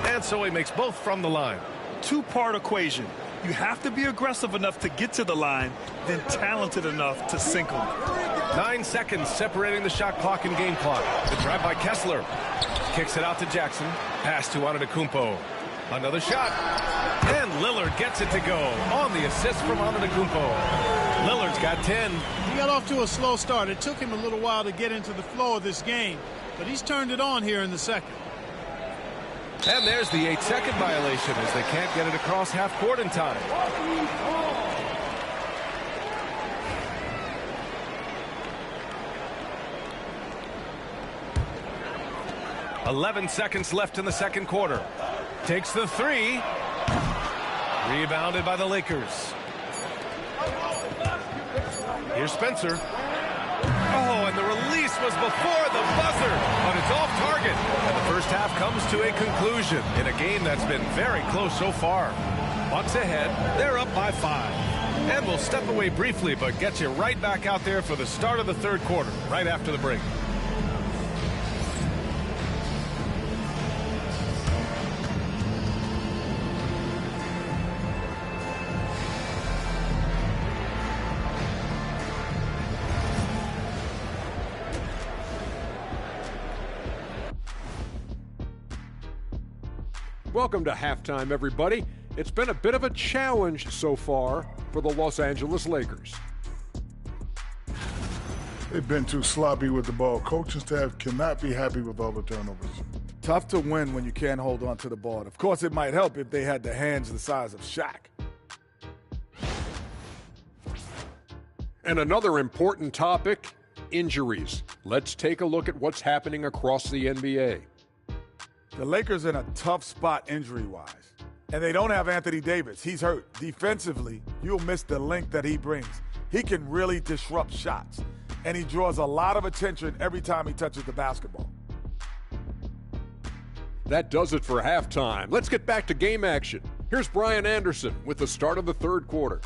And so he makes both from the line. Two-part equation. You have to be aggressive enough to get to the line, then talented enough to sink them. 9 seconds separating the shot clock and game clock. The drive by Kessler. Kicks it out to Jackson. Pass to Antetokounmpo. Another shot. And Lillard gets it to go on the assist from Antetokounmpo. Lillard's got 10. He got off to a slow start. It took him a little while to get into the flow of this game, but he's turned it on here in the second. And there's the 8-second violation as they can't get it across half court in time. "11 seconds left in the second quarter. Takes the three. Rebounded by the Lakers. Here's Spencer. Oh, and the release was before the buzzer, but it's off target. And the first half comes to a conclusion in a game that's been very close so far. Bucks ahead. They're up by 5. And we'll step away briefly, but get you right back out there for the start of the third quarter, right after the break. Welcome to halftime, everybody. It's been a bit of a challenge so far for the Los Angeles Lakers. They've been too sloppy with the ball. Coaching staff cannot be happy with all the turnovers. Tough to win when you can't hold on to the ball. Of course, it might help if they had the hands the size of Shaq. And another important topic, injuries. Let's take a look at what's happening across the NBA. The Lakers in a tough spot injury-wise. And they don't have Anthony Davis. He's hurt. Defensively, you'll miss the length that he brings. He can really disrupt shots. And he draws a lot of attention every time he touches the basketball. That does it for halftime. Let's get back to game action. Here's Brian Anderson with the start of the third quarter.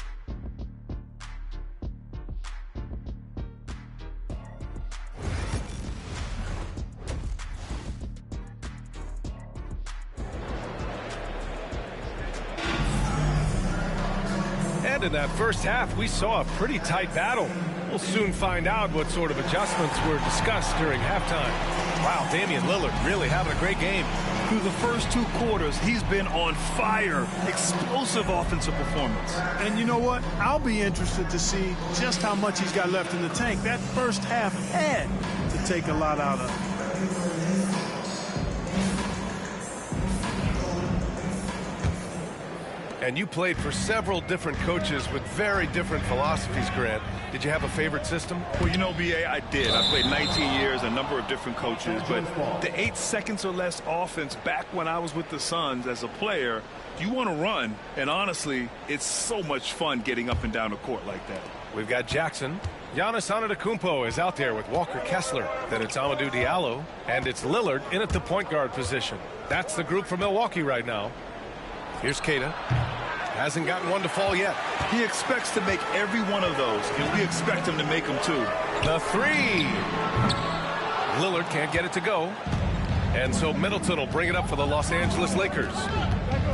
And in that first half, we saw a pretty tight battle. We'll soon find out what sort of adjustments were discussed during halftime. Wow, Damian Lillard really having a great game. Through the first 2 quarters, he's been on fire. Explosive offensive performance. And you know what? I'll be interested to see just how much he's got left in the tank. That first half had to take a lot out of him. And you played for several different coaches with very different philosophies, Grant. Did you have a favorite system? Well, you know, BA, I did. I played 19 years, a number of different coaches. But the 8 seconds or less offense back when I was with the Suns as a player, you want to run. And honestly, it's so much fun getting up and down the court like that. We've got Jackson. Giannis Antetokounmpo is out there with Walker Kessler. Then it's Amadou Diallo. And it's Lillard in at the point guard position. That's the group for Milwaukee right now. Here's Keita. Hasn't gotten one to fall yet. He expects to make every one of those, and we expect him to make them too. The three. Lillard can't get it to go. And so Middleton will bring it up for the Los Angeles Lakers.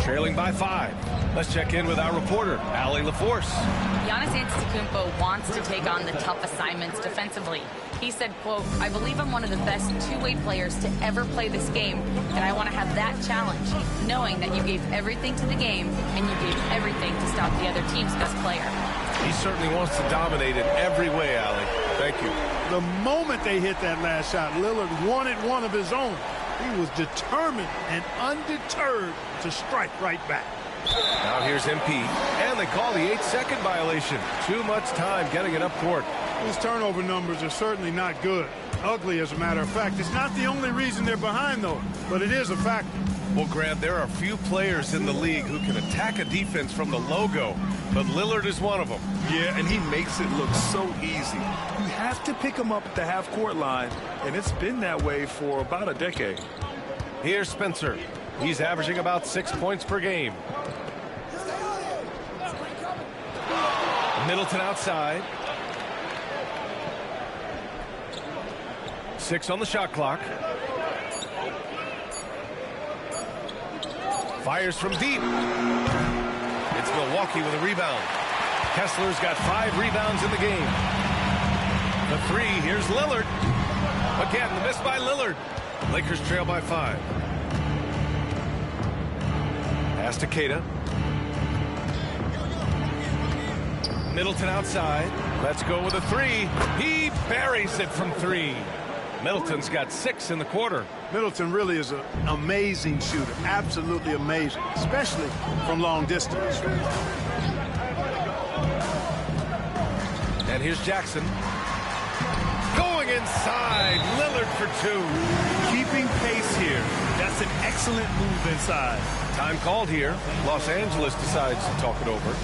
Trailing by 5. Let's check in with our reporter, Allie LaForce. Giannis Antetokounmpo wants to take on the tough assignments defensively. He said, quote, "I believe I'm one of the best two-way players to ever play this game, and I want to have that challenge, knowing that you gave everything to the game and you gave everything to stop the other team's best player." He certainly wants to dominate in every way, Allie. Thank you. The moment they hit that last shot, Lillard wanted one of his own. He was determined and undeterred to strike right back. Now here's MP, and they call the 8-second violation. Too much time getting it up court. These turnover numbers are certainly not good. Ugly, as a matter of fact. It's not the only reason they're behind, though, but it is a factor. Well, Grant, there are few players in the league who can attack a defense from the logo, but Lillard is one of them. Yeah, and he makes it look so easy. You have to pick him up at the half-court line, and it's been that way for about a decade. Here's Spencer. He's averaging about 6 points per game. Middleton outside. 6 on the shot clock. Fires from deep. It's Milwaukee with a rebound. Kessler's got 5 rebounds in the game. The 3, here's Lillard. Again, the miss by Lillard. Lakers trail by 5. Pass to Keita. Middleton outside. Let's go with a 3. He buries it from 3. Middleton's got 6 in the quarter. Middleton really is an amazing shooter. Absolutely amazing, especially from long distance. And here's Jackson. Going inside. Lillard for 2. Keeping pace here. That's an excellent move inside. Time called here. Los Angeles decides to talk it over.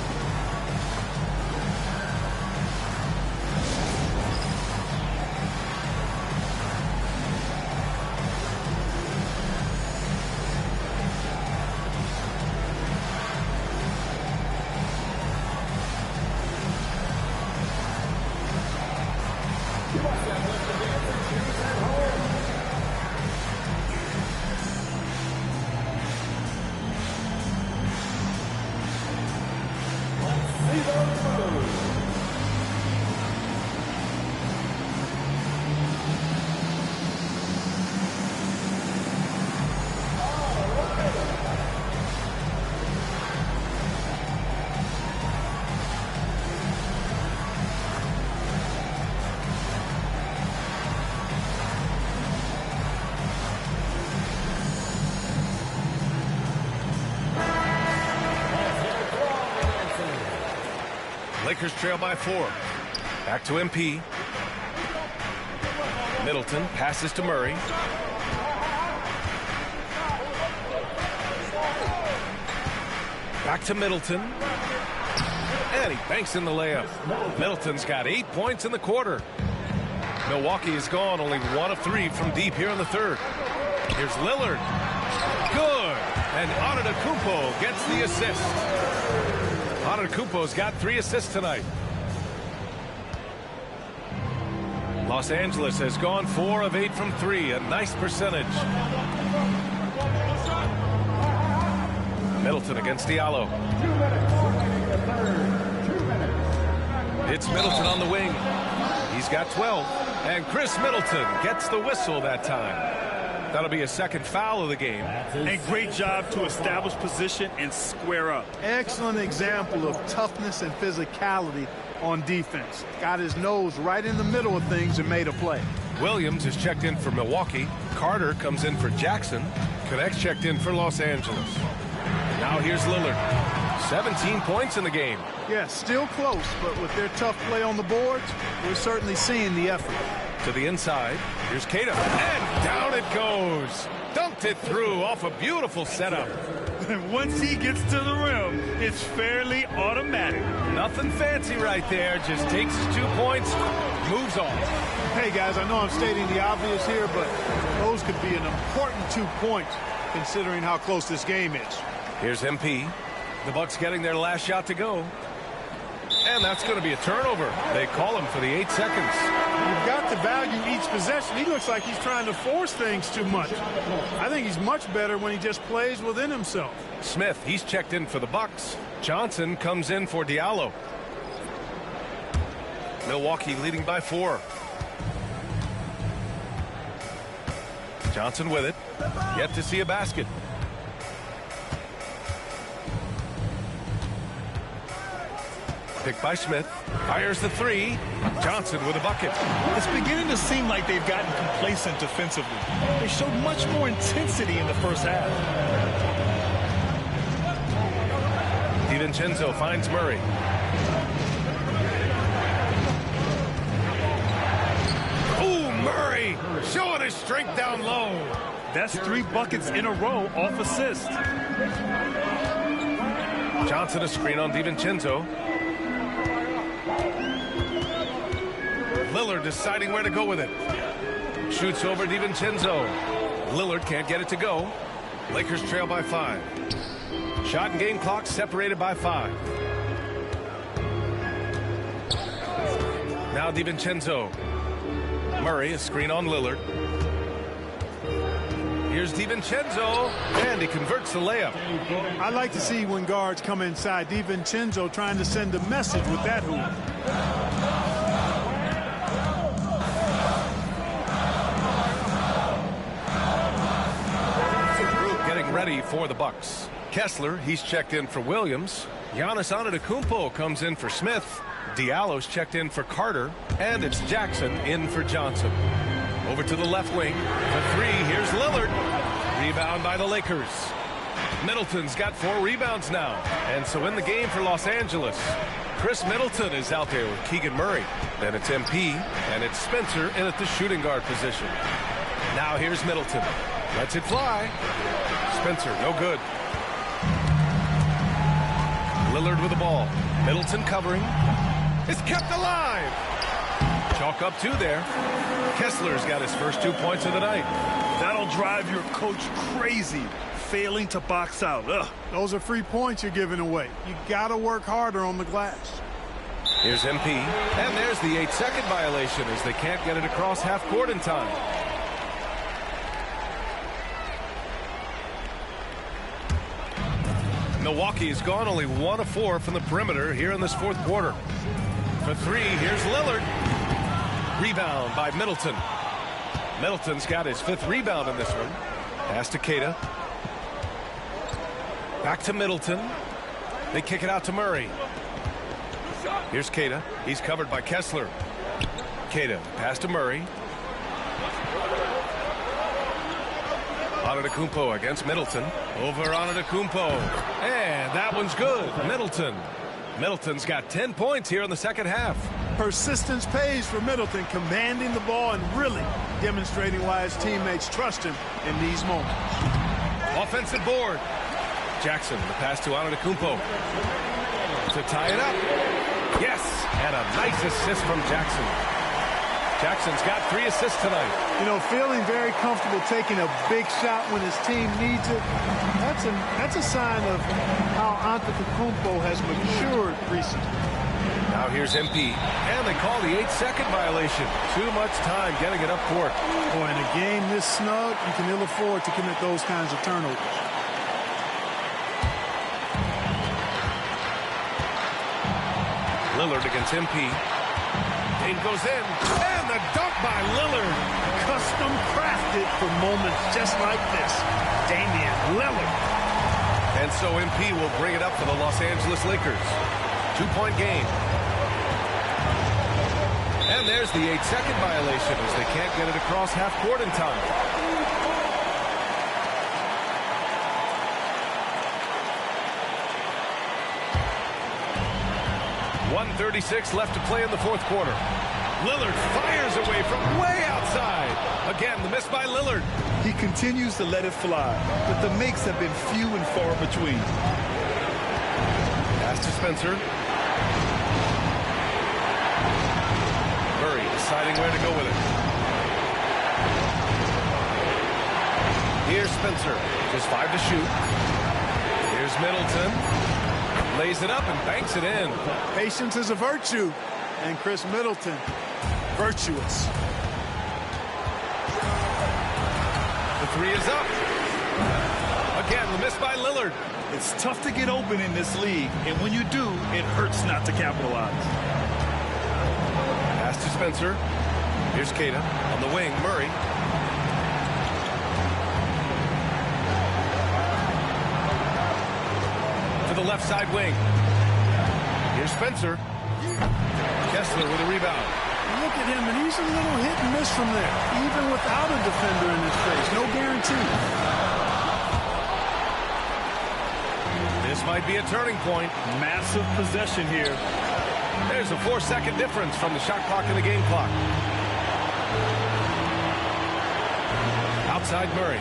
Lakers trail by 4. Back to MP. Middleton passes to Murray. Back to Middleton. And he banks in the layup. Middleton's got 8 points in the quarter. Milwaukee is gone only 1 of 3 from deep here in the third. Here's Lillard. Good. And Antetokounmpo gets the assist. Antetokounmpo's got 3 assists tonight. Los Angeles has gone 4 of 8 from 3, a nice percentage. Middleton against Diallo. It's Middleton on the wing. He's got 12, and Chris Middleton gets the whistle that time. That'll be a second foul of the game. And great job to establish position and square up. Excellent example of toughness and physicality on defense. Got his nose right in the middle of things and made a play. Williams is checked in for Milwaukee. Carter comes in for Jackson. Connects checked in for Los Angeles. Now here's Lillard. 17 points in the game. Yeah, still close, but with their tough play on the boards, we're certainly seeing the effort. To the inside, here's Keita, and down it goes. Dunked it through off a beautiful setup. Once he gets to the rim, it's fairly automatic. Nothing fancy right there, just takes his 2 points, moves on. Hey guys, I know I'm stating the obvious here, but those could be an important 2 points considering how close this game is. Here's MP. The Bucks getting their last shot to go. And that's going to be a turnover. They call him for the 8 seconds. You've got to value each possession. He looks like he's trying to force things too much. I think he's much better when he just plays within himself. Smith, he's checked in for the Bucks. Johnson comes in for Diallo. Milwaukee leading by 4. Johnson with it. Yet to see a basket. Picked by Smith. Fires the 3. Johnson with a bucket. It's beginning to seem like they've gotten complacent defensively. They showed much more intensity in the first half. DiVincenzo finds Murray. Ooh, Murray showing his strength down low. That's 3 buckets in a row off assist. Johnson a screen on DiVincenzo. Lillard deciding where to go with it. Shoots over DiVincenzo. Lillard can't get it to go. Lakers trail by 5. Shot and game clock separated by 5. Now DiVincenzo. Murray a screen on Lillard. Here's DiVincenzo, and he converts the layup. I like to see when guards come inside. DiVincenzo trying to send a message with that hoop. Getting ready for the Bucks. Kessler, he's checked in for Williams. Giannis Antetokounmpo comes in for Smith. Diallo's checked in for Carter. And it's Jackson in for Johnson. Over to the left wing. For 3, here's Lillard. Rebound by the Lakers. Middleton's got 4 rebounds now. And so in the game for Los Angeles, Chris Middleton is out there with Keegan Murray. Then it's MP, and it's Spencer in at the shooting guard position. Now here's Middleton. Lets it fly. Spencer, no good. Lillard with the ball. Middleton covering. It's kept alive. Chalk up 2 there. Kessler's got his first 2 points of the night. That'll drive your coach crazy, failing to box out. Ugh. Those are free points you're giving away. You got to work harder on the glass. Here's MP, and there's the 8-second violation as they can't get it across half court in time. Milwaukee has gone only 1 of 4 from the perimeter here in this 4th quarter. For 3, here's Lillard. Rebound by Middleton. Middleton's got his 5th rebound in this one. Pass to Keita. Back to Middleton. They kick it out to Murray. Here's Keita. He's covered by Kessler. Keita, pass to Murray. Antetokounmpo against Middleton. Over Antetokounmpo. And that one's good. Middleton. Middleton's got 10 points here in the second half. Persistence pays for Middleton, commanding the ball and really demonstrating why his teammates trust him in these moments. Offensive board. Jackson, the pass to Antetokounmpo. To tie it up. Yes, and a nice assist from Jackson. Jackson's got 3 assists tonight. You know, feeling very comfortable taking a big shot when his team needs it. That's a sign of how Antetokounmpo has matured recently. Now here's MP, and they call the 8-second violation. Too much time getting it up court. Boy, in a game this snug, you can ill afford to commit those kinds of turnovers. Lillard against MP. Dane goes in, and the dunk by Lillard. Custom crafted for moments just like this. Damian Lillard. And so MP will bring it up for the Los Angeles Lakers. 2-point game. And there's the 8-second violation as they can't get it across half court in time. .136 left to play in the 4th quarter. Lillard fires away from way outside. Again, the miss by Lillard. He continues to let it fly, but the makes have been few and far between. Pass to Spencer. Murray deciding where to go with it. Here's Spencer. Just 5 to shoot. Here's Middleton. Lays it up and banks it in. Patience is a virtue. And Chris Middleton, virtuous. The 3 is up. Again, the miss by Lillard. It's tough to get open in this league, and when you do, it hurts not to capitalize. Pass to Spencer. Here's Keita on the wing. Murray. To the left side wing. Here's Spencer. Kessler with a rebound. Look at him, and he's a little hit and miss from there, even without a defender in his face. No guarantee. This This might be a turning point. Massive possession here. There's a 4-second difference from the shot clock and the game clock. Outside Murray.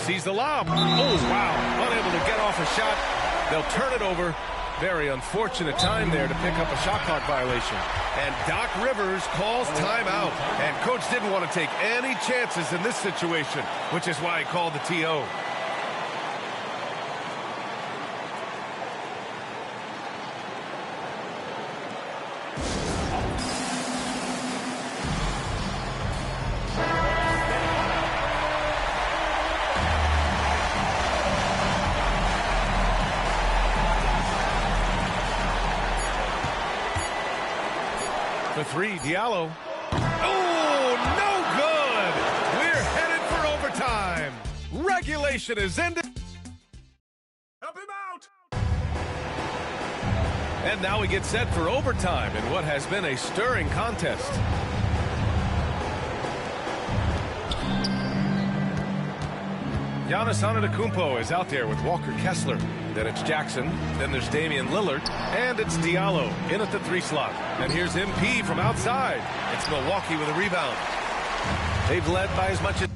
Sees the lob. Oh, wow. Unable to get off a shot. They'll turn it over. Very unfortunate time there to pick up a shot clock violation. And Doc Rivers calls timeout. And coach didn't want to take any chances in this situation, which is why he called the TO. For three, Diallo. Oh, no good! We're headed for overtime. Regulation is ended. Help him out! And now we get set for overtime in what has been a stirring contest. Giannis Antetokounmpo is out there with Walker Kessler. Then it's Jackson. Then there's Damian Lillard. And it's Diallo in at the 3 slot. And here's MP from outside. It's Milwaukee with a rebound. They've led by as much as...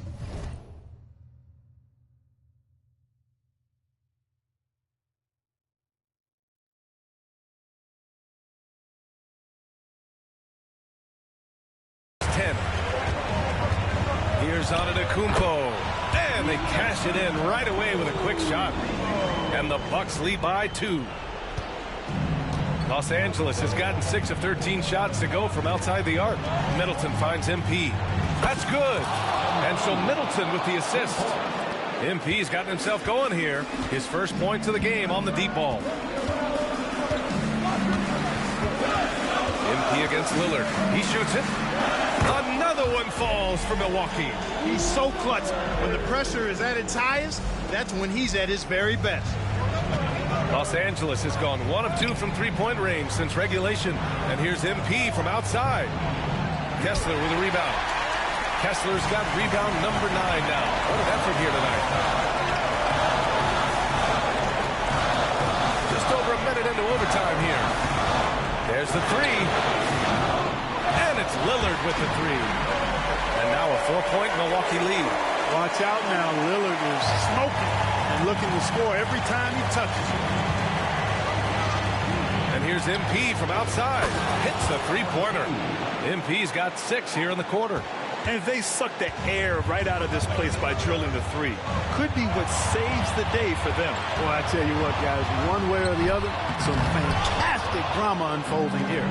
Here's Antetokounmpo. And they cash it in right away with a quick shot. And the Bucks lead by 2. Los Angeles has gotten 6 of 13 shots to go from outside the arc. Middleton finds MP. That's good. And so Middleton with the assist. MP's gotten himself going here. His first points of the game on the deep ball. MP against Lillard. He shoots it. Another one falls for Milwaukee. He's so clutch. When the pressure is at its highest, that's when he's at his very best. Los Angeles has gone 1 of 2 from three-point range since regulation. And here's MP from outside. Kessler with a rebound. Kessler's got rebound number 9 now. What an effort here tonight. Just over a minute into overtime here. There's the 3. And it's Lillard with the 3. And now a 4-point Milwaukee lead. Watch out now. Lillard is smoking and looking to score every time he touches it. And here's MP from outside. Hits the 3-pointer. MP's got 6 here in the quarter. And they suck the air right out of this place by drilling the 3. Could be what saves the day for them. Well, I tell you what, guys, one way or the other, some fantastic drama unfolding here.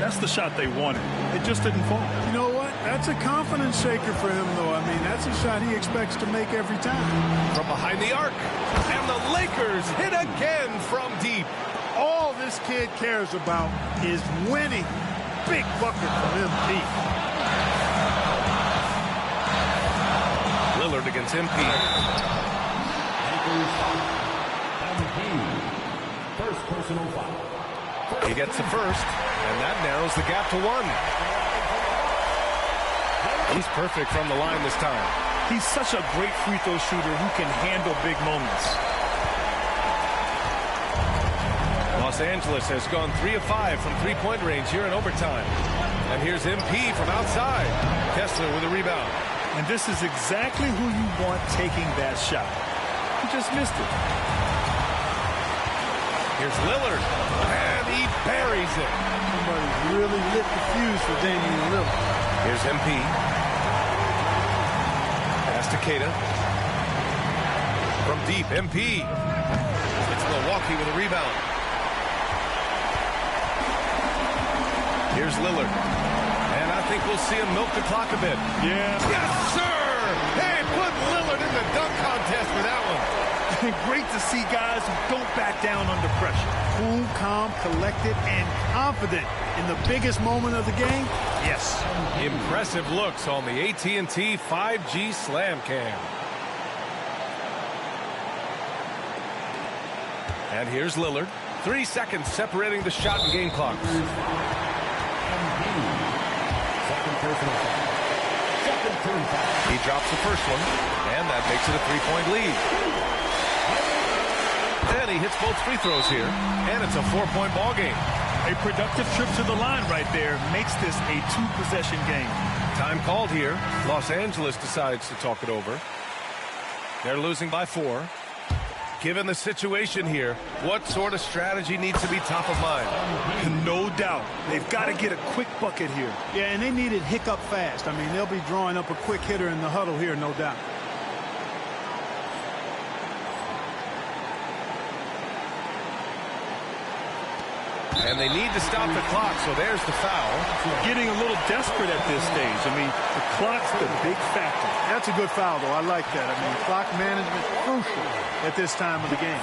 That's the shot they wanted. It just didn't fall. You know what? That's a confidence shaker for him, though. I mean, that's a shot he expects to make every time. From behind the arc. And the Lakers hit again from deep. All this kid cares about is winning. Big bucket from MP. Lillard against MP. First personal foul. He gets the first, and that narrows the gap to 1. He's perfect from the line this time. He's such a great free throw shooter who can handle big moments. Los Angeles has gone 3 of 5 from three-point range here in overtime. And here's MP from outside. Kessler with a rebound. And this is exactly who you want taking that shot. He just missed it. Here's Lillard. And he buries it. Somebody really lit the fuse for Damian Lillard. Here's MP. Pass to Keita. From deep, MP. It's Milwaukee with a rebound. Here's Lillard. And I think we'll see him milk the clock a bit. Yeah. Yes, sir! Hey, put Lillard in the dunk contest for that one. Great to see guys who don't back down under pressure. Cool, calm, collected, and confident in the biggest moment of the game. Yes. Impressive looks on the AT&T 5G Slam Cam. And here's Lillard. 3 seconds separating the shot and game clocks. He drops the first one, and that makes it a 3-point lead. And he hits both free throws here, and it's a 4-point ball game. A productive trip to the line right there makes this a 2-possession game. Time called here. Los Angeles decides to talk it over. They're losing by 4. Given the situation here, what sort of strategy needs to be top of mind? No doubt. They've got to get a quick bucket here. Yeah, and they need it hiccup fast. I mean, they'll be drawing up a quick hitter in the huddle here, no doubt. And they need to stop the clock, so there's the foul. Getting a little desperate at this stage. I mean, the clock's the big factor. That's a good foul, though. I like that. I mean, clock management crucial at this time of the game.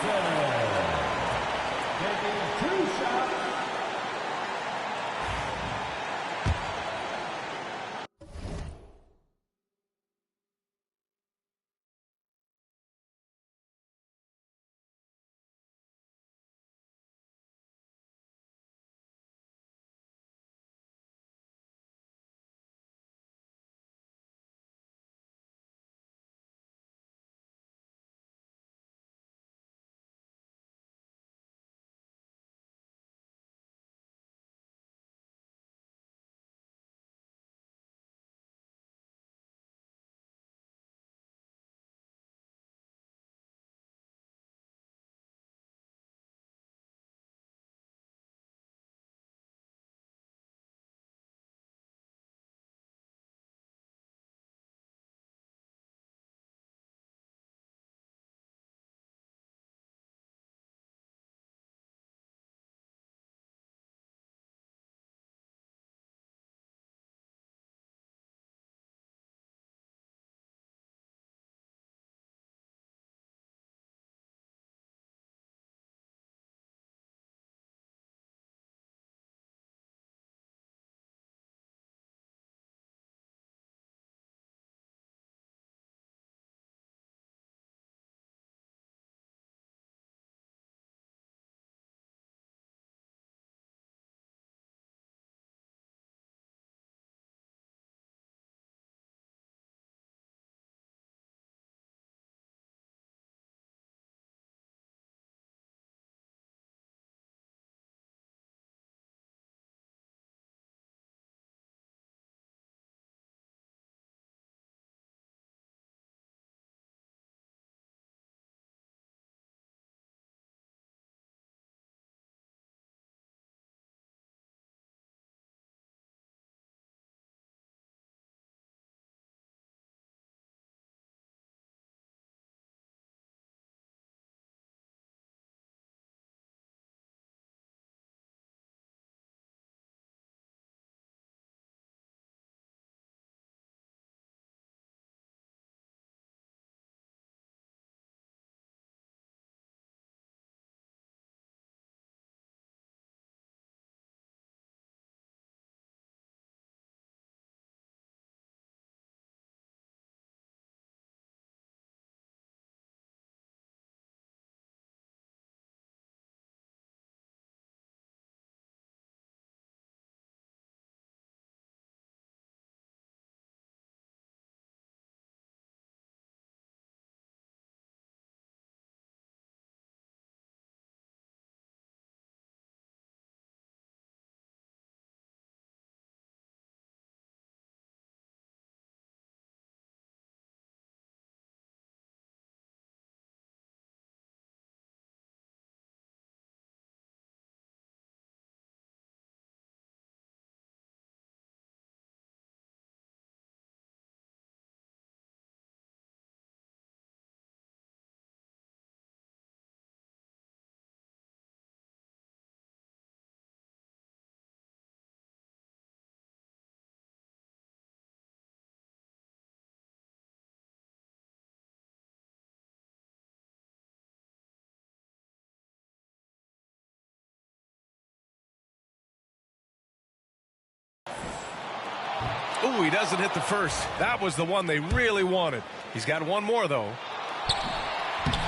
Ooh, he doesn't hit the first. That was the one they really wanted. He's got one more, though.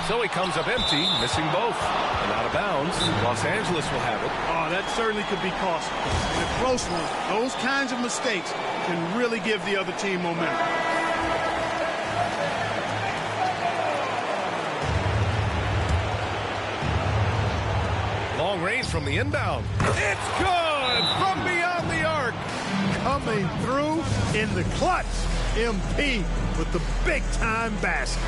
So he comes up empty, missing both. And out of bounds, Los Angeles will have it. Oh, that certainly could be costly. In a close one, those kinds of mistakes can really give the other team momentum. Long range from the inbound. It's good from beyond the arc. Coming through in the clutch. MP with the big-time basket.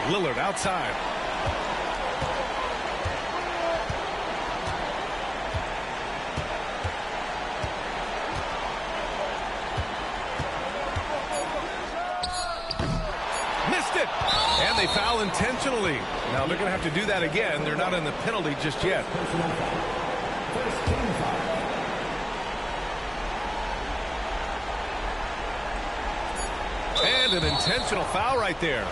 Lillard outside. Missed it. And they foul intentionally. Now they're going to have to do that again. They're not in the penalty just yet. And an intentional foul right there.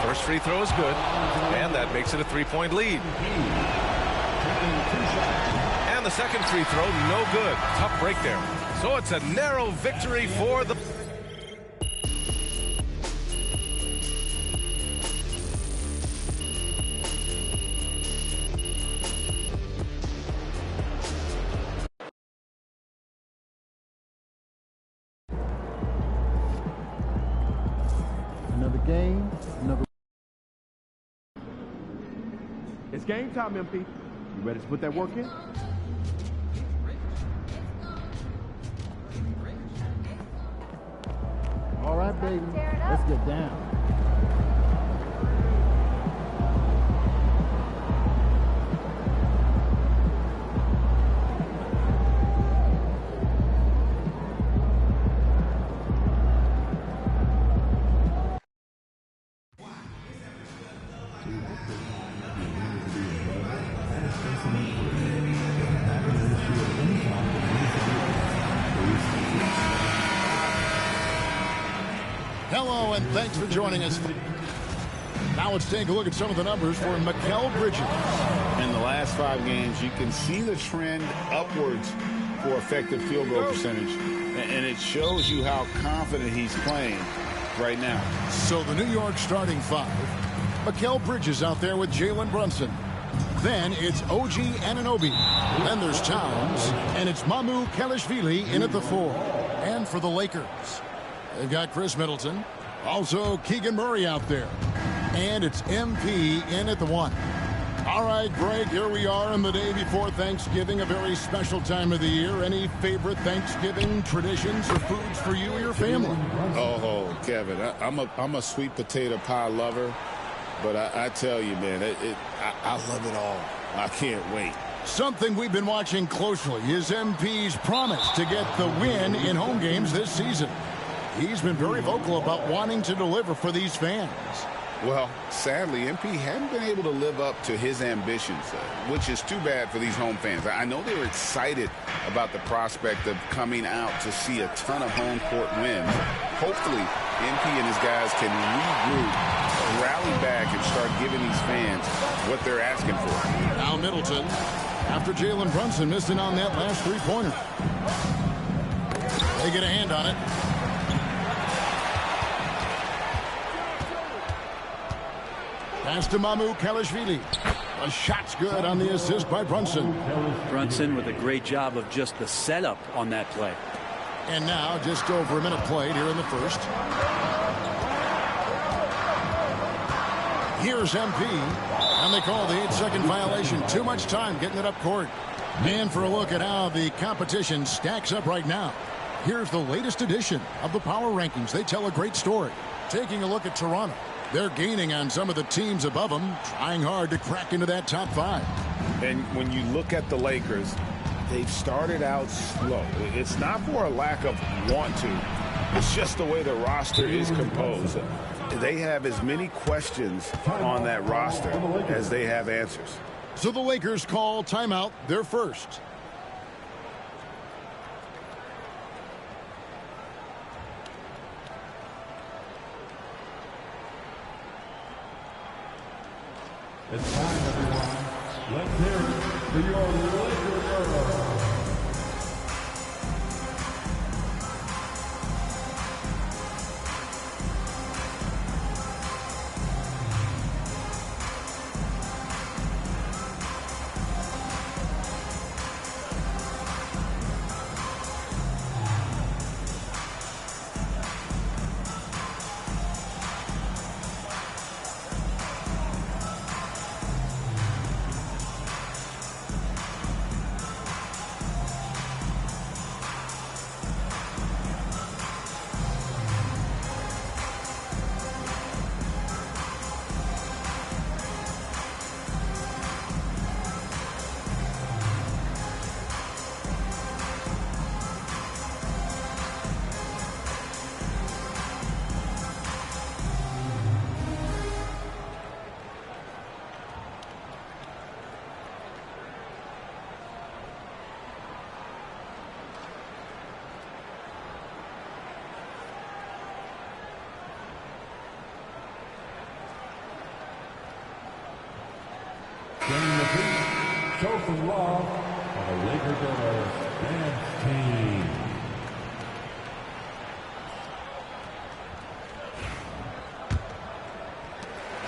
First free throw is good, and that makes it a 3-point lead. And the second free throw, no good. Tough break there. So it's a narrow victory for the... Another game, another... It's game time, MP. You ready to put that work in? All right, baby. Let's get down. Hello, and thanks for joining us. Now let's take a look at some of the numbers for Mikal Bridges. In the last 5 games, you can see the trend upwards for effective field goal percentage. And it shows you how confident he's playing right now. So the New York starting 5. Mikal Bridges out there with Jalen Brunson. Then it's OG Anunoby. Then there's Towns. And it's Mamu Kelishvili in at the 4. And for the Lakers, they've got Chris Middleton. Also Keegan Murray out there. And it's MP in at the 1. All right, Greg, here we are on the day before Thanksgiving, a very special time of the year. Any favorite Thanksgiving traditions or foods for you or your family? Oh, Kevin, I'm a sweet potato pie lover, but I tell you, man, I love it all. I can't wait. Something we've been watching closely is MP's promise to get the win in home games this season. He's been very vocal about wanting to deliver for these fans. Well, sadly, MP hadn't been able to live up to his ambitions, which is too bad for these home fans. I know they were excited about the prospect of coming out to see a ton of home court wins. Hopefully, MP and his guys can regroup, rally back, and start giving these fans what they're asking for. Now Middleton, after Jalen Brunson missing on that last three-pointer. They get a hand on it. Pass to Mamu Kelishvili. A shot's good on the assist by Brunson. Brunson with a great job of just the setup on that play. And now just over a minute played here in the first. Here's MP. And they call the 8-second violation. Too much time getting it up court. And for a look at how the competition stacks up right now. Here's the latest edition of the Power Rankings. They tell a great story. Taking a look at Toronto. They're gaining on some of the teams above them, trying hard to crack into that top 5. And when you look at the Lakers, they've started out slow. It's not for a lack of want to. It's just the way the roster is composed. They have as many questions on that roster as they have answers. So the Lakers call timeout, their first. It's time, everyone. Let's hear it for your Laker girls. Bringing the beat, show some love for the Laker girls dance team.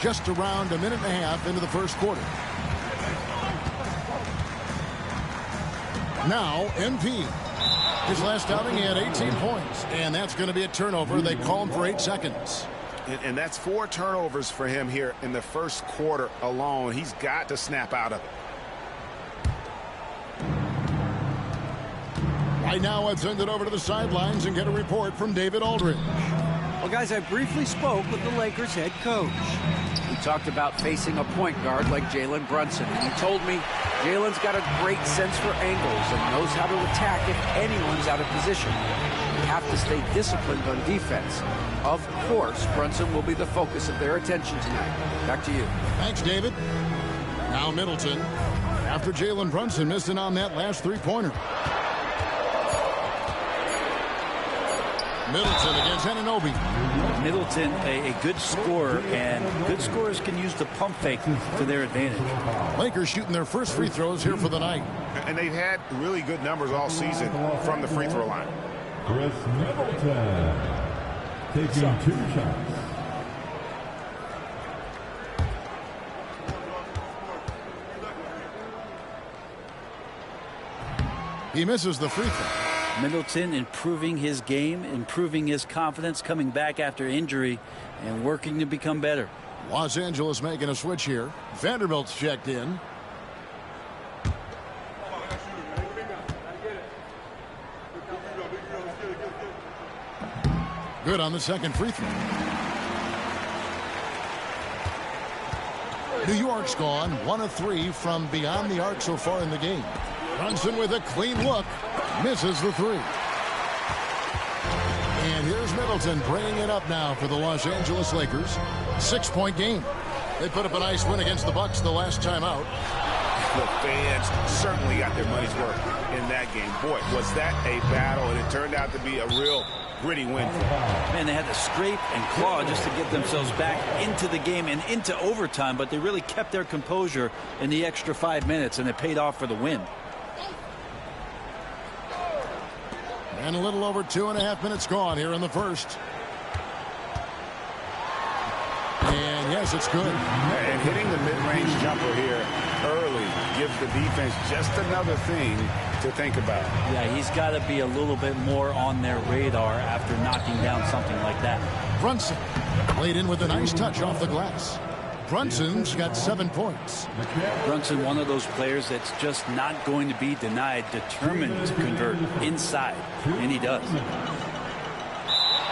Just around a minute and a half into the first quarter. Now, MP. His last outing, he had 18 points, and that's going to be a turnover. They call him for 8 seconds. And that's 4 turnovers for him here in the first quarter alone. He's got to snap out of it. Right now, I'd send it over to the sidelines and get a report from David Aldridge. Well, guys, I briefly spoke with the Lakers head coach. We talked about facing a point guard like Jalen Brunson, and he told me Jalen's got a great sense for angles and knows how to attack if anyone's out of position. You have to stay disciplined on defense. Of course, Brunson will be the focus of their attention tonight. Back to you. Thanks, David. Now Middleton. After Jalen Brunson missed it on that last three-pointer. Middleton against Anunoby. Middleton, a good scorer, and good scorers can use the pump fake to their advantage. Lakers shooting their first free throws here for the night. And they've had really good numbers all season from the free throw line. Chris Middleton taking 2 shots. He misses the free throw. Middleton improving his game, improving his confidence, coming back after injury, and working to become better. Los Angeles making a switch here. Vanderbilt's checked in. Good on the second free throw. New York's gone 1 of 3 from beyond the arc so far in the game. Brunson with a clean look. Misses the 3. And here's Middleton bringing it up now for the Los Angeles Lakers. 6-point game. They put up a nice win against the Bucks the last time out. The fans certainly got their money's worth in that game. Boy, was that a battle, and it turned out to be a real gritty win for them. Man, they had to scrape and claw just to get themselves back into the game and into overtime, but they really kept their composure in the extra 5 minutes, and it paid off for the win. And a little over 2.5 minutes gone here in the first. And yes, it's good. And hitting the mid-range jumper here early gives the defense just another thing to think about. Yeah, he's got to be a little bit more on their radar after knocking down something like that. Brunson laid in with a nice touch off the glass. Brunson's got 7 points. Brunson, one of those players that's just not going to be denied, determined to convert inside, and he does.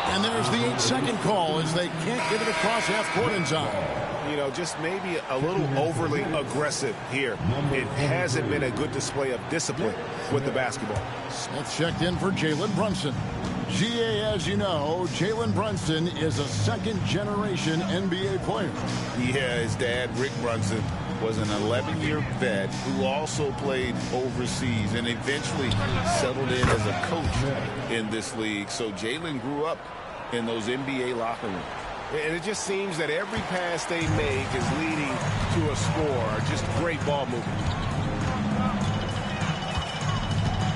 And there's the 8-second call as they can't get it across half court in time. You know, just maybe a little overly aggressive here. It hasn't been a good display of discipline with the basketball. Smith checked in for Jalen Brunson. GA, as you know, Jalen Brunson is a second-generation NBA player. Yeah, his dad, Rick Brunson, was an 11-year vet who also played overseas and eventually settled in as a coach in this league. So Jalen grew up in those NBA locker rooms. And it just seems that every pass they make is leading to a score. Just great ball movement.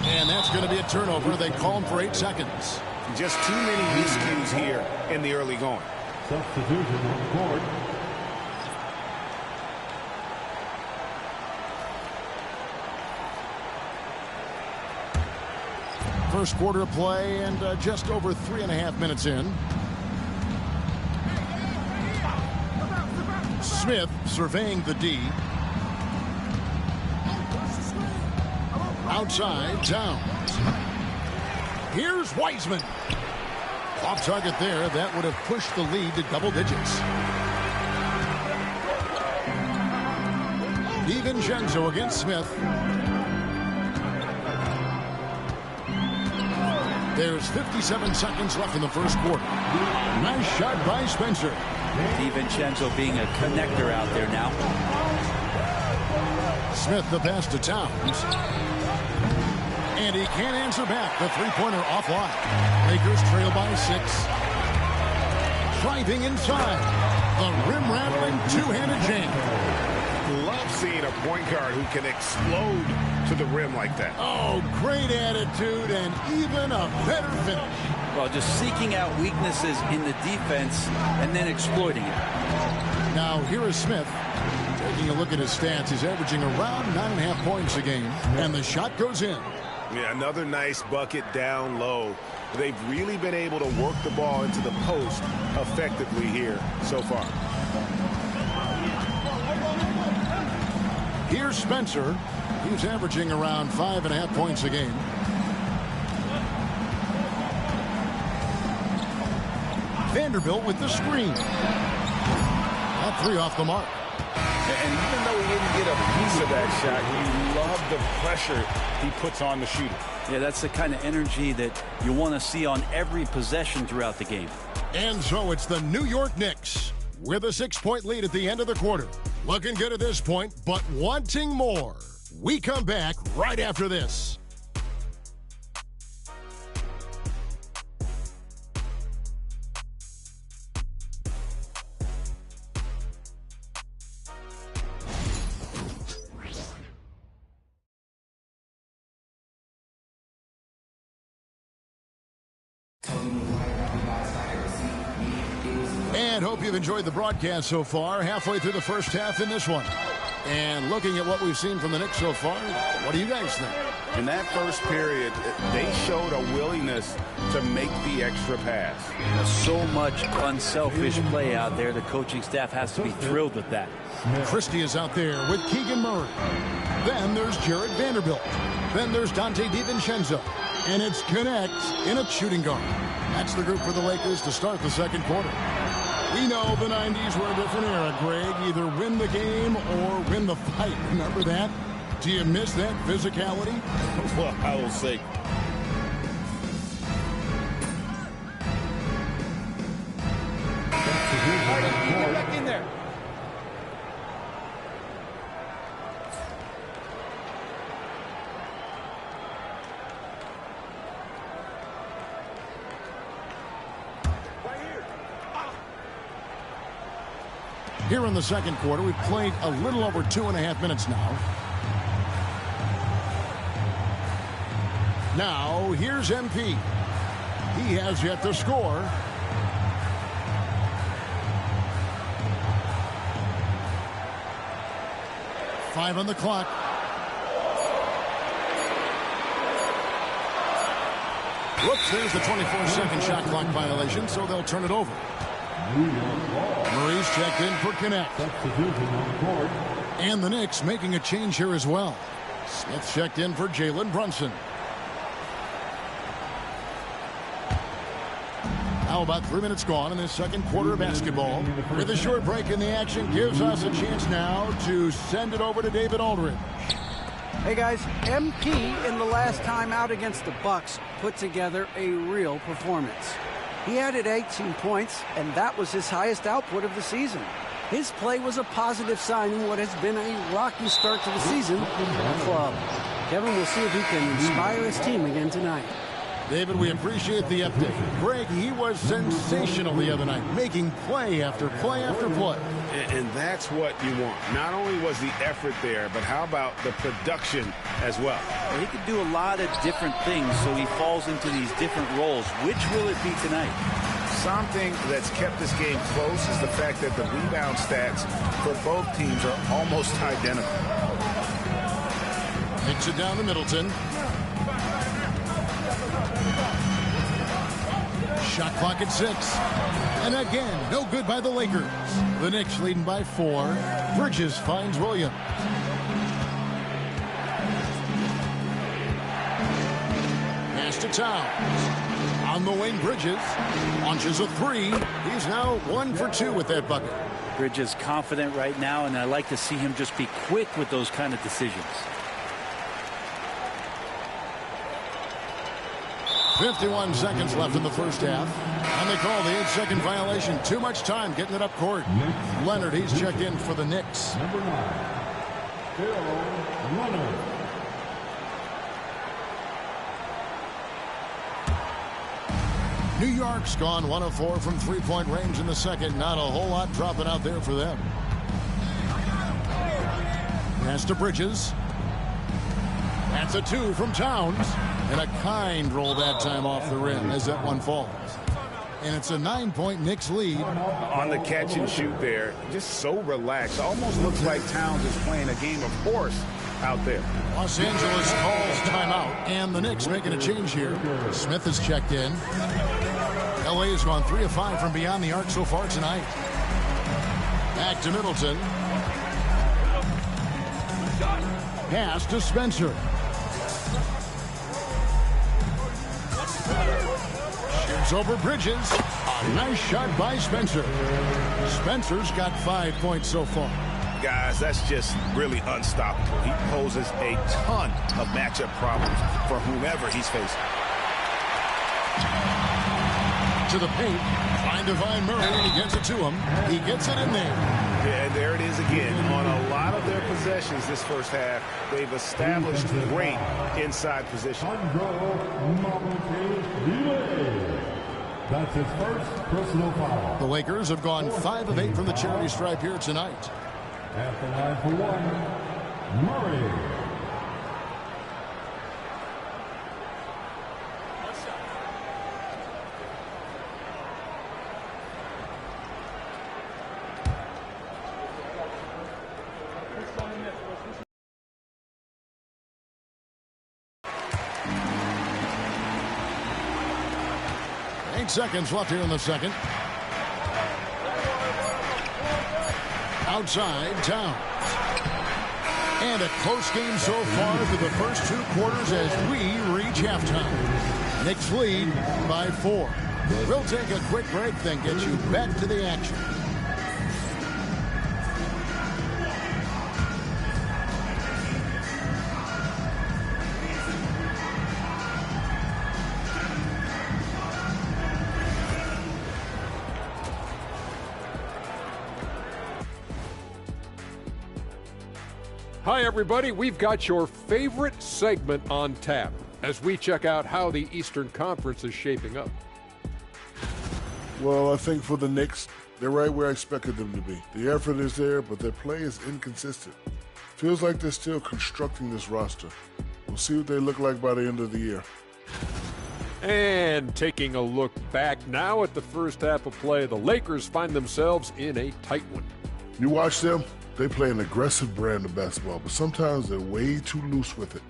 And that's going to be a turnover. They call him for 8 seconds. Just too many miscues here in the early going. Substitution on the board. First quarter of play and just over 3.5 minutes in. Smith surveying the D. Outside, Towns. Here's Wiseman. Off target there. That would have pushed the lead to double digits. DiVincenzo against Smith. There's 57 seconds left in the first quarter. Nice shot by Spencer. DiVincenzo being a connector out there now. Smith the pass to Towns. And he can't answer back. The three-pointer offline. Lakers trail by 6. Driving inside. The rim-rattling two-handed jam. Love seeing a point guard who can explode to the rim like that. Oh, great attitude and even a better finish. Well, just seeking out weaknesses in the defense and then exploiting it. Now, here is Smith. Taking a look at his stats, he's averaging around 9.5 points a game. And the shot goes in. Yeah, another nice bucket down low. They've really been able to work the ball into the post effectively here so far. Here's Spencer. He's averaging around 5.5 points a game. Vanderbilt with the screen. That three off the mark. And even though he didn't get a piece of that shot, you love the pressure he puts on the shooter. Yeah, that's the kind of energy that you want to see on every possession throughout the game. And so it's the New York Knicks with a 6-point lead at the end of the quarter. Looking good at this point, but wanting more. We come back right after this. And hope you've enjoyed the broadcast so far. Halfway through the first half in this one. And looking at what we've seen from the Knicks so far, what do you guys think? In that first period, they showed a willingness to make the extra pass. So much unselfish play out there. The coaching staff has to be thrilled with that. Christie is out there with Keegan Murray. Then there's Jared Vanderbilt. Then there's Dante DiVincenzo. And it's Connect in a shooting guard. That's the group for the Lakers to start the second quarter. We know the 90s were a different era, Greg. Either win the game or win the fight. Remember that? Do you miss that physicality? Well, I will say. Get back in there. Here in the second quarter, we've played a little over 2.5 minutes now. Now, here's MP. He has yet to score. Five on the clock. Whoops, there's the 24-second shot clock violation, so they'll turn it over. Murray's checked in for Connect. And the Knicks making a change here as well. Smith checked in for Jalen Brunson. Now about 3 minutes gone in this second quarter of basketball. With a short break in the action, gives us a chance now to send it over to David Aldridge. Hey guys, MP in the last time out against the Bucks put together a real performance. He added 18 points, and that was his highest output of the season. His play was a positive sign in what has been a rocky start to the season for the club. Kevin will see if he can inspire his team again tonight. David, we appreciate the update. Greg, he was sensational the other night, making play after play after play. And that's what you want. Not only was the effort there, but how about the production as well? Well, he could do a lot of different things, so he falls into these different roles. Which will it be tonight? Something that's kept this game close is the fact that the rebound stats for both teams are almost identical. Kicks it down to Middleton. Shot clock at 6. And again, no good by the Lakers. The Knicks leading by 4. Bridges finds Williams. Pass to Towns. On the wing, Bridges launches a 3. He's now 1 for 2 with that bucket. Bridges confident right now, and I like to see him just be quick with those kind of decisions. 51 seconds left in the first half. And they call the 8-second violation. Too much time getting it up court. Leonard, he's checked in for the Knicks. Number 9, Phil Leonard. New York's gone 1 of 4 from three-point range in the second. Not a whole lot dropping out there for them. Pass to Bridges. That's a 2 from Towns. And a kind roll that time off the rim as that one falls. And it's a 9-point Knicks lead. On the catch and shoot there, just so relaxed. Almost looks like Towns is playing a game of horse out there. Los Angeles calls timeout, and the Knicks making a change here. Smith has checked in. LA has gone 3 of 5 from beyond the arc so far tonight. Back to Middleton. Pass to Spencer. Shoots over Bridges. A nice shot by Spencer. Spencer's got 5 points so far. Guys, that's just really unstoppable. He poses a ton of matchup problems for whomever he's facing. To the paint. Find Divine Murray, and he gets it to him. He gets it in there. Yeah, and there it is again. On a lot of their possessions this first half, they've established great inside position. That's his first personal foul. The Lakers have gone 5 of 8 from the charity stripe here tonight. At the line for 1, Murray. Seconds left here in the second. Outside, Towns. And a close game so far through the first 2 quarters as we reach halftime. Knicks lead by 4. We'll take a quick break, then get you back to the action. Hi, everybody. We've got your favorite segment on tap as we check out how the Eastern Conference is shaping up. Well, I think for the Knicks, they're right where I expected them to be. The effort is there, but their play is inconsistent. Feels like they're still constructing this roster. We'll see what they look like by the end of the year. And taking a look back now at the first half of play, the Lakers find themselves in a tight one. You watch them, they play an aggressive brand of basketball, but sometimes they're way too loose with it.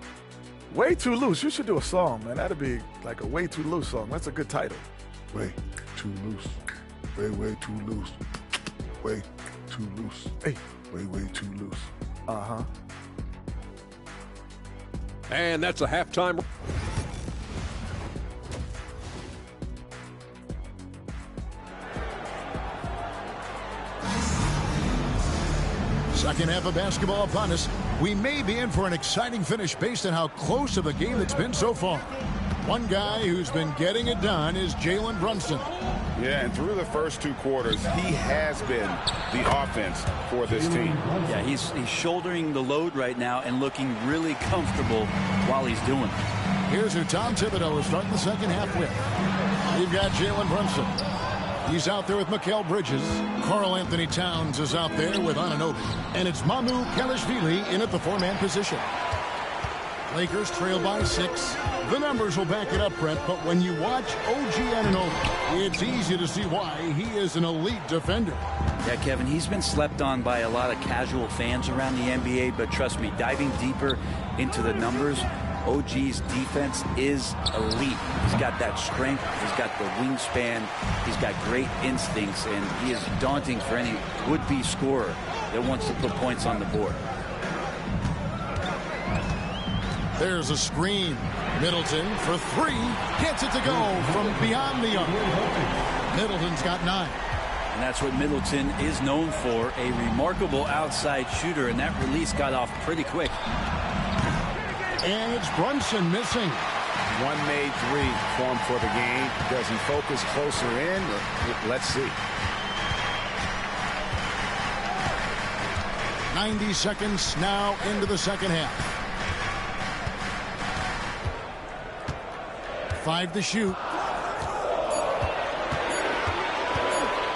Way too loose. You should do a song, man. That'd be like a way too loose song. That's a good title. Way too loose. Way too loose. Way too loose. Hey. Way too loose. Uh-huh. And that's a halftime. Second half of basketball upon us. We may be in for an exciting finish based on how close of a game it's been so far. One guy who's been getting it done is Jalen Brunson. Yeah, and through the first 2 quarters, he has been the offense for this team. Yeah, he's shouldering the load right now and looking really comfortable while he's doing it. Here's who Tom Thibodeau is starting the second half with. We've got Jalen Brunson. He's out there with Mikal Bridges. Karl Anthony Towns is out there with Anunoby. And it's Mamu Kelishvili in at the 4-man position. Lakers trail by 6. The numbers will back it up, Brett, but when you watch OG Anunoby, it's easy to see why he is an elite defender. Yeah, Kevin, he's been slept on by a lot of casual fans around the NBA, but trust me, diving deeper into the numbers, OG's defense is elite. He's got that strength, he's got the wingspan, he's got great instincts, and he is daunting for any would-be scorer that wants to put points on the board. There's a screen. Middleton for 3. Gets it to go from beyond the arc. Middleton's got 9. And that's what Middleton is known for, a remarkable outside shooter, and that release got off pretty quick. And it's Brunson missing. One made 3 for him for the game. Does he focus closer in? Let's see. 90 seconds now into the second half. 5 to shoot.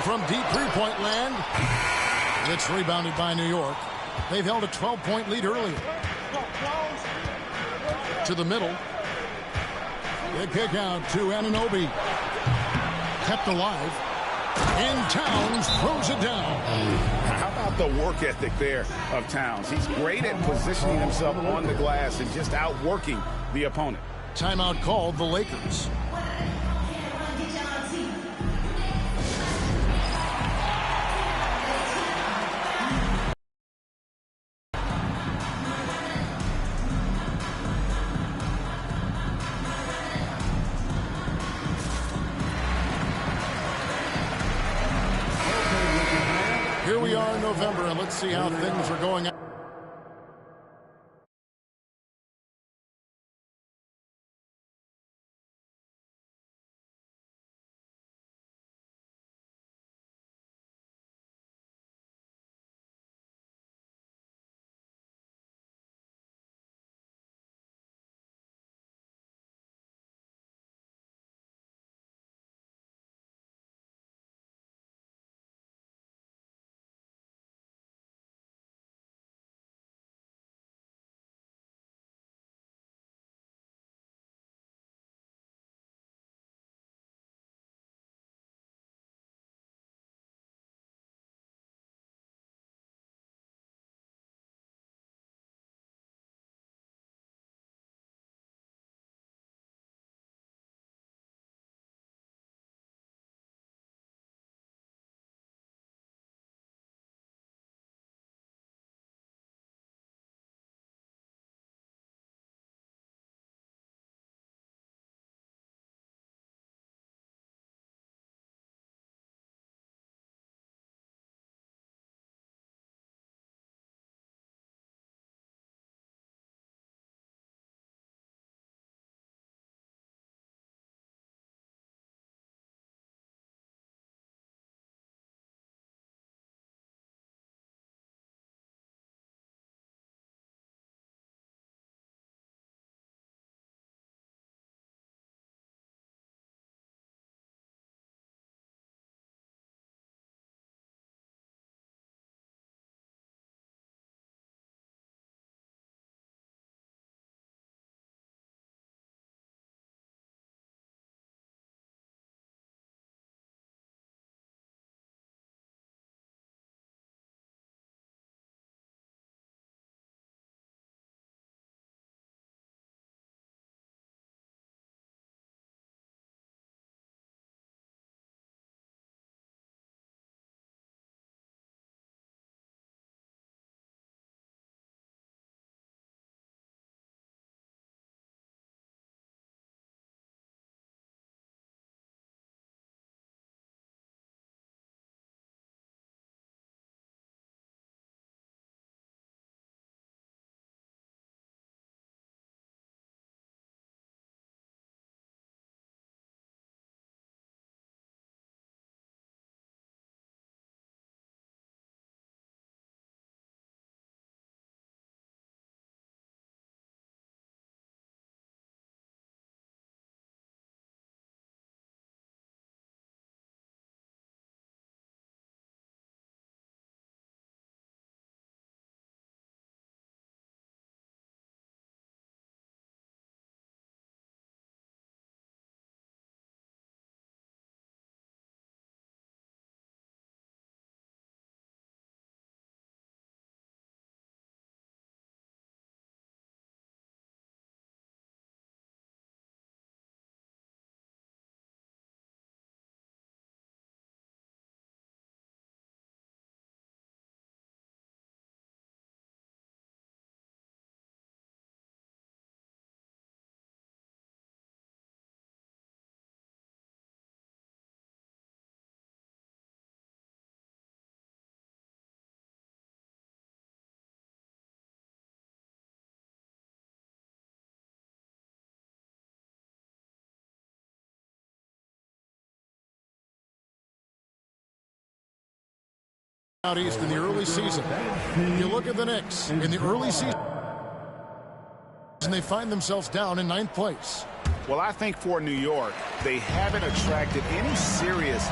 From deep three-point land. It's rebounded by New York. They've held a 12-point lead earlier. To the middle. They kick out to Anunoby. Kept alive. And Towns throws it down. How about the work ethic there of Towns? He's great at positioning himself on the glass and just outworking the opponent. Timeout called the Lakers. Here we are in November, and let's see how things are going. out east in the early season. You look at the Knicks in the early season, and they find themselves down in 9th place. Well, I think for New York, they haven't attracted any serious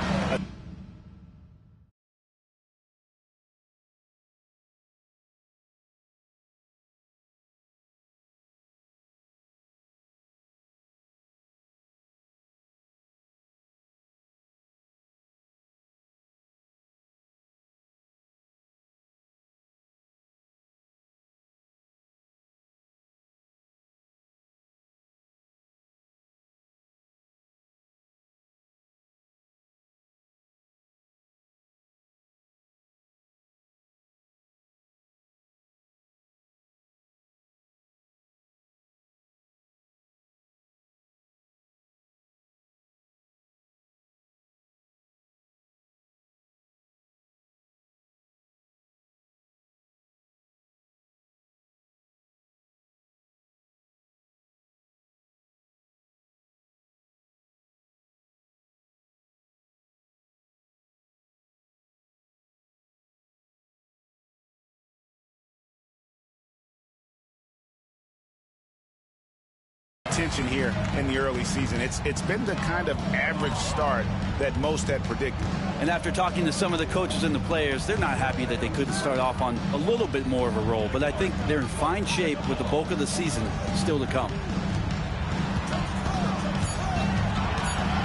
attention here in the early season. It's been the kind of average start that most had predicted. And after talking to some of the coaches and the players, they're not happy that they couldn't start off on a little bit more of a roll. But I think they're in fine shape with the bulk of the season still to come.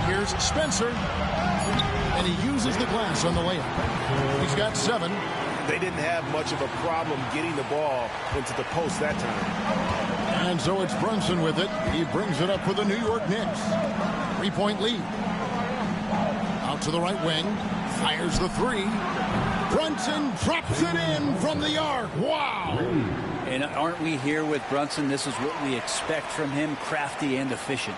Here's Spencer, and he uses the glass on the layup. He's got 7. They didn't have much of a problem getting the ball into the post that time. And so it's Brunson with it. He brings it up for the New York Knicks. 3-point lead. Out to the right wing. Fires the 3. Brunson drops it in from the arc. Wow! And aren't we here with Brunson? This is what we expect from him, crafty and efficient.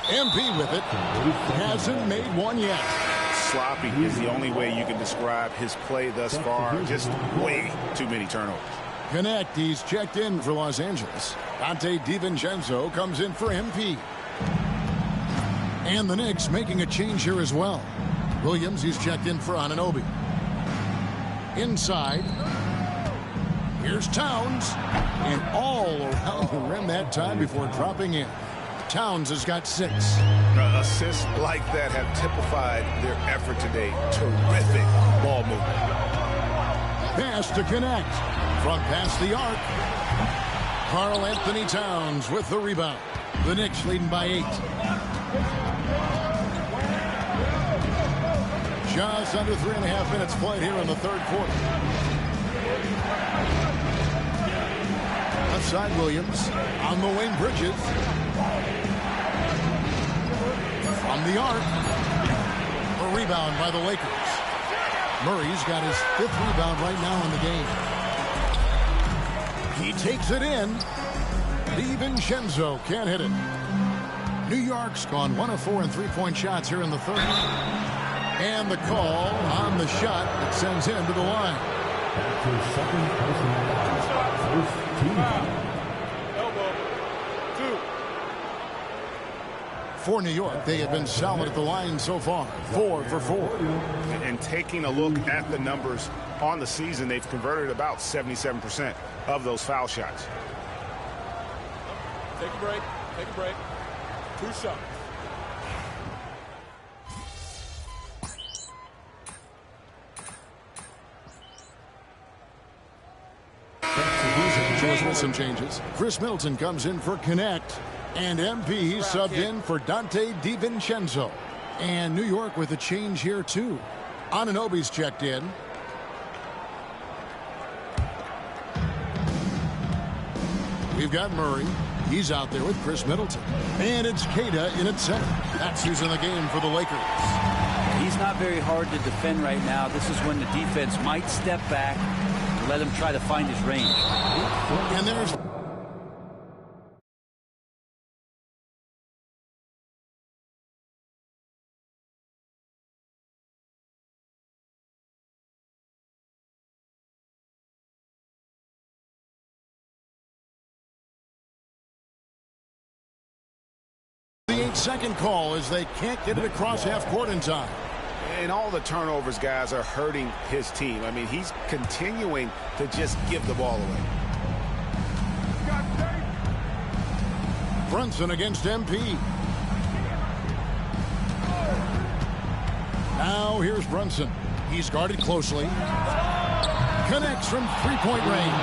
MP with it. Hasn't made one yet. Sloppy is the only way you can describe his play thus far. Just way too many turnovers. Connect. He's checked in for Los Angeles. Dante DiVincenzo comes in for MP. And the Knicks making a change here as well. Williams, he's checked in for Anunoby. Inside. Here's Towns. And all around the rim that time before dropping in. Towns has got 6. Assists like that have typified their effort today. Terrific ball movement. Pass to Connect. Front past the arc. Karl Anthony Towns with the rebound. The Knicks leading by 8. Just under 3.5 minutes played here in the 3rd quarter. Left side Williams. On the wing Bridges. From the arc. A rebound by the Lakers. Murray's got his 5th rebound right now in the game. He takes it in. DiVincenzo can't hit it. New York's gone 1 of 4 in 3-point shots here in the 3rd. And the call on the shot that sends him to the line. That's his second personal first team foul. For New York, they have been solid at the line so far. 4 for 4. And taking a look at the numbers on the season, they've converted about 77% of those foul shots. Take a break. Take a break. 2 shots. With some changes. Chris Middleton comes in for Connect. And MP subbed in for Dante DiVincenzo. And New York with a change here, too. Anunoby's checked in. We've got Murray. He's out there with Chris Middleton. And it's Queta in at center. That's who's in the game for the Lakers. He's not very hard to defend right now. This is when the defense might step back and let him try to find his range. And there's... The 8-second call as they can't get it across half court in time. And all the turnovers, guys, are hurting his team. I mean, he's continuing to just give the ball away. Brunson against MP. Now here's Brunson. He's guarded closely. Connects from three-point range.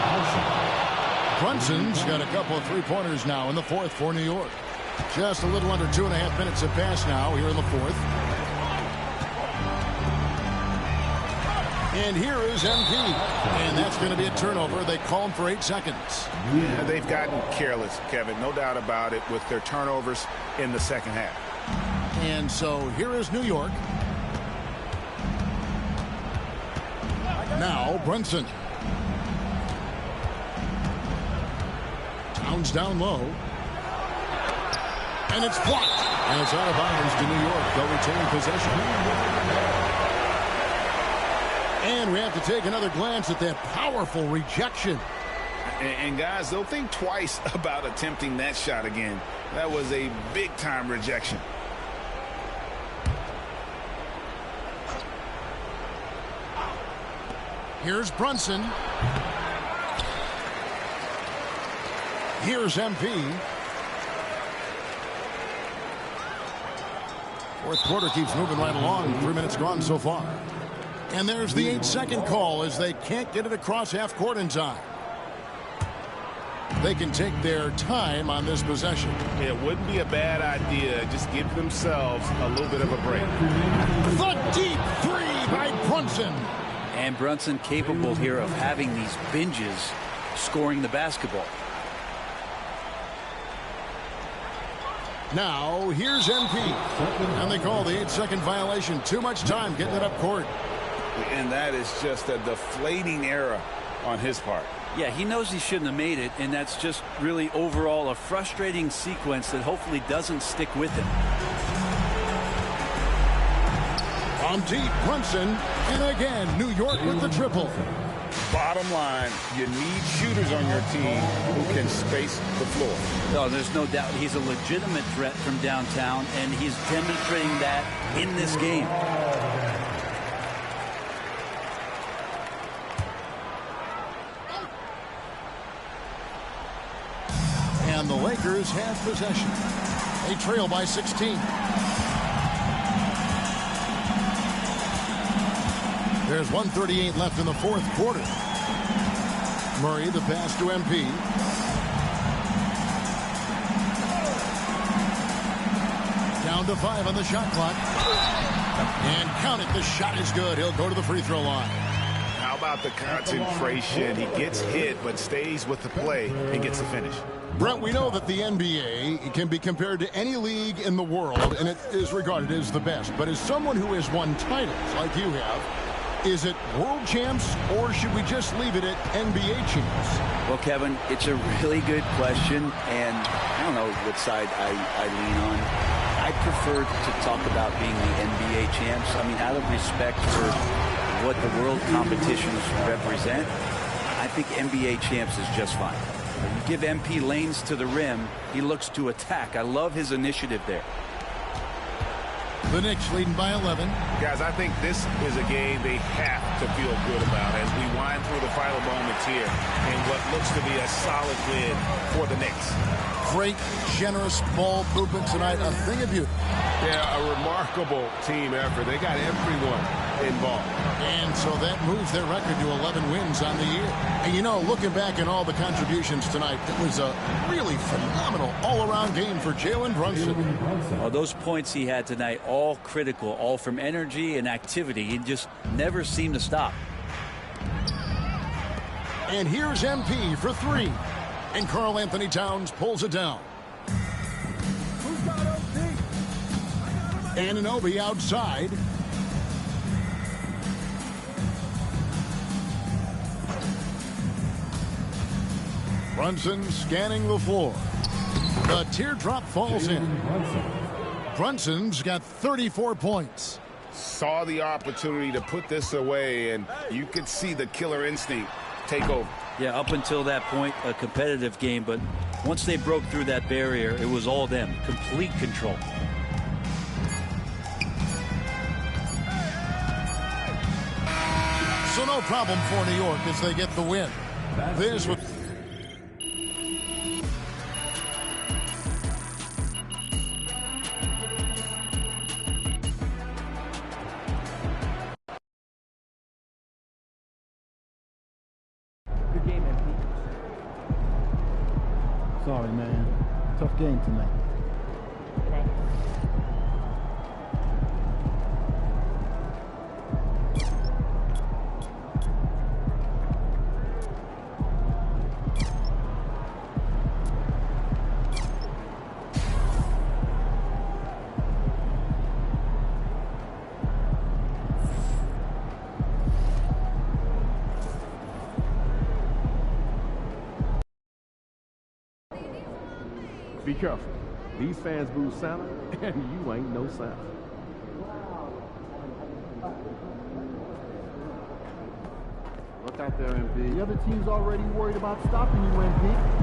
Brunson's got a couple of three-pointers now in the fourth for New York. Just a little under 2.5 minutes have passed now here in the fourth. And here is MP. And that's going to be a turnover. They call him for 8 seconds. Yeah, they've gotten careless, Kevin. No doubt about it with their turnovers in the second half. And so here is New York. Now Brunson. Towns down low. And it's blocked. And it's out of bounds to New York. They'll retain possession. And we have to take another glance at that powerful rejection. And guys, they'll think twice about attempting that shot again. That was a big-time rejection. Here's Brunson. Here's MP. Fourth quarter keeps moving right along. 3 minutes gone so far. And there's the 8-second call as they can't get it across half court in time. They can take their time on this possession. It wouldn't be a bad idea. Just give themselves a little bit of a break. The deep three by Brunson. And Brunson capable here of having these binges scoring the basketball. Now here's MP. And they call the 8-second violation. Too much time getting it up court. And that is just a deflating error on his part. Yeah, he knows he shouldn't have made it, and that's just really overall a frustrating sequence that hopefully doesn't stick with him. On deep, Brunson, and again, New York with the triple. Bottom line, you need shooters on your team who can space the floor. No, there's no doubt he's a legitimate threat from downtown, and he's demonstrating that in this game. And the Lakers have possession. They trail by 16. There's 1:38 left in the fourth quarter. Murray, the pass to MP. Down to 5 on the shot clock. And count it, the shot is good. He'll go to the free throw line. How about the concentration? He gets hit, but stays with the play and gets the finish. Brent, we know that the NBA can be compared to any league in the world, and it is regarded as the best. But as someone who has won titles like you have, is it world champs, or should we just leave it at NBA champs? Well, Kevin, it's a really good question, and I don't know what side I lean on. I prefer to talk about being the NBA champs. I mean, out of respect for what the world competitions represent, I think NBA champs is just fine. You give MP lanes to the rim, he looks to attack. I love his initiative there. The Knicks leading by 11. Guys, I think this is a game they have to feel good about as we wind through the final moments here in what looks to be a solid win for the Knicks. Great, generous ball movement tonight. A thing of beauty. Yeah, a remarkable team effort. They got everyone involved. And so that moves their record to 11 wins on the year. And, you know, looking back at all the contributions tonight, it was a really phenomenal all-around game for Jalen Brunson. Well, those points he had tonight, all critical, all from energy and activity. He just never seemed to stop. And here's MP for 3. And Karl Anthony Towns pulls it down. Anunoby outside. Brunson scanning the floor. The teardrop falls in. Brunson's got 34 points. Saw the opportunity to put this away, and you could see the killer instinct take over. Yeah, up until that point, a competitive game, but once they broke through that barrier, it was all them. Complete control. So no problem for New York as they get the win. This was... Good game, MP. Sorry, man. Tough game tonight. Be careful. These fans boo Santa, and you ain't no Santa. Look out there, MP. The other team's already worried about stopping you, MP.